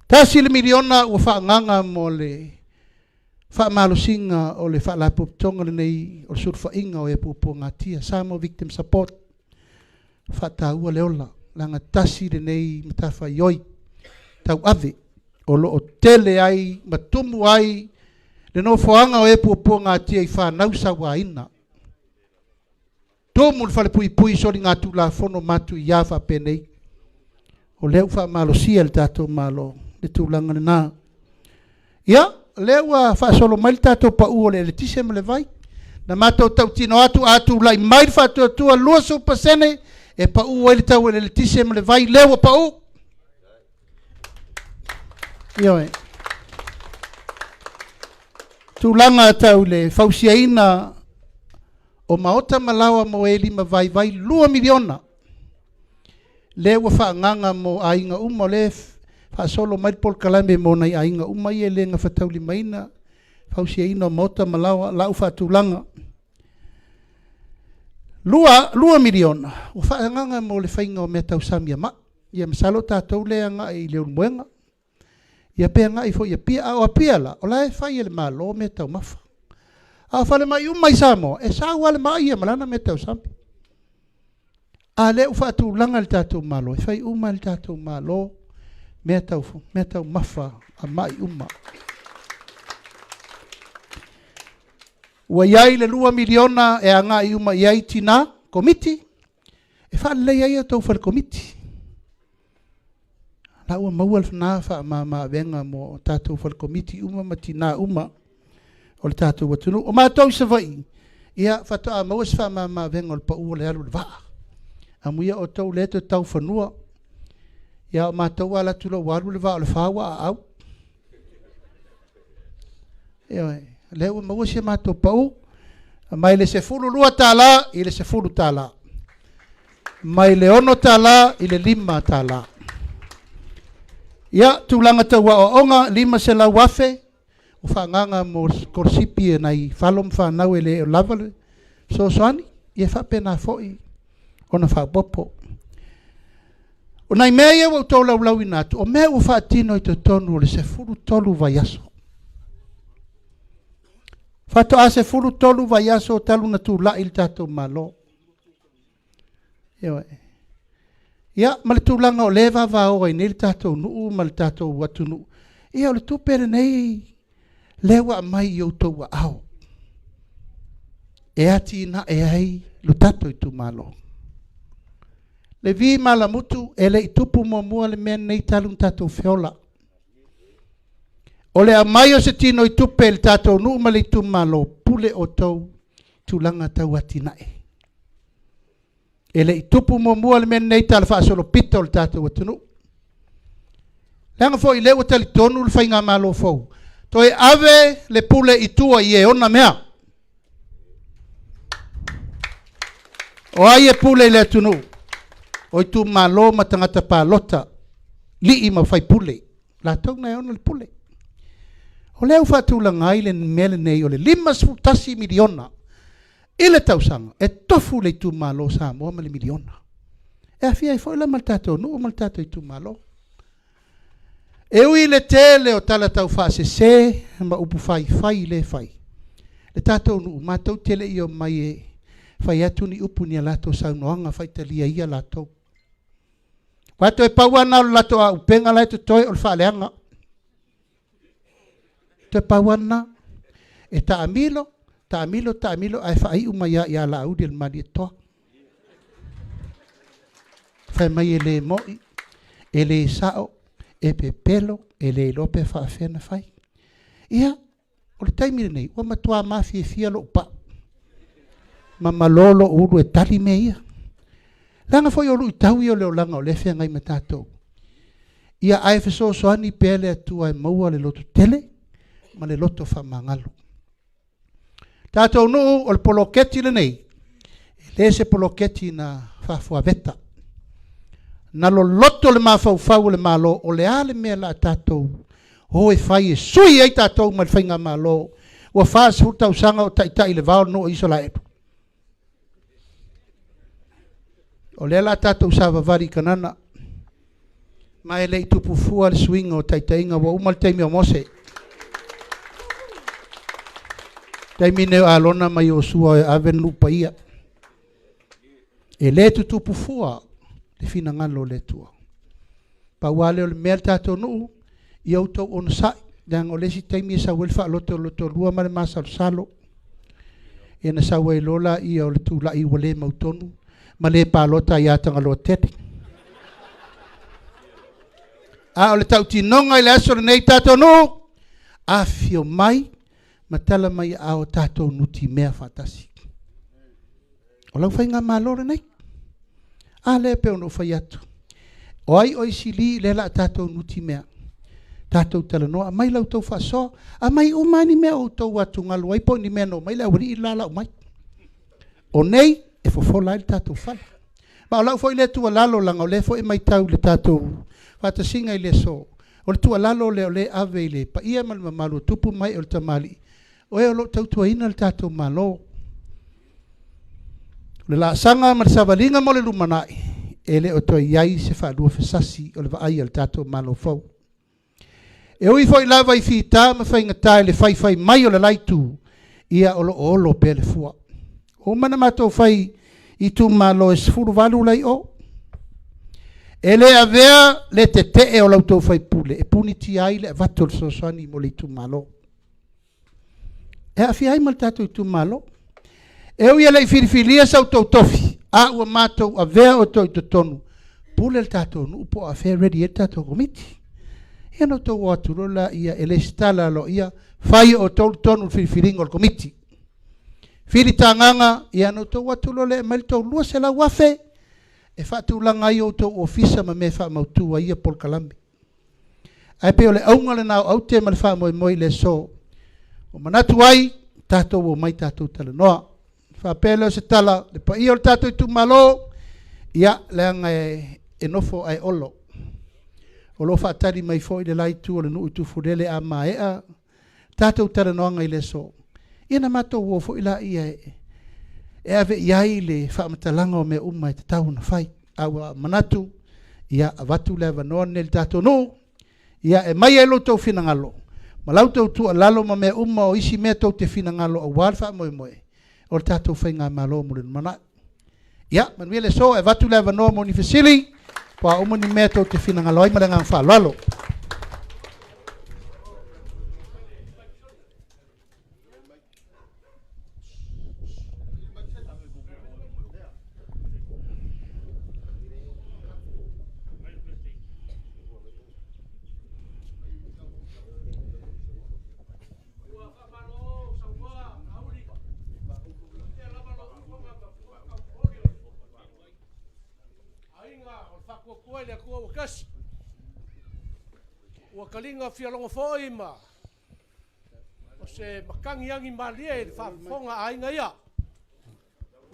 [SPEAKER 9] Tasi le miliona ua whaanganga mo le whaamalusinga o le whaalapuptonga le nei o le surwhainga o e pupo ngā tia. Samoa Victim Support whaataua le ola. Langa tasi le nei matafa ioi tau ave o loo tele ai, matumu ai, le no whaanga o e pupo ngā tia i whanau sa waina. Tōmu le whale pui pui sori ngā tūla whono matu i awa penei. O leu whaamalosia le tātou malo le tūlanga le nā. Ia, leu a whaasolo mai le tātou pa ua le tise me le vai. Na mātou tau tino atu lai mai le whātua tua lua super sene e pa ua le tau le tise me le vai leu a pa u. Ia e. Tūlanga tau le whausiaina o maota malawa mo e lima vai 2 miliona. Le ua whaanganga mo ainga uma le whaasolo mai pol kalame mo nei ainga uma i e lenga whatauli maina. Whausia ina o maota malawa lau whaatulanga. 2 miliona. Ua whaanganga mo le whainga o mea tau samia ma. Ia masalo tātou leanga i leo muenga. Ia pea nga i fo ia pia au a pia la. O lai whai ele maa lo mea tau mafa. A whale mai umai Samoa, e sa wale mai ia malana me tau sampi. A le ufatu langa le tātou malo, e whai uma le tātou malo, me tau mafa a mai uma. Ua iai le 2 miliona e anga i uma iai tina komiti, e whale le iai tau whale komiti. La ua maua le whanaa wha ma venga mo tātou whale komiti uma ma tina uma. O le tātou watunu. O mātou sa vai. Ia whatoa maua sa wha ma venga o le pa ua le alu le waa. A muia o tau leto tau whanua. Ia o mātou ala tula waru le waa o le whawa a au. Ia leo maua sa mātou pa u. Mai le se fulu lua tāla i le se fulu tāla. Mai le ono tāla i le 5 tāla. Ia tūlanga tau o onga 5 se lau wafe. O whaanganga mo korsipi e nei whalom whanau e le o lavale so soani i e whapena fhoi o na whapopo. O nei mea ia wau tau lau lau inatu o mea o whaatino i te tonu o le se furu tolu vai aso. Whato a se furu tolu vai aso o talu na tū la il tātou malo. Ia ma le tūlanga o lewa vao ai nei le tātou nuu ma le tātou watunu. Ia o le tūpere nei lewa mai i outou a ao. E ati na e ai lutato i Itumalo. Le vi malamutu e le itupu mua le mea nei talu tatou feola. O le amai o se tino i tupe le tātou nuu ma le Itumalo pule o tau tūlanga tau ati nae. E le itupu mua le mea nei tala whaasolo pita o le tātou atunu. Langa fo i lewa tali tonu le whainga malo fau. Toi ave le pule i tua i e ona mea. O ai e pule le atunu. O i tu malo ma tangata pālota. Li i ma whai pule. La tau na e ona le pule. O leo whatula ngai le mele nei o le 5 miliona. I le tausanga. E tofu le tu malo Samoa ma le miliona. E a fia i fo ila maltato nu o maltato i tu malo. E ui le tele o tala tau whaase se, ma upu whai le whai. Le tātou nu mātou tele i o mai e whai atu ni upu ni a lato saunoanga whai talia i a lato. Wato e pauana o lato a upenga lai to toi o le whaaleanga. Te pauana e taamilo ai whai umai a la audi al mani e toa. Whai mai e le moi, e le sao, e pe pelo e le lope whaafena whai. Ia, o le taimire nei, ua matua mawhi e fia lo upa. Ma malolo uru e tali me ia. Langa foi o lu tau i o leo langa o lefea ngai ma tātou. Ia ai feso soani pele atua e maua le loto tele, ma le loto whamangalo. Tātou nuu o le poloketi le nei, le se poloketi na whafua veta. Na lo loto le mawhau le malo o le ale mea la tātou. O e whai e sui ei tātou ma le whainga malo. Ua whaas hutau sanga o taitai le vao no iso la epu. O le la tātou sa wavari kanana. Mai le tupu fua le swinga o taitainga wa umal taimi o Mose. Taimi neo alona mai o sua e aven lupa ia. E le tupu fua le fina ngalo le tua. Pa wale o le mea tātou nuu i autou ono sai. Dang o lesi taimi e sa welfa loto lua mare masa salo. E na sa wai lola i o le tula i wale mautonu. Ma le pālota i atanga loa tete. A o le tautinonga i le aso nei tātou no. A fio mai, ma tala mai a o tātou nuti mea fatasi. O lau whainga mālore nei. A le pe ono whai atu. O ai oi sili le la tātou nuti mea. Tātou tala noa, a mai lau tau whaso. A mai umani mea o tau atu ngalu. Ai po ni mea no, mai lau wari i lala o mai. O nei, e fofola i tātou whala. Ma o lau fo i le tua lalo langa o le fo i mai tau le tātou fata singa i le so. O le tua lalo le o le ave i le pa ia malma malo tupu mai o le tamali. O e o lo tau tua ina le tātou malo. Le la sanga ma le savalinga mo le lumanai. E le o toi iai se whaadua fesasi o le vaai al tātou malo fau. E ui fo i lava i fita ma whainga tae le whai mai o le laitu. Ia o lo olo pe le fua. O mana matou whai i tu malo e sfuru valu lai o. E le avea le te e o lautou whai pule. E puni ti ai le vato le sosani mo le i tu malo. E awhi ai mal tato i tu malo. E ui ele i whiriwhiria sau tau tofi. A ua matou avea o tau i tonu. Pule le tato nu upo a whea ready e tato komiti. Ia no tau o aturola ia ele stala lo ia whai o tau tonu whiriwhiringo le komiti. Whiri tanganga ia no tau atulole e mail tau lua se la wafe. E whatu langa i o tau ofisa ma me wha mautua ia pol kalambi. Ai pe o le aunga le nao au te ma le wha moi le so. O manatu ai, tātou o mai tātou tala noa. Wha pele o se tala, le pa i o le tātou i tu malo, ia le anga e nofo ai olo. O lo wha atari mai fo i le laitu o le nuu tu furele a maea, tātou tala noanga i le so. Ia na mātou o fo i la ia e ave iai le whaamatalanga o mea umai te tau na whai. Awa manatu, ia avatu le avanoa nel tātou no, ia e mai e lo tau finangalo. Ma lau tau tua lalo ma mea umma o isi mea tau te finangalo a walfa moe moe. O le tātou whai ngā malo mo le mana. Ia, manuia le so, e vatu le avanoa mo ni fesili, pa umo ni mea tau te finangalo ai ma le ngā whalalo.
[SPEAKER 4] Ua kalinga fialonga foi ma. O se makangi angi malia e whafonga ainga ia.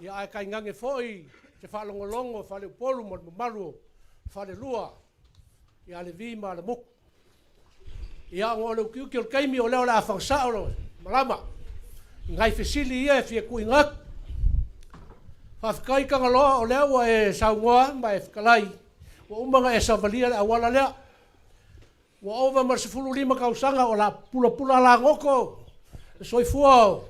[SPEAKER 4] Ia ai kai ngange foi, se whalongolongo, whale upolu, maru, whale lua. Ia le vima, le muku. Ia ngō le ukiuki o le kaimi o leo la awhangsa o malama. Ngai fesili ia e fia kui ngak. Whawhikai kangaloa o leo e saungoa, ma e whikalai. Wa umanga e savalia le awala lea. Wa ova mar se fulu lima kausanga o la pula la ngoko. Soi fua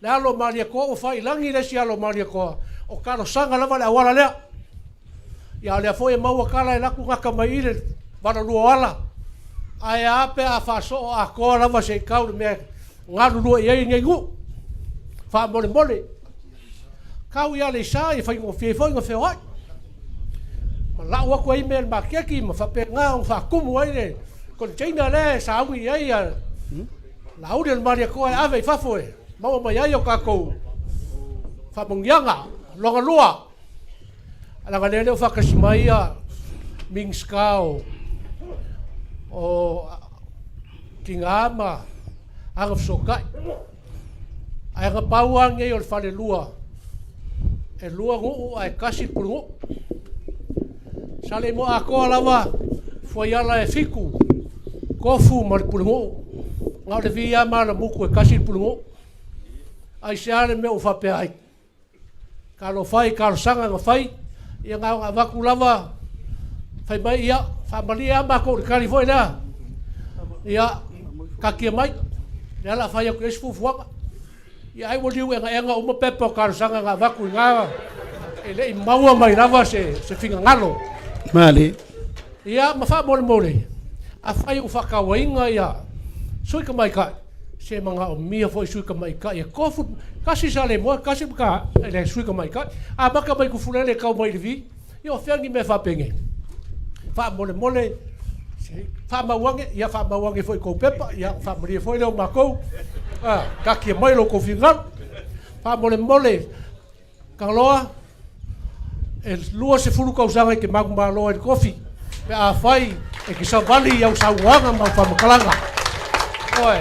[SPEAKER 4] le alo maria ko o fai langi le si alo maria ko. O karo sanga lava le awala lea. Ia le foi maua kala e laku ngaka mai ile vana lua ala. Ai ape a faso a ko lava se kau me ngaru lua ia ngai ngu. Fa mole. Kau ia le sa e fai ngo fie foi ngo feo ai. Ma la wa ko email ma keki ma fa pe nga o fa kumu ai le. Kon China le sa ngi ai a. La uri al maria ko ave fa foi. Ma mai ai o ka ko. Fa mongianga longa lua. Ala ga le fa kasmaia mingskao. O kingama agaf sokai. Ai ga pauang e o fa le lua. E lua ngu ai kasi pulungu. Sale mo ako lava foi ala e fiku. Kofu mar pulungu. Ngau le via mala muku e kasi pulungu. Ai se ale me o fa pe ai. Kalo fai kalo sanga nga fai ia ngā waku lava whai mai ia whamali a mako le kari foi lea ia kakia mai le ala whai aku esu fufuanga ia ai waliu enga uma pepa o karusanga ngā waku i ngā ele i maua mai lava se whinga ngalo
[SPEAKER 9] Mali.
[SPEAKER 4] ia ma wha mole a whai u whakawainga ia sui ka mai kai se mga o mia foi sui ka mai kai ia kofu kasi sa le moa kasi ka ele sui ka mai kai a maka mai ku fulele kau mai levi ia o whiangi me whapenge wha mole wha mawange ia wha mawange foi kou pepa ia wha maria foi leo makou ka kia mai lo kou whingal wha mole ka loa e lua se fulu kausanga ke magu malo e kofi pe a fai e ki sa vali au sa uanga ma fa makalanga oi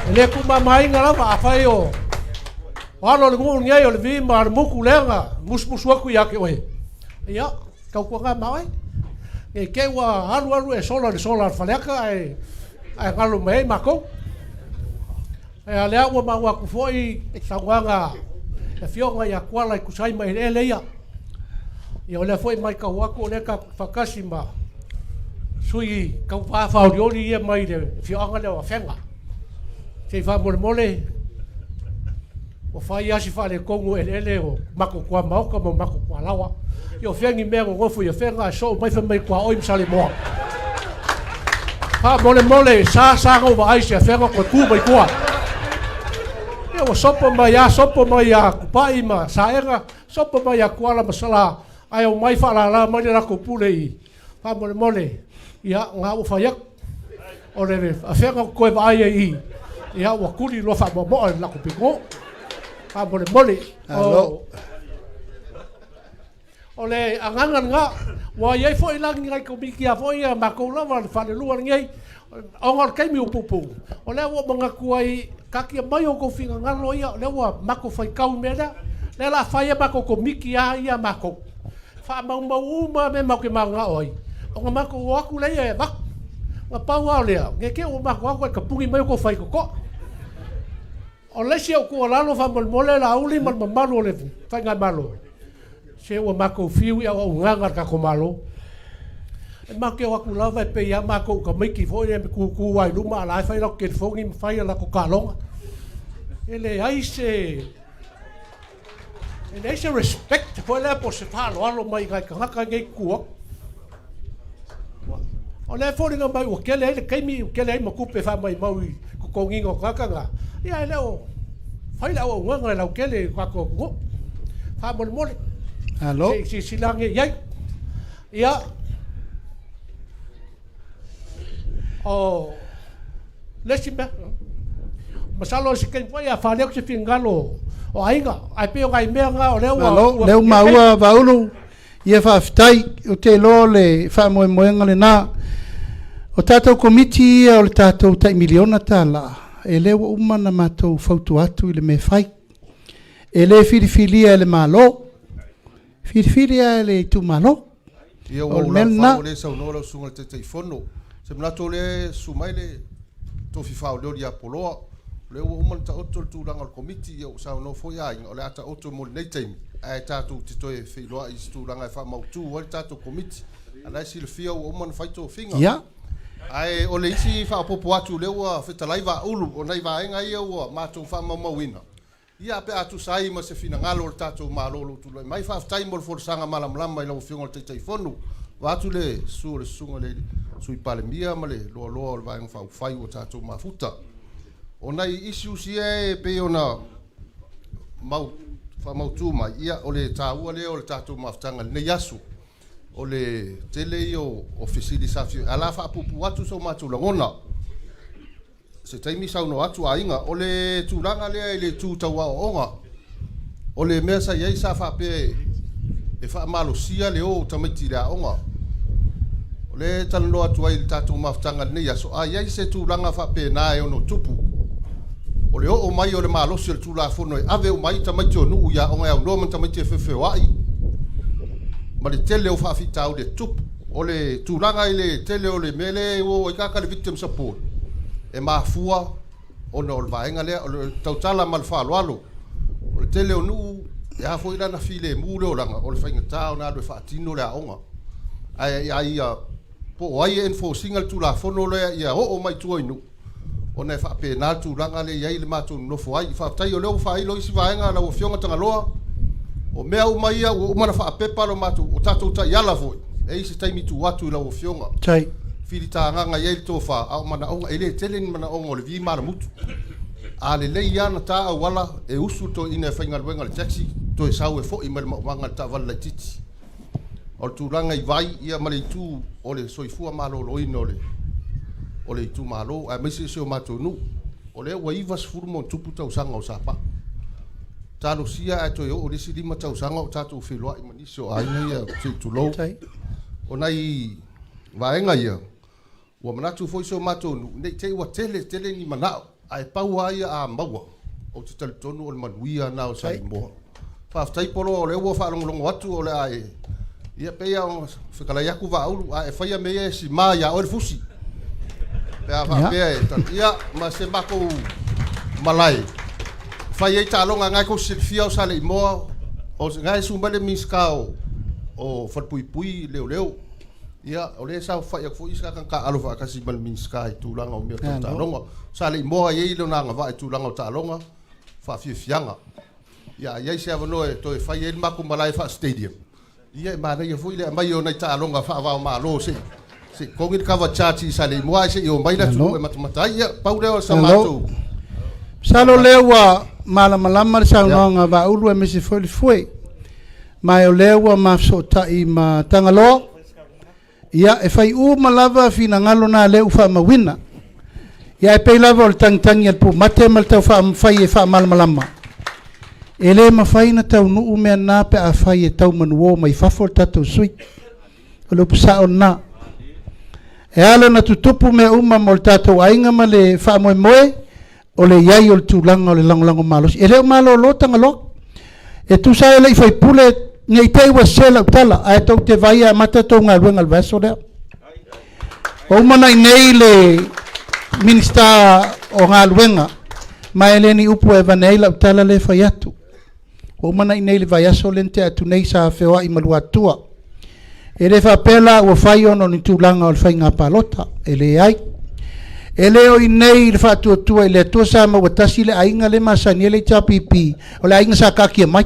[SPEAKER 4] ele ku mai ngala va fai o alo le ngu ngai o le vi ma muku lenga musmusu aku ya ke oi ia kau ku nga mai e ke wa alu e solar faleka e ngalo mai mako e ale wa ma wa ku foi sa uanga e fionga ya kwala ku sai mai ele ia ia ole foi mai ka wako le ka fakasi ma sui ka fa fauriori ia mai le fionga le wa fenga se fa mole o fai asi fa le kongo ele o mako kwa mau ka mo mako kwa lawa io fengi me ngo fu ia fenga so mai fa mai kwa oi msale mo fa mole sa go va ai se fenga ko ku mai kwa ia o sopo mai ya kupai ma saenga sopo mai ya kuala masala ai o mai fa la mai la ko pule fa mole ia nga o fa yak o le a fenga ko va ai ia o kuli lo fa mo la ko piko fa mole ole angangan nga wa ye foi lang ngai ko bikia foi ma ko la va fa le luar ngai ongor kai mi upupu ole wo manga kuai kaki mai o ko finga ngalo ia le wa mako fai kau mera le la fai mako ko miki ia mako fa mau uma me mako manga oi o mako wa ku le e bak nga pawa le nge ke o mako ko ka pungi mai ko fai ko o le si o ko la lo fa mole la uli mal malo le fai nga malo se o mako fiu ia o nganga ka ko malo e make o aku lava pe ia mako ka miki foi e ku ai luma la fai lo ke fongi fai la ko kalonga ele ai se ele se respect foi la por se falo alo mai ka ka ngai ku o le foi nga mai o ke le kai mi ke le mo kupe fa mai mau ko ngingo ka nga ia ele o fai la o nganga la ke le ka ko go fa mo Hello. Si lang ia lesimbe masalo si ken foi a fale ko se fingalo o ainga ai pe o ai menga o leu
[SPEAKER 9] maua vaulu ia fa ftai o te lole fa moenga le na o tatou komiti o le tatou tai miliona tala e leu uma na matou fautu atu i le me fai e le filifilia le malo filifilia le Itumalo
[SPEAKER 2] ia o la le sa no lo sunga te telefono se mlato le sumai le to fifa o le apolo le o man ta otto tu langa komiti o sa no foi ai o le ata otto mo nei time ai ta tu ti to e Feiloaiga i tu langa fa mau tu o ta to komiti ana si le fio o man fai to finga
[SPEAKER 9] ia
[SPEAKER 2] ai o le isi fa popo atu le o feta laiva ulu o nei va enga ia o ma tu fa mau wina ia pe atu sai ma se fina ngalo o tatu malolo tu mai fa time mo for sanga malam lama i lo fio o te telefono watu le su le sunga le sui palemia ma le lo va fa fai o tatu mafuta ona issue sie pe ona mau fa mau tu ma ia o le tau le o tatu maftanga ne yasu o le tele o ofisili safi ala fa pupu watu so matu langona se taimi sa no atu ainga o le tulanga le tu tawa onga o le mesa ye sa fa pe e fa malo sia le o tamiti la onga o le talo atu ai tatu maftanga ne yasu a ye se tulanga fa pe na e ono tupu o le o mai o le malo sia tu la fono e ave o mai tamiti o nu ya onga o no tamiti fefe wai ma le tele o fa fita o le tupu o le tulanga ile tele o le mele o ka ka le victim support e mafua ona o le vaenga lea o le tautala ma le faloalo o le tele o nuu ya foi la na file mule o langa o le fainga tao na do fatino le aonga ai po ai en fo single tu la fono le ia o mai tu inu o na fa pe na tu langa le ia le matu no fo ai fa tai o le fa ai lo isi vaenga na o fionga tanga loa o mea o mai o mana fa pe pa lo matu o tatu ta yala foi e isi tai mi tu watu la o fionga
[SPEAKER 9] tai
[SPEAKER 2] filita nga ia to fa au mana o ele tele mana o le vi mara mutu ale le yana ta wala e usu to ina fainga wenga le taxi to e sau e fo i manga ta wala titi o tu langa i vai ia male tu o le soifua malo lo ino o le tu malo a mesi se o mato nu o le wa iva sfuru mo tupu tau sanga o sapa talo sia e to o le si lima tau sanga o tatu Feiloaiga maniso ai ia tu lo o nai vaenga ia wa manatu foi so mato nu nei te wa tele ni manao ai pau ai a maua o te tonu o le manuia na o sai mo fa tai polo o le wo fa longo atu o le ai ia pe ia se kala yaku va ulu ai fa ia me ia si ma ia o le fusi pe ava pe ia ma se mako malai fa ia ta longa ngai ko silfia o sale mo o ngai su male miskao o fa pui leo ia o le sa fa ia fu iska ka alo fa kasi mal miska tu langa o me ta longa sale mo ai lo na va tu langa ta longa fa fianga ia se avano e to fa ia mako malai fa stadium ia ma na ia fu ile mai o na ta longa fa va ma lo se kongit ka va chachi sale mo ai se o mai na tu e matamata ia pau le o sa mato
[SPEAKER 9] salo lewa malama sa nga va ulu e mesi foi mai o lewa ma so ta i ma tangalo ia e fai malava fina ngalo na le ufa mawina ia e pei lava o tang ia pu mate mal tau fa fai e fa malama ele ma fai na tau nu me na pe a fai e tau manuo mai fafol tatu sui o lo pusa o na e ala na tutupu me uma mol tatu ainga ma le fa moe o le iai o le tūlanga o le langolango malos e leo malo lo tangalo e tu sa ele i fai pule ngai tei wa sela utala ai tau te vai a mata tau ngā ruenga alvaso lea o mana i nei le minista o ngā ruenga mai ele ni upu e vanei la utala le fai atu o mana i nei le vai aso lente atu nei sa fewa i malua tua e le fa pela ua fai ono ni tūlanga o le fai ngā palota e le ai e leo i nei le fa tua i le atua sa ma watasi le ainga le masani e le tapipi o le ainga sa kakia mai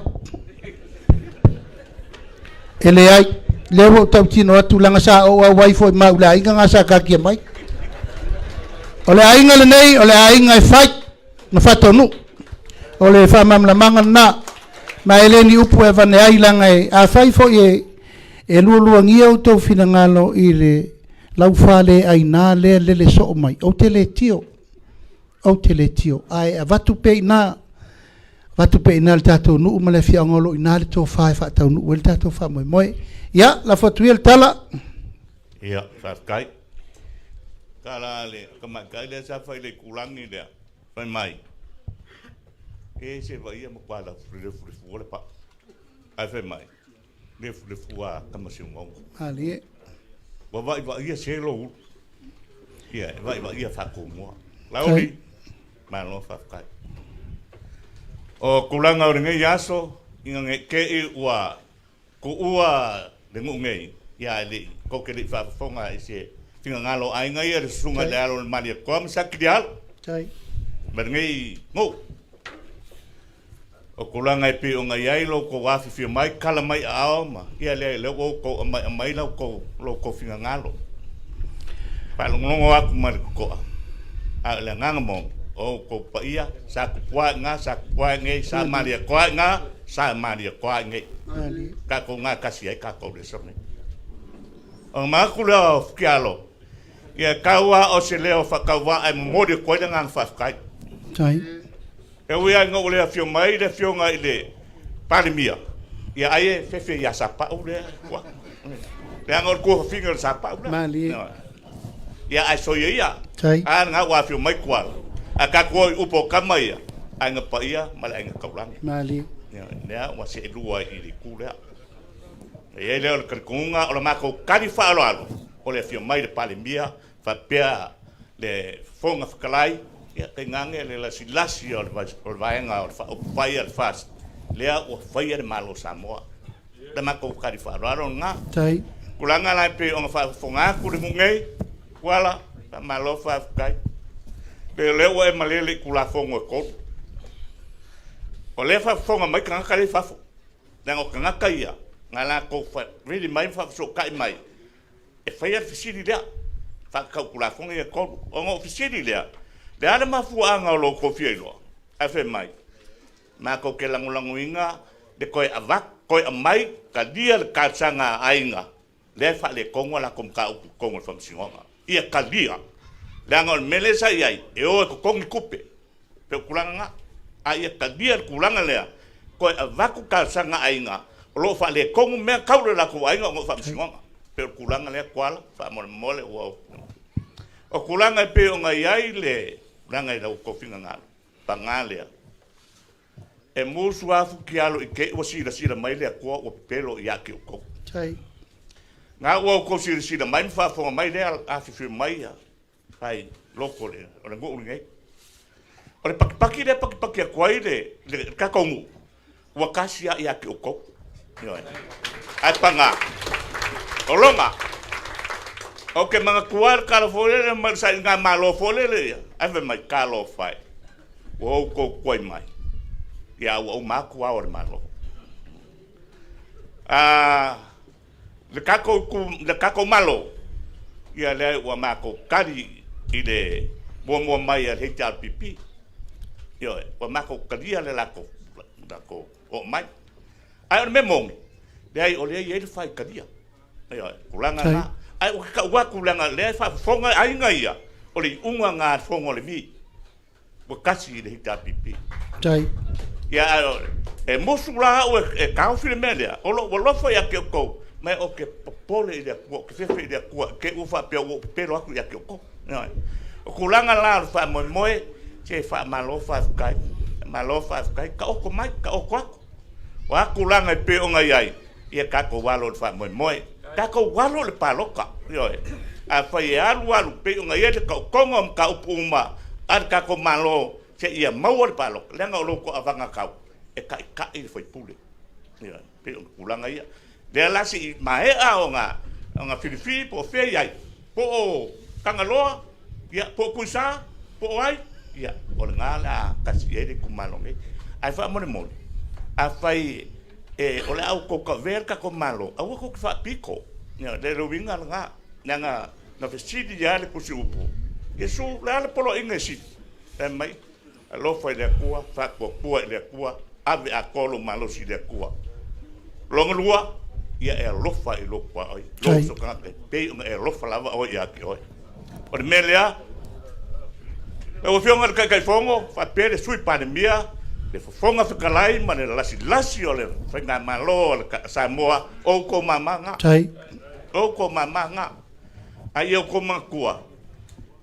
[SPEAKER 9] ele ai lewo tau tino atu langa sa o wai foi ma ula inga nga sa kakia mai ole ainga le nei ole ainga e fai na fatonu ole fa mamla manga na ma ele ni upu e vane ai langa e a fai foi e lulu ngia o tau fina ngalo i le lau fale ai na le so mai o te le tio ai a vatu pe na le tatou nuu ma le fiaogolo ina le tofā e faataunuu e le tatou faamoemoe ia la fatuia le tala
[SPEAKER 5] ia faafekai kala le kamakai le sa fai le kulagi lea fai mai e se vaia ma kuala fulefulefua le pa ai fai mai le fulefua kamasiugauga
[SPEAKER 9] alie
[SPEAKER 5] ua vaʻivaʻia se lou ia e vaʻivaʻia faakomoa lauli malo faafekai o kulanga o ngai aso inga nge ke ua ko ua le ngei ya le ko ke le fa fonga ise tinga ngalo ai ngai le sunga le alo mali ko am sakrial
[SPEAKER 9] tai
[SPEAKER 5] ba ngai ngo o kulanga e pe o ngai ai lo ko wa fi mai kala mai ao ma ia le ko mai lo ko finga ngalo pa lo ngo aku mar ko a le nganga mo o ko paia sa kwa nga nge sa maria kwa nga sa maria kwa nge ka ko nga kasi ai ka ko le sone o ma ku lo fialo ia kawa o se leo fa kawa ai mo de ko nga fa kai
[SPEAKER 9] tai
[SPEAKER 5] e wi ai ngo le fio mai le fio nga ile palimia ia ai fe ya sa pa o le kwa le ngor ko finger sa pa o
[SPEAKER 9] mali
[SPEAKER 5] ia ai so ia
[SPEAKER 9] tai
[SPEAKER 5] a nga wa fio mai kwa a ka ko upo kamai ai nga pa ia mala ai nga kaulang
[SPEAKER 9] mali
[SPEAKER 5] nea wa se lua i le kula e le o kunga o ma ko kari fa alo o le fio mai le palimia fa pea le fonga fkalai ia te ngange le la silasi o vaenga o fa o pai al fast lea o fai le malo Samoa da mako kari whaaro ngā
[SPEAKER 9] Tai.
[SPEAKER 5] kulanga lai pe o ngā whafonga kuri mungai wala ta malo whafkai pe leo e malele kula fongo e koru o le whafonga mai ka ngaka le whafo na ngā ngaka ia ngā la ko really mai whafso kai mai e whai ar fisiri lea whakau kula fonga e koru o ngā fisiri lea le ale mafuanga o lo kofi e loa a whe mai ma ko ke langulangu inga de koe avak koe amai ka dia le katsanga ainga le fa le kongo la kom ka kongo fam singonga ia ka dia le angol melesa iai e o ko kongi kupe pe kulanga a ia ka dia kulanga le koe avak katsanga ainga lo fa le kongo me kaule la ko ainga ngo fam singonga pe kulanga le kwala fa mole o kulanga pe o ngai ai le langa i ko finga nga pangale e musu afu ki alo i ke o sira mai le ko o pelo ia ke ko
[SPEAKER 9] Tai.
[SPEAKER 5] nga o ko sira mai fa fo mai le a fi mai ai loko le o ngo ngai o le paki ko ile le ka ko mu o kasi ia ke ko yo ai panga o longa o ke mga kuar ka fo le mal sa nga malo fo le ai mai ka lo fai o ko koi mai ya o maku awar malo le kako malo ya le o mako kari ile mo mai al hectare pipi yo o mako kari le lako o mai ai me mong le ai o le ye fai kari yo kulanga na ai o ka wa kulanga le fa fonga ai ngaia o le unga nga fonga le mi o kasi le hectare pipi
[SPEAKER 9] Tai.
[SPEAKER 5] ya e mosula o e ka filmelia o lo foi a que ko me o que pole de ko que fe de ko que u fa pe o pero aku ya que ko no o kulanga la fa mo che fa malo fa kai ka o ko mai ka o ko wa kulanga pe o ngai ai e ka ko walo fa mo ka ko walo le paloka yo a fa ya alu pe o ngai e ko ngom ka upuma ar ka ko malo che ia mau le palo lenga o loko avanga kau e ka i foi pule ia pe kulanga ia de la si mai a nga filifi po fe ia po kangaloa ia po kusa po ai ia o ngala kasiere kumalo nge ai fa mo a fai e o le au ko ka verka ko malo au ko fa pico ia de lo vinga nga na fesidi ia le kusupo yesu la le polo ingesi e mai lo foi de cua fa ko le cua ave a colo malo si de cua long lua ia e lo fa i lo pa ai lo so ka pe e lo fa lava o ia ki oi o de melia e o fionga ka fongo fa pele sui pandemia le fonga fa kalai ma le lasi o le fenga malo le Samoa o ko mamanga
[SPEAKER 9] Tai.
[SPEAKER 5] o ko mamanga ai o ko makua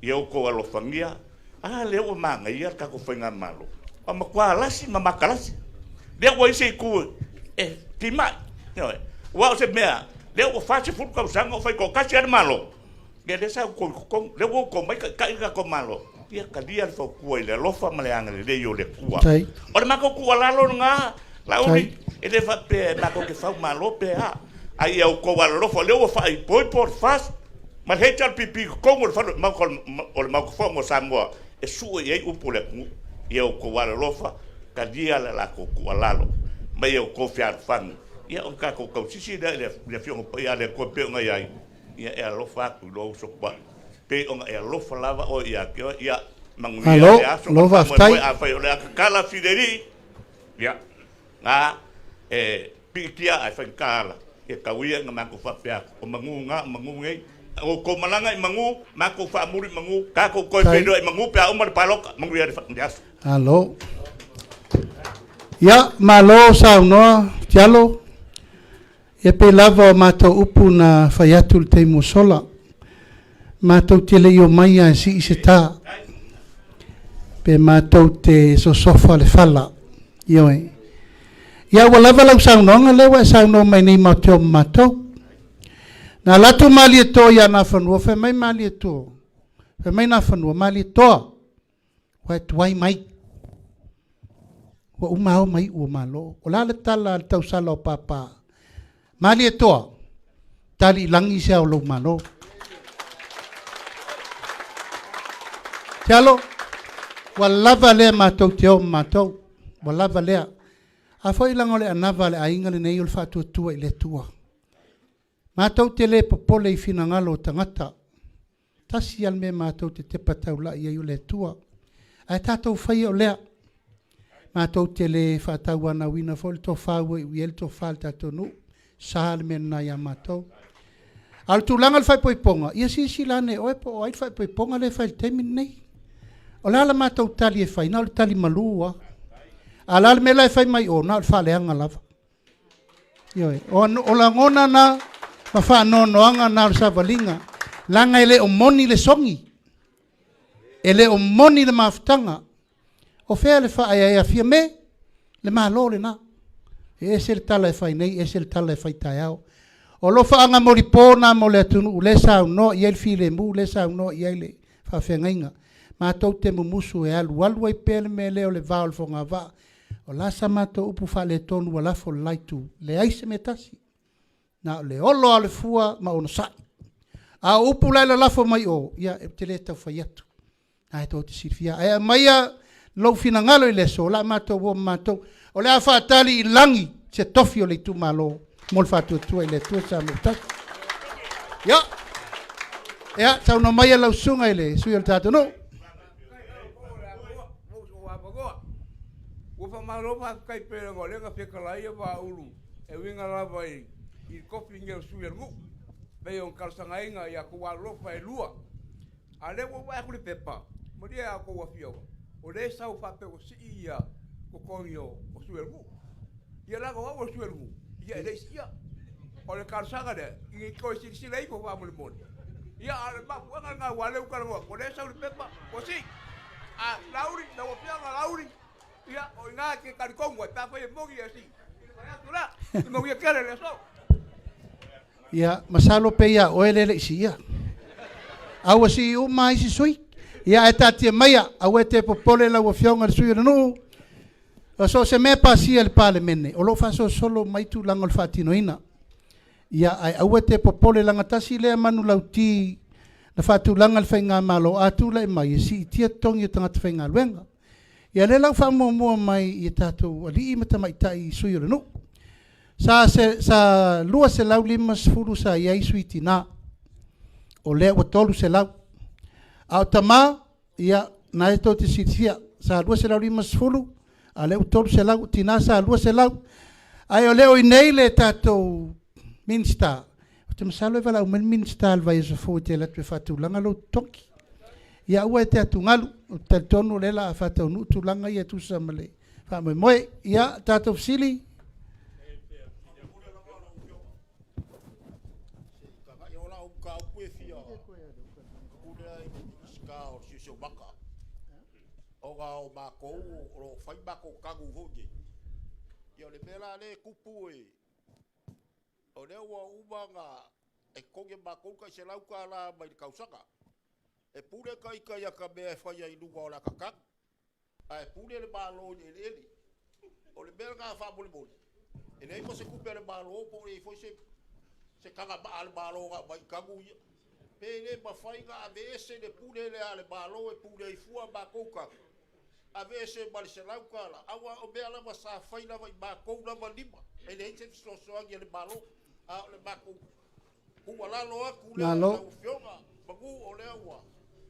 [SPEAKER 5] ia ko alo famia le o manga ia ka ko fenga malo o makua lasi mamakalasi le o ise ku ti mai no wa se mea le o fa se fu ka usanga o fa ko kasi ar malo ke le sa ko le o ko mai ka ko malo ia ka dia fo ku ile lo fa male anga le yo le ku o le mako ku la lo nga la o e le fa pe mako ke fa malo pe ai o ko wa lo fo le o fa i por fast ma hechar pipi ko mo fa mako o le mako fo mo Samoa e su e u pole ku e o ko wa lo fa ka dia la ko ku lalo mai o ko fiar fan ia o ka ko sisi le fiong pa ia le ko pe ngai ai ia e lo fa ku lo so pa pe o e lo fa lava o ia ke ia mangu ia so lo fa a fa le kala fideri ia na pikia ai fa kala e ka wia nga ko fa pe o mangu ngai o ko malanga i mangu mako fa muri mangu ka ko pe do i mangu pe o mar palok mangu ia fa ndias
[SPEAKER 9] Alo. Ya malo sa no tialo. E pe lava mato upu na faiatu te musola. Mato te leo mai a si se ta. Pe mato te so sofa le fala. Ioe. Ya walava lau sa no nga lewa sa no mai nei mato. Na latu mali to ya na fanua fe mai mali to. Fe mai na fanua mali to. Wai mai. Wa umao mai ua malo. O la le tala le tau sala o papa. Mali e toa. Tali langi se au lo malo. Tialo. Wa lava lea mātou te o mātou. Wa lava lea. A foi lango le anava le ainga le nei o le whātua tua I le tua. Mātou te le popole I fina ngalo o tangata. Tasi al me mātou te patau la I o le tua. Ai tātou whai o lea. Mātou te le whātau ana wina fo le tō whāua I el tō whāl tātou nu. Sāle me na ia mātou. Al tu langa le whai poiponga. Ia si lane oe po o ai whai poiponga le whai temin nei. O la mātou tali e whai. Nā le tali malua. Alal me lai fai mai o na fale anga lava. Yoi, o la ngona na ma fa no anga na sa valinga. Langa ele o moni le songi. Ele o moni le maftanga. O fe le fa ai fia me le ma lo le na. E se tala e fai nei, e se tala e fai taiao. O lo fa anga mori pona mo le tunu le sa no i el file mu le sa no i ele fa fengainga. Ma tau te musu e alu ai pele me le o le vaol fonga va. O la samato upu fa le tonu wala fo laitu le aise metasi na le olo ale fua ma ono sai a upu la lafo mai o ia te le tau fai atu na e tau te sirfia e maia lau fina ngalo I le so la mato wo mato o le a fa tali I langi se tofi o le Itumalo mol fa tu I le tu sa mo ta ya tau no maia lau sunga I le sui o tato no
[SPEAKER 12] Ufa marofa kai pere ngole ka fekalai wa ulu e winga lava I kopi ngel suyer ngu be on kalsanga inga ya ko wa lofa e lua ale wo wa ku pepa modi a ko wa fio o le sa fa pe o si ia ko konyo o suyer ngu ia la ko wa suyer ngu ia le sia o le kalsanga de I ko si lei ko wa mo le mon ia ale ba wa nga wa le ka ko le sa pepa o si a lauri na wo pia lauri ia o nga ke karikongo ta foi mogi assim tula mogi kele le so
[SPEAKER 9] ia masalo pe ia o ele sia awa si o mai si sui ia eta te maia awe te popole la wo fionga sui no so se me pasia il parlemene o lo fa so solo mai tu lango il fatino ina ia ai awe te popole langa tasi le manu lauti na fatu langa il fainga malo atu le mai si tia tongi tanga te fainga luenga ia le lau fa mo mai I tatou ali mata mai tai sui no sa lua se lau lima sfuru sa ia suitina o le o tolu se lau au tama ia na to te sitia sa lua se lau lima sfuru a le o tolu se lau tina sa lua se lau ai o le o nei le tatou minsta o te masalo e vala o minsta al vai so fo te la tu fatu langa lo toki ia ua te atungalu o te tonu lela a whatau nu tu langa ia tu samale wha moe ia tātou sili
[SPEAKER 2] o ga o mako o fai mako kagu hoje ia le mera le kupu o le wa ubanga e koge mako ka se lau ka la mai kausaka e pure kai kai ka be fai ai luga ola kaka ai pure le balo ele o le belga fa boli boli e nei mo se kupe le balo po e foi se kaga ba al balo ga mai kagu pe le ba fai ga avese le pure le al balo e pure i fua ba koka avese ba se lau kala awa o be ala ba sa fai la ba ko la ba lima e nei se so le balo a le ba ko ku wala lo ku le fionga ba ku o le wa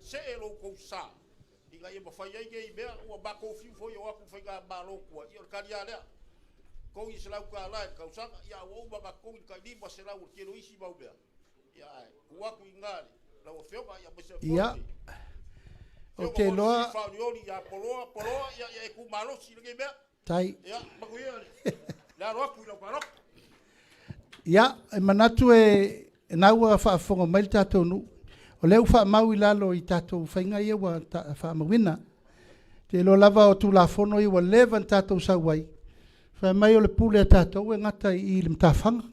[SPEAKER 2] se elo ko sa diga ye ba fai ye be o ba ko fi fo yo ku fai ga ba lo ku yo ka dia le ko i se lau kala ka sa ya wo ba ka ko ka di ba se lau ke lo isi ba be ya ku ku ngali la o fionga ya ba se
[SPEAKER 9] ya okay lo
[SPEAKER 2] ya polo ya ku malo si le be
[SPEAKER 9] tai
[SPEAKER 2] ya ba ku ya ro ku lo pa
[SPEAKER 9] ya manatu e na ua fa fonga mai tatou nu o leu fa mau lalo I tatou fainga ia wa fa mawina te lo lava o tu la fono I wa levan tatou sa wai fa mai o le pule tatou e ngata I le mtafanga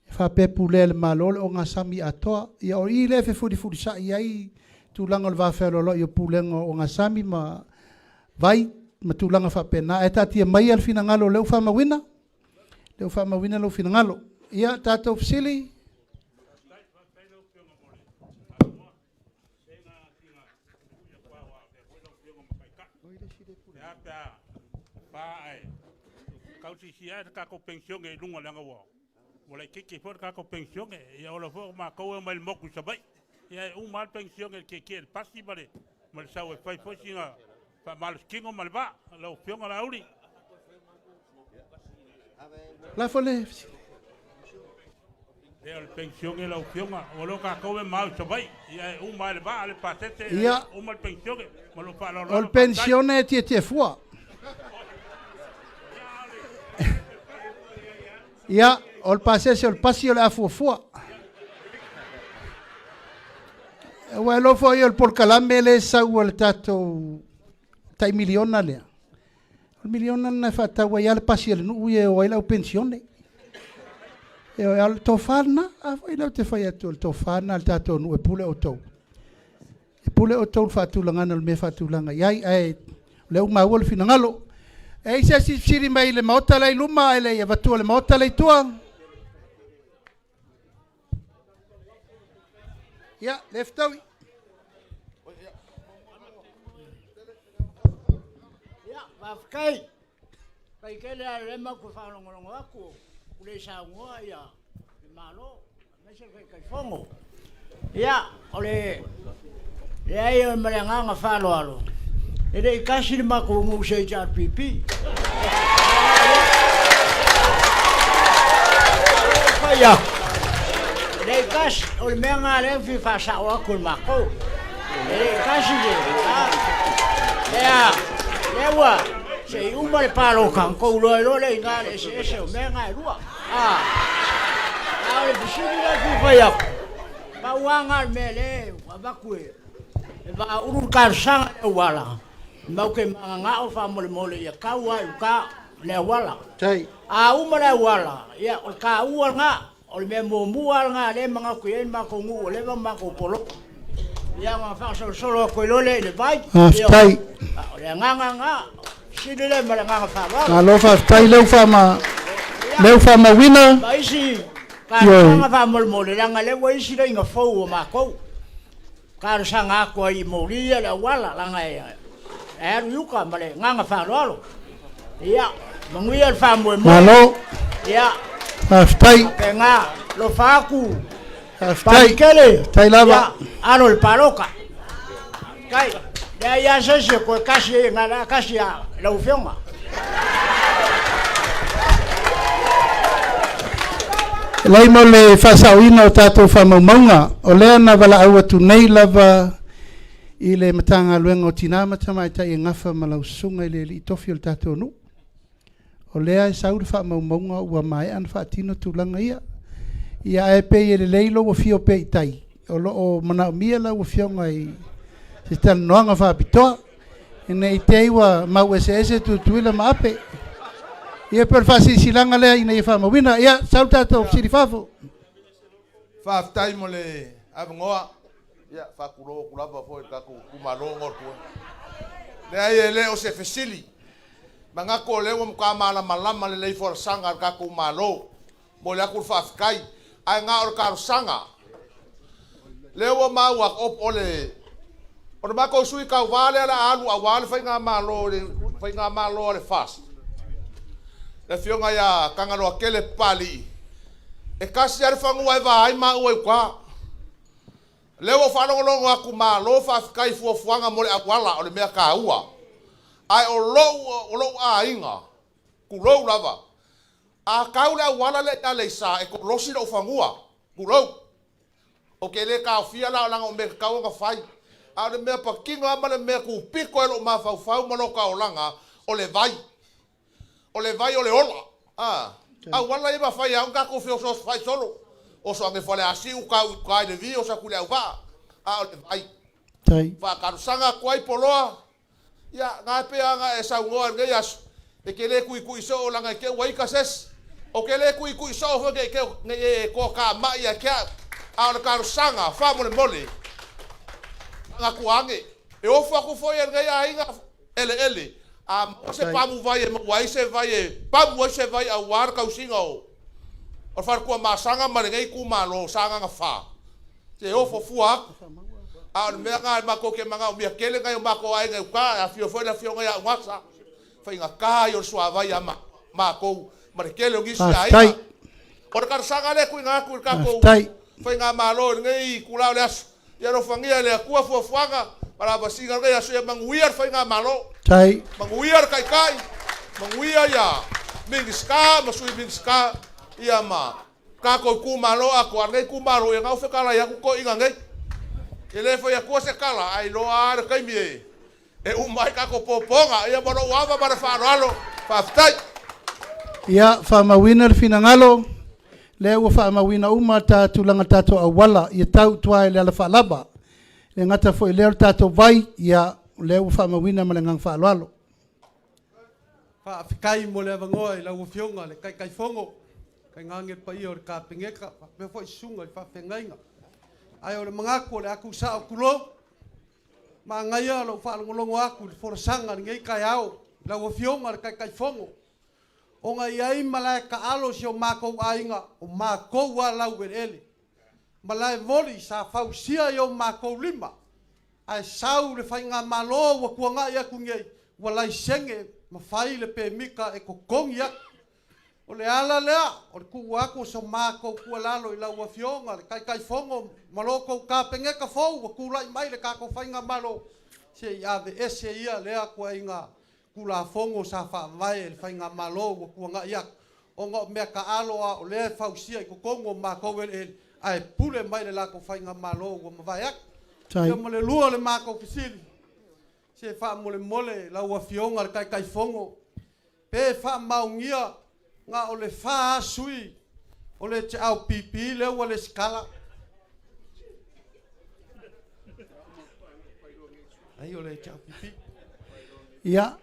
[SPEAKER 9] fa pe pule le malole o nga sami atoa ia o I le fe fudi sa ia I tu langa le va felo lo I pule o nga sami ma vai matulanga whapena. E tatia mai al finangalo leu whamawina. Leu whamawina leu finangalo. Ia tātou fisili.
[SPEAKER 10] Kausi sia ka ko pension e lunga langa wa. Wala kiki for ka ko pension e ya ola fo ma ko mal moku sabai. Ya mal pension e ke pasi bare. Mal sa we fai fo singa pa mal kingo mal ba la opción ala uri.
[SPEAKER 9] La fole.
[SPEAKER 10] El pension e la opción o lo ka ko mal sabai. Ya mal ba al pasete mal pension mal lo fa lo.
[SPEAKER 9] Ol pensione tie fua. Ia, ol pasese ol pasio la fua. Well, foi ol por calambe le sa ol tato tai miliona le. Ol miliona na fata wa yal pasio nu ye o ila pensione. E al tofana, foi la te fai atu tofana al tato nu e pule auto. E pule auto fatu langa me fatu langa. Yai ai le uma wol finangalo. E se si siri mai le maota lai luma ele ia vatua le maota lai tua. Ia, leftaui.
[SPEAKER 13] Ia, wafkai. Kai kele a rema ku whanongolongo aku. Ule sa ngoa ia. Malo, mesel kai fongo. Ia, ole. Ia ia mreanga whalo alo. Ele kasi ni mako ngu se pipi. Faya. Ele kasi ol menga le fi fa sa wa kul mako. Ele kasi ni. Ya. Lewa. Se umba le palo kan ko lo le ngale se menga rua. Ale bishini la fi faya. Ba wanga mele wabakue. Ba urun karsang wala. Mau ke manga o fa mole ya kawa ka le wala.
[SPEAKER 9] Tai.
[SPEAKER 13] A umara wala. Ya o ka uanga o me mo nga le manga ku en ma ko ngu le ma ko polo. Ya ma fa solo ko le vai.
[SPEAKER 9] Tai.
[SPEAKER 13] Le nga si le manga fa ba.
[SPEAKER 9] Alo fa tai le fa ma wina.
[SPEAKER 13] Ba isi ka nga fa mole nga le wo isi le nga fo ma ko. Ka sanga ko I moria la wala la nga yuka male nganga fa lolo. Ia, manguia fa mo.
[SPEAKER 9] Malo.
[SPEAKER 13] Ia.
[SPEAKER 9] Aftai.
[SPEAKER 13] Nga lo faku.
[SPEAKER 9] Aftai.
[SPEAKER 13] Kele.
[SPEAKER 9] Tai lava.
[SPEAKER 13] Ano el paroka. Kai. Ya se ko kasi ngala kasi la ufionga.
[SPEAKER 9] Lai mo le fasauina o tatou whamaumaunga. O lea na wala aua tu nei lava I le matanga luenga o tinama tamai tai e ngafa malausunga I le li tofi o le tatou nu. O lea e saura whamaumaunga ua mai an whaatino tūlanga ia. Ia e pe le leilo o fio pe I tai. O lo o mana o mia la o fionga I se tala noanga whaapitoa. E nei te iwa mau ese tu tuila maape. Ia per fasi silanga lea ina ia whamauina. Ia saura tatou siri whafo.
[SPEAKER 7] Whaftai mo le avangoa. Ya, fakuro kulapa foi kaku kumalongo tu. Le ai le o se fesili. Manga ko le mo ka mala malama le lei for sanga kaku malo. Mo le aku fafkai. Ai nga or kar sanga. Le o ma wa op ole. O ma ko sui ka wale ala alu awale fa nga malo le fast. Le fionga ya kangalo akele pali. E kasi ar fangu ai vai ma o kwa. Lewo whanongolongo aku ma lo whafkai fuafuanga mole akwala o le mea ka ua. Ai o lo a inga. Ku lo lava. A kaule awala le tale sa e ko losi o whangua. Ku lo. O ke le ka fia la langa o mea kaunga whai. A le mea pakingo ama le mea ku piko e lo ma whau mano ka o langa o le vai. O le vai o le ola. A wala iba whai a unga ku fio sos whai solo. O so ange fale asi u ka de vi o sa kule au va a vai
[SPEAKER 9] tai
[SPEAKER 7] va ka sanga kwai poloa ya nga pe nga e sa ngoa nge yas e ke le ku so o langa ke wai ka ses o ke le ku so fo ke nge ko ka ma ya ke a ka sanga fa mole nga ku ange e o fa ku fo ya nge ya inga ele
[SPEAKER 2] Se pamu vai e wai se vai e pamu se vai a war kausinga o. O far kua masanga marengai ku malo sanga nga fa. Te ofo fua. A me nga ma ko ke manga mi kele nga ma ko ai nga ka a fio foi na fio nga ngasa. Fai nga ka yo sua vai ama. Ma ko marekele ngisi ai. O ka sanga le ku nga ku ka ko. Fai nga malo ngai ku la le as. Ya ro fangia le ku fo fuanga para basinga nga so manguiar fai nga malo.
[SPEAKER 9] Tai.
[SPEAKER 2] Manguiar kai kai. Manguiar ya. Mingiska masui mingiska. Ia ma ka ko ku malo a ko ngai ku malo e ngau fe kala ya ku ko inga ngai ele foi a ko se kala ai lo ar kai mi e mai ka ko poponga ia boro wava para faralo fa ftai
[SPEAKER 9] ia fa ma winner finangalo le wo fa ma wina uma ta tulanga tato awala ia tau tua le ala fa laba le ngata foi le tato vai ia le wo fa ma wina malengang fa lalo
[SPEAKER 14] fa fikai mo le vangoa la wo fionga le kai fongo kai ngange pa i o ka pengeka pe foi sunga fa pengainga ai o le mangako le aku sa kulo ma ngaia lo fa ngolongo aku for sanga ngai kai ao la wo fionga kai fongo o ngai ai mala ka alo sio mako ainga o mako wa la werele mala voli sa fausia yo mako lima ai sau le fainga malo wa kuanga ia kungai wala senge ma fai le pe mika e kokongia o le ala lea, o le ku wako so mako kua lalo i lau a fionga, le kai fongo, maloko ka pengeka fau, wa kulai mai le kako whainga malo, se i ave ese ia lea kua inga kula fongo sa wha mai le whainga malo, wa kua nga iak, o nga mea ka aloa o le fausia i kukongo mako ele, ai pule mai le lako whainga malo, wa mawaiak, ia mo le lua le mako kisili, se wha mole lau a fionga le kai fongo, pe wha maungia, nga o le fa sui o le te au pipi le o le skala ai o le te au pipi
[SPEAKER 9] ia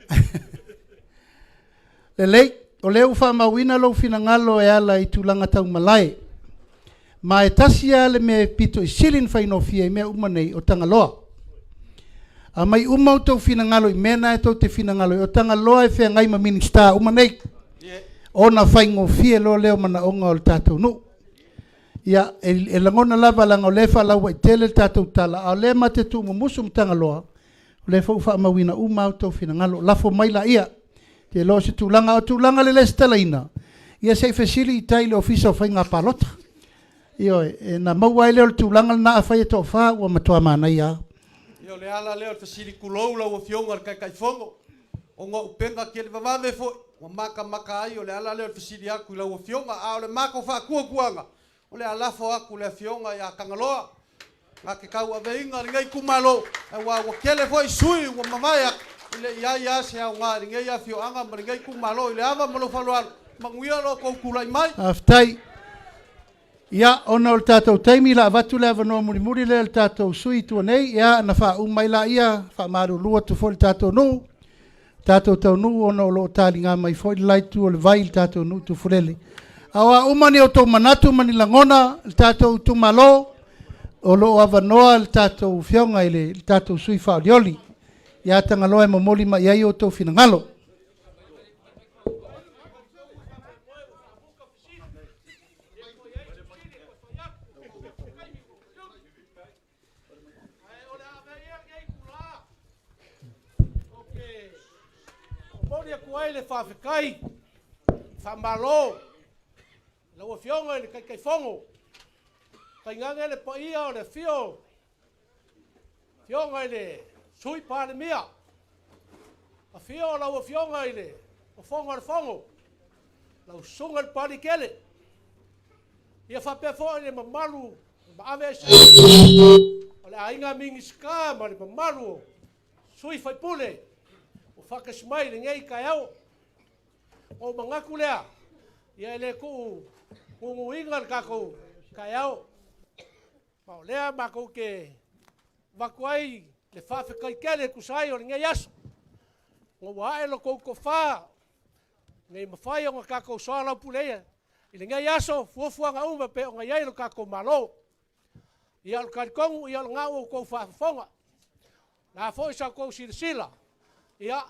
[SPEAKER 9] le o le ufa mawina lo finangalo e ala i tulanga tau malai ma e tasia le me pito i silin faino fia i mea umanei o tangaloa a mai umau tau finangalo i mena e tau te finangalo i o tangaloa e fea ngai ma minista umanei ona faingo fie lo leo mana onga o tatou nu ia e langona lava langa o lefa lawa i tele tatou tala a le mate tu musu mtanga loa le fa ufa mawina uma auto fina ngalo lafo mai la ia te lo se tulanga o tulanga le stelaina ia se fesili i taile ofisa fainga palota io e na maua le o tulanga na afai to fa wa matoa mana ia
[SPEAKER 14] io le ala le o fesili kulou la o fionga kai fongo o ngo penga ke le vave fo wa maka ai o le ala le fisili aku la o fionga a o le mako fa kuanga o le ala fo aku le fionga ya kangaloa nga ke kau aveinga ngai kumalo wa kele foi sui wa mamaya le ya se a nga ngai ya fionga ma ngai kumalo le ava malo faloal manguia lo ko kulai mai
[SPEAKER 9] aftai ia ona o tatou taimi la vatu le avanoa muri le tatou sui tu nei ia na fa umai la ia fa maru lua tu fo tatou no tatou tau nu ona o lo talinga mai foi lai tu o le vai tatou nu tu furele awa umani o tau manatu mani langona tatou tu malo o lo avanoa le tatou fionga ile tatou sui faolioli ia tangaloa e momoli ma iai o tau finangalo
[SPEAKER 4] Kuai le whawhekai, whamalo, la ua fionga le kai fongo, kai ngange le paia o le fio, fionga le sui pāne mia, a fio la ua fionga le o fonga le fongo, la usunga le pāne kele, ia whapefo le mamalu, ma ave se, o le ainga mingi ska ma le mamalu, sui whaipule, whakasmai le ngai kai au o mangaku lea ia le ku ingar kako kai au ma lea mako ke wakuai le whawhekai kele kusai o le ngai aso o wae lo kou fa ngai mawhai o ngakako soa lau puleia i le ngai aso fuafuanga uma pe o ngai lo kako malo ia lo karikongu ia lo ngau o kou whawhonga na fo isa kou sila ia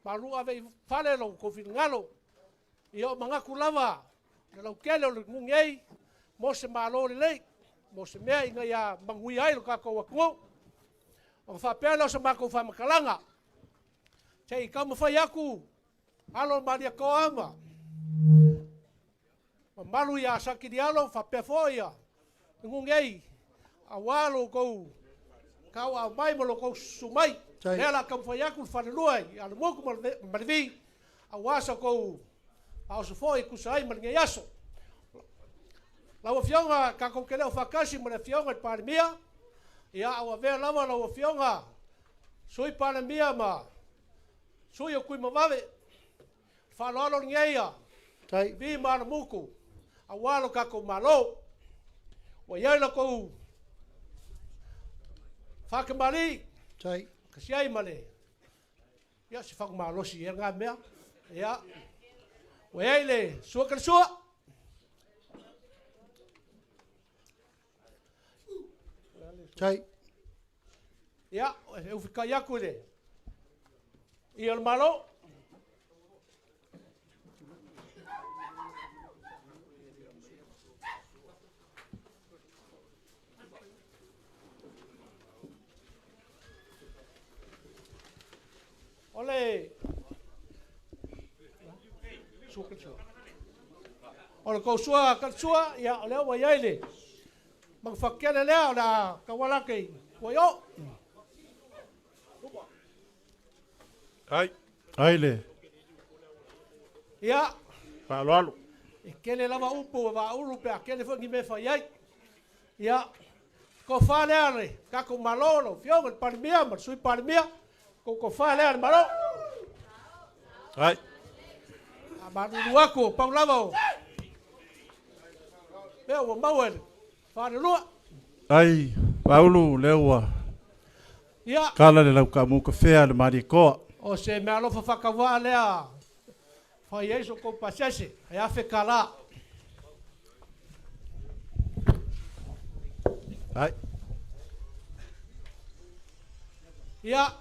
[SPEAKER 4] Malu ave fale lo ko ngalo. Ia manga kulava. Lau kele o ngungei. Mo se malo le. Mo se mea inga ia mangui ai lo kako wakungo. O fa pelo se mako fa makalanga. Sei ka mo fai aku. Alo maria ko ama. Malu ia saki dialo fa pefoia. Ngungei. Awalo ko. Kau a mai mo lo ko sumai. Ela kam fai aku fa luai. Al mo ko malvi. Awasa ko. Au se foi ku sai mal ngiaso. Lawa fionga ka ko kele o fakasi mo le fionga par mia. Ia awa ve lava lawa fionga. Sui par mia ma. Sui o kui mavave. Fa lolo ngia. Tai vi mar muku. Awalo ka ko malo. Wa yai la ko. Fa ke mali. Tai kasiai male. Ya se fa malo si nga mea. Ya. Wa yai le sua ka sua. Tai. Ya, eu fica ya cuide. E el malo? Ole. Ole ko sua ka sua ya ole wa yai le. Magfakele leo na kawalaki. Wayo.
[SPEAKER 6] Ai le.
[SPEAKER 4] Ya.
[SPEAKER 6] Palo.
[SPEAKER 4] Kele lava upu va ulu pe kele fo ngime fa yai. Ya. Ko fa le ka ko malolo fionga par mia ma sui par mia. Ko fa le malo.
[SPEAKER 6] Ai.
[SPEAKER 4] Abadu wako pa lava. Beo mawel. Lua.
[SPEAKER 6] Ai, Paulo lewa.
[SPEAKER 4] Ia.
[SPEAKER 6] Kala le lau ka mu ka fea le marikoa.
[SPEAKER 4] O se me alofa whakawa lea. Whai eiso ko pasese. Ai afe kala.
[SPEAKER 6] Ai.
[SPEAKER 4] Ia.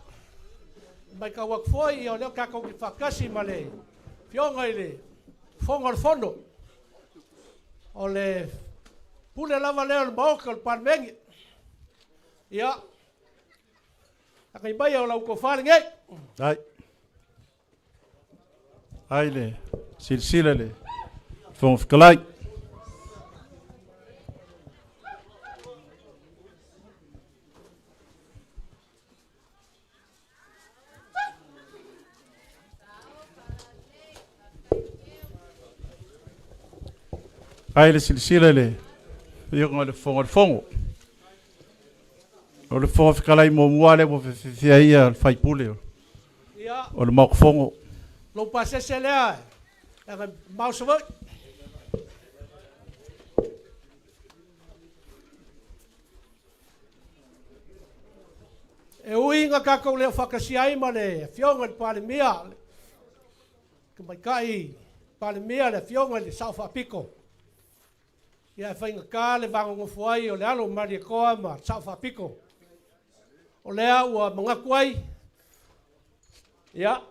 [SPEAKER 4] Mai ka wakfoi i o leo kako ki whakasi ma le. Fionga i le. Fonga le fondo. O le pule lava leo le maoka le parmengi. Ia. Akai mai au lau ko whare ngai.
[SPEAKER 6] Ai. Ai le. Silsila le. Fong fikalai. Ai le silsila le. Ia ngā le fongo. O le fongo fikalai mo muale mo fia ia le whaipule.
[SPEAKER 4] Ia.
[SPEAKER 6] O le mauka fongo.
[SPEAKER 4] Lo pasese lea. Ega mausawai. E uinga kako leo whakasiai ma le fionga le pale mia. Ka mai kai pale mia le fionga le sau whapiko. Ia whainga ka le vango ngofuai o le alo maria koa ma sau whapiko. O lea ua mangaku ai. Ia,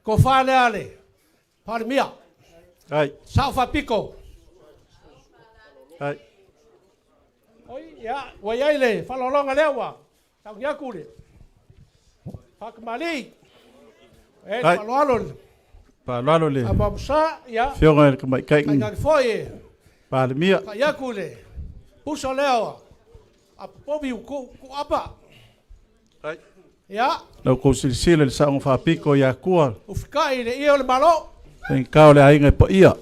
[SPEAKER 4] ko whale ale. Pare mia.
[SPEAKER 6] Ai.
[SPEAKER 4] Sau whapiko.
[SPEAKER 6] Ai.
[SPEAKER 4] Oi, ia, ua iai le, whalolonga lewa. Tau ngiaku le. Whakamali. E, whaloalo.
[SPEAKER 6] Palo le.
[SPEAKER 4] Amamusa, ia.
[SPEAKER 6] Fionga ka mai kai.
[SPEAKER 4] Kai ngari foi.
[SPEAKER 6] Pale mia.
[SPEAKER 4] Ka iaku le. Pusa lewa. A pobi ku apa.
[SPEAKER 6] Ai.
[SPEAKER 4] Ia.
[SPEAKER 6] Lau ko silsila le saong whapiko ia kua.
[SPEAKER 4] Ufikai le ia le malo.
[SPEAKER 6] En kao le ainga pa ia.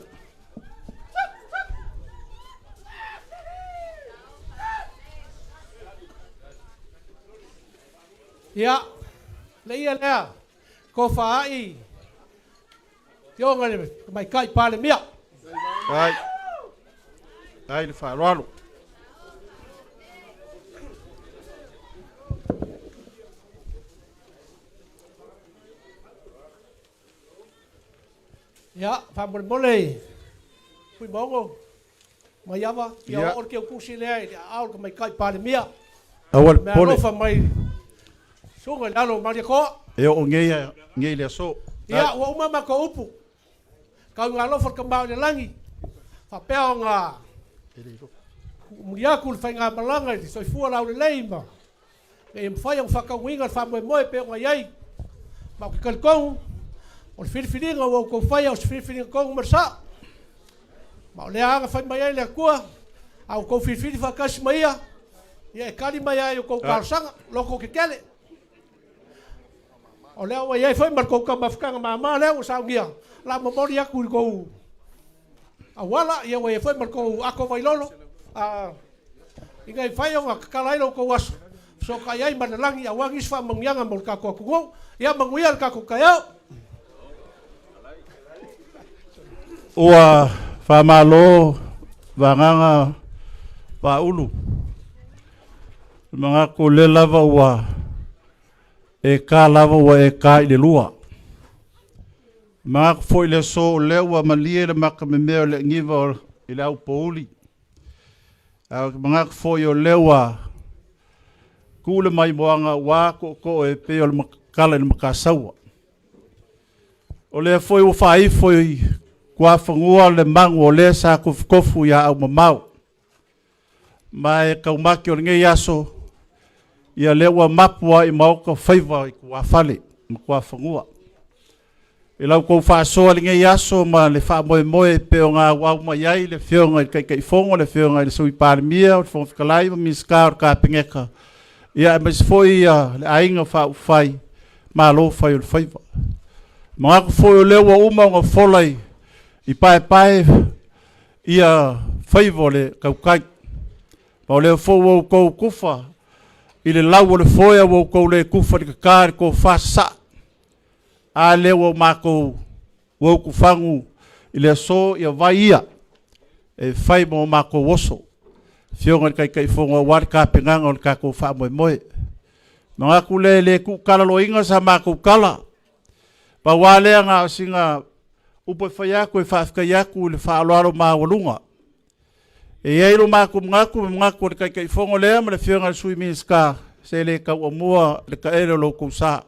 [SPEAKER 4] Ia. Le ia lea. Ko whaai. Tionga le mai kai pale mia.
[SPEAKER 6] Ai. Ai le wharoalo.
[SPEAKER 4] Ya, famole mole. Pui bongo. Mai ava, ia or ke kusi le, au ko mai kai pale mia.
[SPEAKER 6] Awal
[SPEAKER 4] me
[SPEAKER 6] pole.
[SPEAKER 4] Fa mai. So ngai lalo mai ko.
[SPEAKER 6] E o ngei le so.
[SPEAKER 4] Ia wa uma ma ko upu. Kau ngalo for kembau le langi. Fa peo nga. Mulia kul fa nga malanga di so fu la le leima. E mfa yang fa ka winga fa mo pe nga yai. Ma ko kalkong. O filfilinga wo ko fa ya o filfilinga ko mersa. Ma le anga fa mai le kua. Au ko filfili fa kas mai ya. Ia kali mai ai ko karsanga loko ke kele. O leo wa ia foi marco ka mafkanga mama leo sa ngia. La memoria ku ko. Awala ia wa ia foi marco ako vai lolo. Ingai fai o ka lo ko was. So ka ia manalangi awangi fa mangyanga mo ka ko ko. Ia manguia ka ko kaya.
[SPEAKER 6] Ua famalo vanganga pa ulu. Mga ko le lava wa e ka lava wa e ka i le lua. Mga ko foi le so le wa malie le maka me meo le ngiva i le au pouli. Mga ko foi o le wa kule mai moanga wa ko e pe o le makala le makasaua. O le foi o fai foi kua whangua le mangu o le sa kofu ya au mamau. Mai kaumaki o le ngei aso ia lewa mapua i mauka whaiva i kua whale, ma kua whangua. I lau kou whaasoa li ngei aso ma le wha moe moe pe o ngā wau mai ai le whionga i kai whongo, le whionga i le sui pārimia, o le whonga whikalai, ma miska o ka pingeka. Ia e mas foi le ainga wha uwhai, ma lo whai o le whaiva. Ma ngā foi o lewa uma o ngā wholai, i pae ia whaiva o le kaukai. Ma o leo fo o kou kufa, i le lau o le foia o kou le kufa ni kakare ko whasa. A leo o mako o kufangu, i le so ia vai ia, e whai mo mako woso. Whionga ni kai whonga wari ka pinganga o le kako wha moe moe. Ma ngā kule le kukala lo inga sa mako kala. Pa wale nga o singa upo whai aku e whaafkai aku le wha aloaro maa walunga. E eiro mako mngako le kai whongo lea ma le whionga le sui minska se le kau o mua le ka ere lo kousa.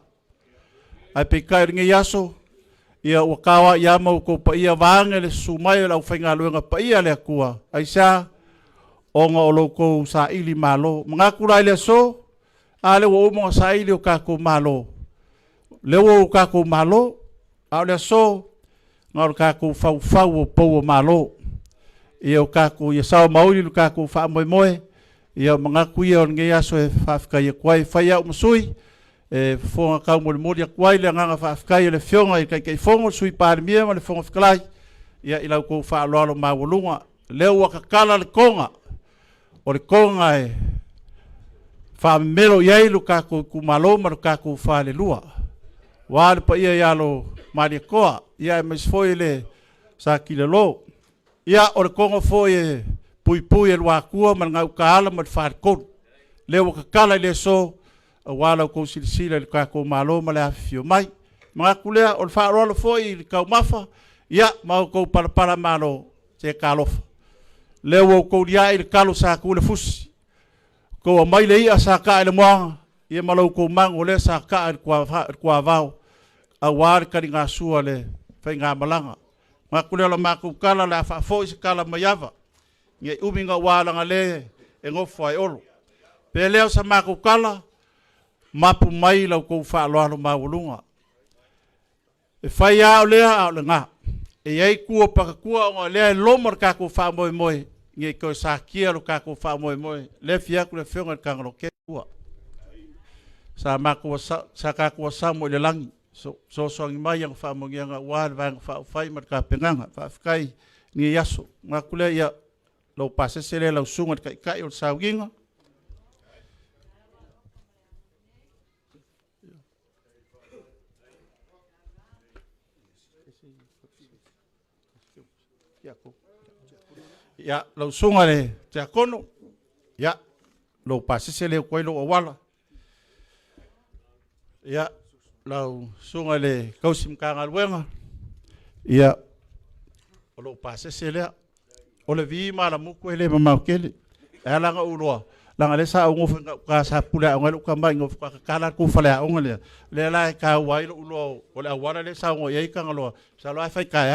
[SPEAKER 6] Ai pe kai ringe yaso ia wakawa ia mau ko pa ia vange le sumai la ufainga luenga pa ia le akua. Ai sa onga o lo ko sa ili malo. Mngako la ile so ale wo mo sa ili o kako malo. Le wo kako malo a le so ngor kako fau po malo. Ia o kako ia sao mauli lu kako fa moe moe ia mangaku ia on ngia so e fafka ia kwai fai au masui e fonga kau mo le mori kwai le nganga fafka ia le fionga i kai fonga sui pārimia ma le fonga fikalai ia ilau ko fa aloalo ma walunga leo wakakala le konga o le konga e fa melo ia lu kako ku malo ma kako fa le lua wa le pa ia lo mari koa ia mes foi le sa kilelo ia o le konga foi pui e wakua man ngau kaala mat whaarkon. Leo kakala le so a wala ko silisila le kako malo ma le afio mai. Mga kulea o le whaaroalo foi le kau mafa ia mau kou parapara malo te kalofa. Leo o kou lia i le kalo sa kule fusi. Kou a mai le ia sa ka ele moanga ia malau kou mango le sa ka kua vau a wari kari ngā sua le whai ngā malanga. Mga kulea lo mako kala le a whaafoi se kala maiava. Nge uminga wala le e ngofu ai olo. Pe leo sa mako kala mapu mai lau kou wha aloalo mawulunga. E whai au lea au le ngā. E iei kua pakakua o lea e lomar kako wha moe moe. Nge koe sa kia lo kako wha moe moe. Le fiaku le whionga le kangaro ke kua. Sa mako sa kako wa samo le langi. So soangi mai ang wha mongianga wale vanga wha whai marka penganga. Wha whikai ni yaso. Nga kulea ia lo pase se le lau sunga kai o sauginga. Ya lau sunga le te akono. Ya lo pase se le koe lo awala. Ya lau sunga le kausim kanga luenga. Ya lo pase se le o le vi mala muku ele mamau kele. E alanga uloa. langa le sa ngof ka sa pula ngol ka mai ngof ka kala ku fale ngol le la ka wai lo o le wala le sa ngo ye ka ngolo sa lo fa ka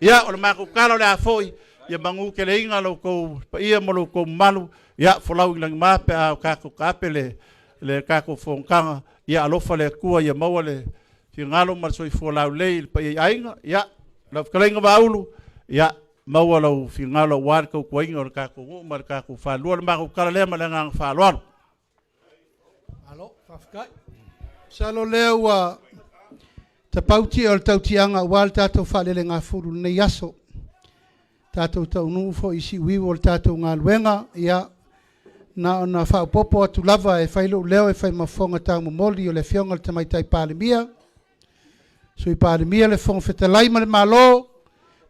[SPEAKER 6] ya o ma ku kala le foi ya bangu ke le ngalo ko pa ia mo ko malu ya folau lang ma pe ka ku kapele le ka ku fonkanga ya lo fale ku ya mawale fi ngalo mar soi folau le pa ia ainga ya lo kalenga baulu ya mawalo fi ngalo war ko ko ingor ka ko mar ka ko fa lo ma ko kala le ma ngang fa lo
[SPEAKER 9] alo fafkai salo lewa ta pauti o tautianga wal tato fa le nga furu ne yaso tato tau nu fo isi wiwo tato nga luenga ya na fa popo tu lava e failo leo e fai mafonga tau moli o le fionga te mai tai palimia sui palimia le fong fetalai ma le malo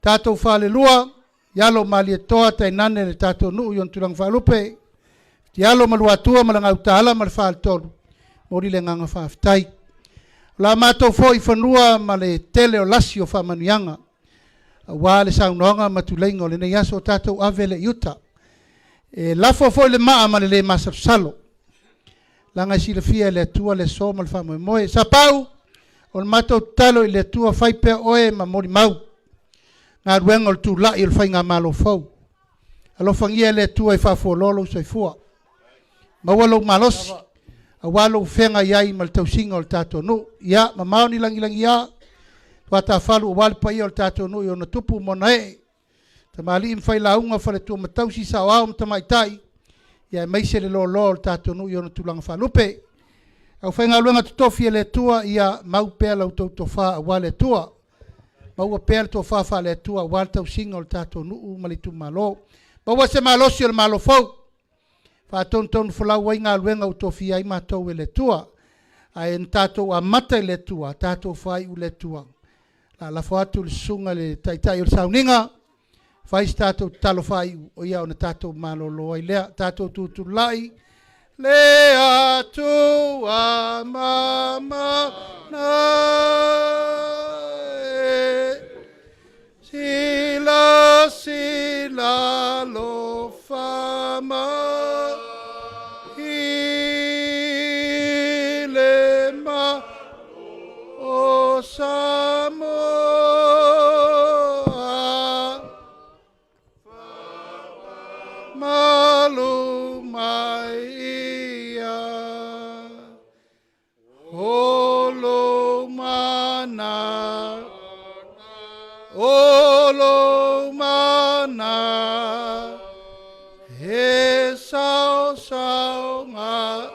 [SPEAKER 9] tato fale lua yalo mali toa tai nane le tato nu yon tulang falupe yalo malua tua malanga utala mal fal tolu mori le nganga fa ftai la mato foi fanua male tele o lasio fa manuanga wa le saunonga matulengo le yaso tato avele yuta e la fo le ma male le masalo langa si le fia le tua le so mal fa mo sapau o mato talo le tua fai pe oe ma mori mau nga ruenga tu la il fai nga malo fo alo fangia le tua e fa fo lolo so fua ma walo malos a walo fenga yai mal tau singa o tato no ya ma mau ni langi ya wata falu wal pa o tato no yo na tupu mona e tamali im fai launga fa le tu matau si sa wa tamai tai ya mai se le lo tato no yo na tulang falupe au fenga luenga tofi le tua ya mau pe la to fa wale tua mau pe to fa le tua wal tau singa o tato no malitu malo ba se malo si o malo fo fa ton fula wainga luenga utofia i matou le tua a en tato a mata le tua tato fai u le tua la foatu le sunga le tai o sauninga fai tato talo fai o ia ona tato malo lo ile tato tu lai le atu a mama na sila lo fama Samoa malu maia olo mana he sao nga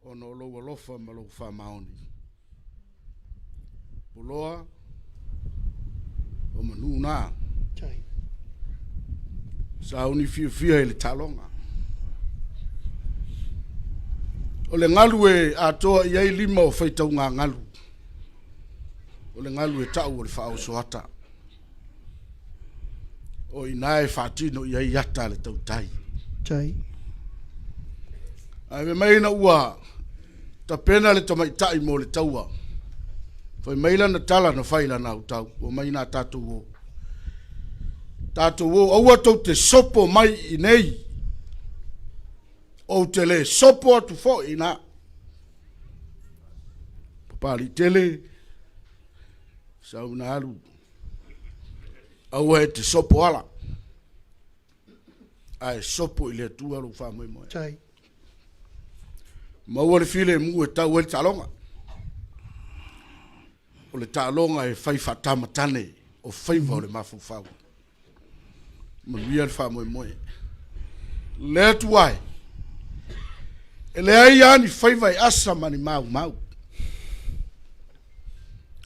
[SPEAKER 2] ono lo lofa ma lo fa maoni puloa o manuna
[SPEAKER 9] tai
[SPEAKER 2] sauni fia ele talonga o le ngalu e atoa ia lima o faitau nga ngalu o le ngalu e tau o le fao soata o inae fatino ia iata le tautai
[SPEAKER 9] tai
[SPEAKER 2] ai me mai na ua ta pena le tomai tai mo le taua foi maila na tala na faila na utau o mai na tatu o aua tau te sopo mai inei o te le sopo atu fo ina papali tele sau na alu aua e te sopo ala ai sopo ile tua lu fa moi moi
[SPEAKER 9] tai
[SPEAKER 2] ma ua le file mu e tau e talonga o le talonga e fai fatama tane o faiva o le mafufau ma luia le fa moi moi le tuai e le ai ani faiva e asa mani mau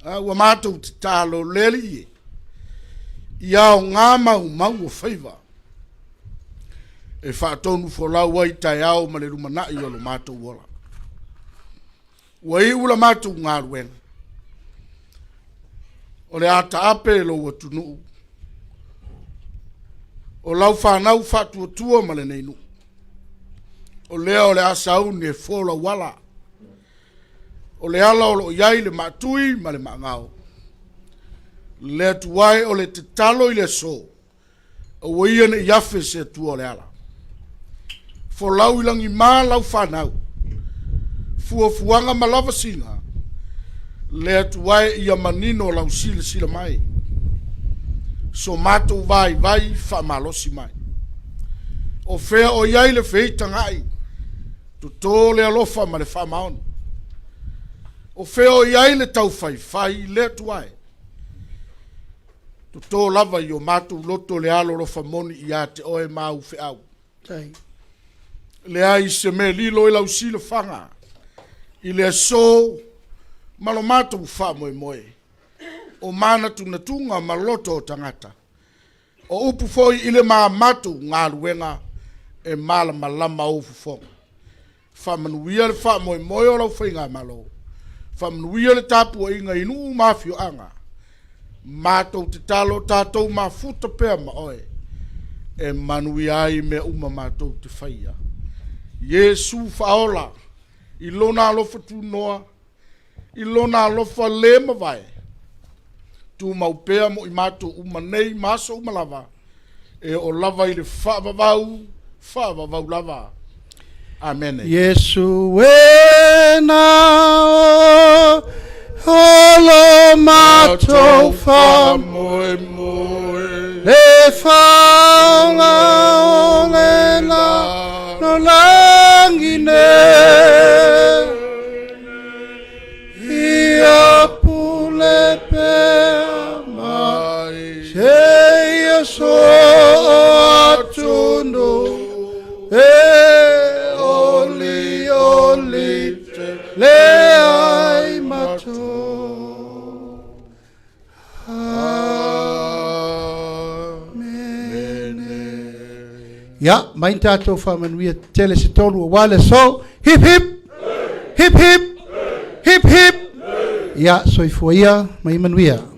[SPEAKER 2] a ua mātou te talo leli e ia o ngā mau o whaiva. E whaatonu wholau wai tai au ma le rumanai o lo mātou wala. Wai ula mātou ngā ruenga. O le ata ape lo watunu. O lau whanau whatuatua ma le neinu. O lea o le asau ne whola wala. O le ala o lo iai le matui ma le maangao. Le tuai o le te talo i le so. O waia ne iafe se tua o le ala. Folau ilangi mā lau whanau. Fuafuanga malava singa. Le tuai ia manino lau sila mai. So mato vai whamalosi mai. O fea o iai le feitangai. Tuto le alofa ma le whamaon. O fea o iai le tau fai le tuai. Tuto lava i o mato loto le alo lofa moni ia te oe mau fe au. Le ai se me lilo i lau sila whanga. I le so malo mato wha moe. O mana tunatunga maloto o tangata. O upu foi i le maa matu ngā ruenga e mala malama o ufu whamanuia le wha moe o lau whainga malo. Whamanuia le tapu o inga inu mafio anga. Mātou te talo tātou mā futa pēr ma oe. E manui ai me uma mātou te whaia. Yesu whaola. I lona alofa tu noa. I lona alofa le mawai. Tu mau pēr mo i mātou uma nei maso uma lava. E o lava i le whaavavau lava. Amen.
[SPEAKER 9] Yesu e na holo matou wha
[SPEAKER 2] moe.
[SPEAKER 9] Le whaonga o le la no langine. Ia pule pea mai se ia so atuno. Oli le ai mato. Ya, mai tātou whamanuia tele se tonu o wale so. Hip hip! Hip hip! Hip hip! Ya, soifuia mai manuia.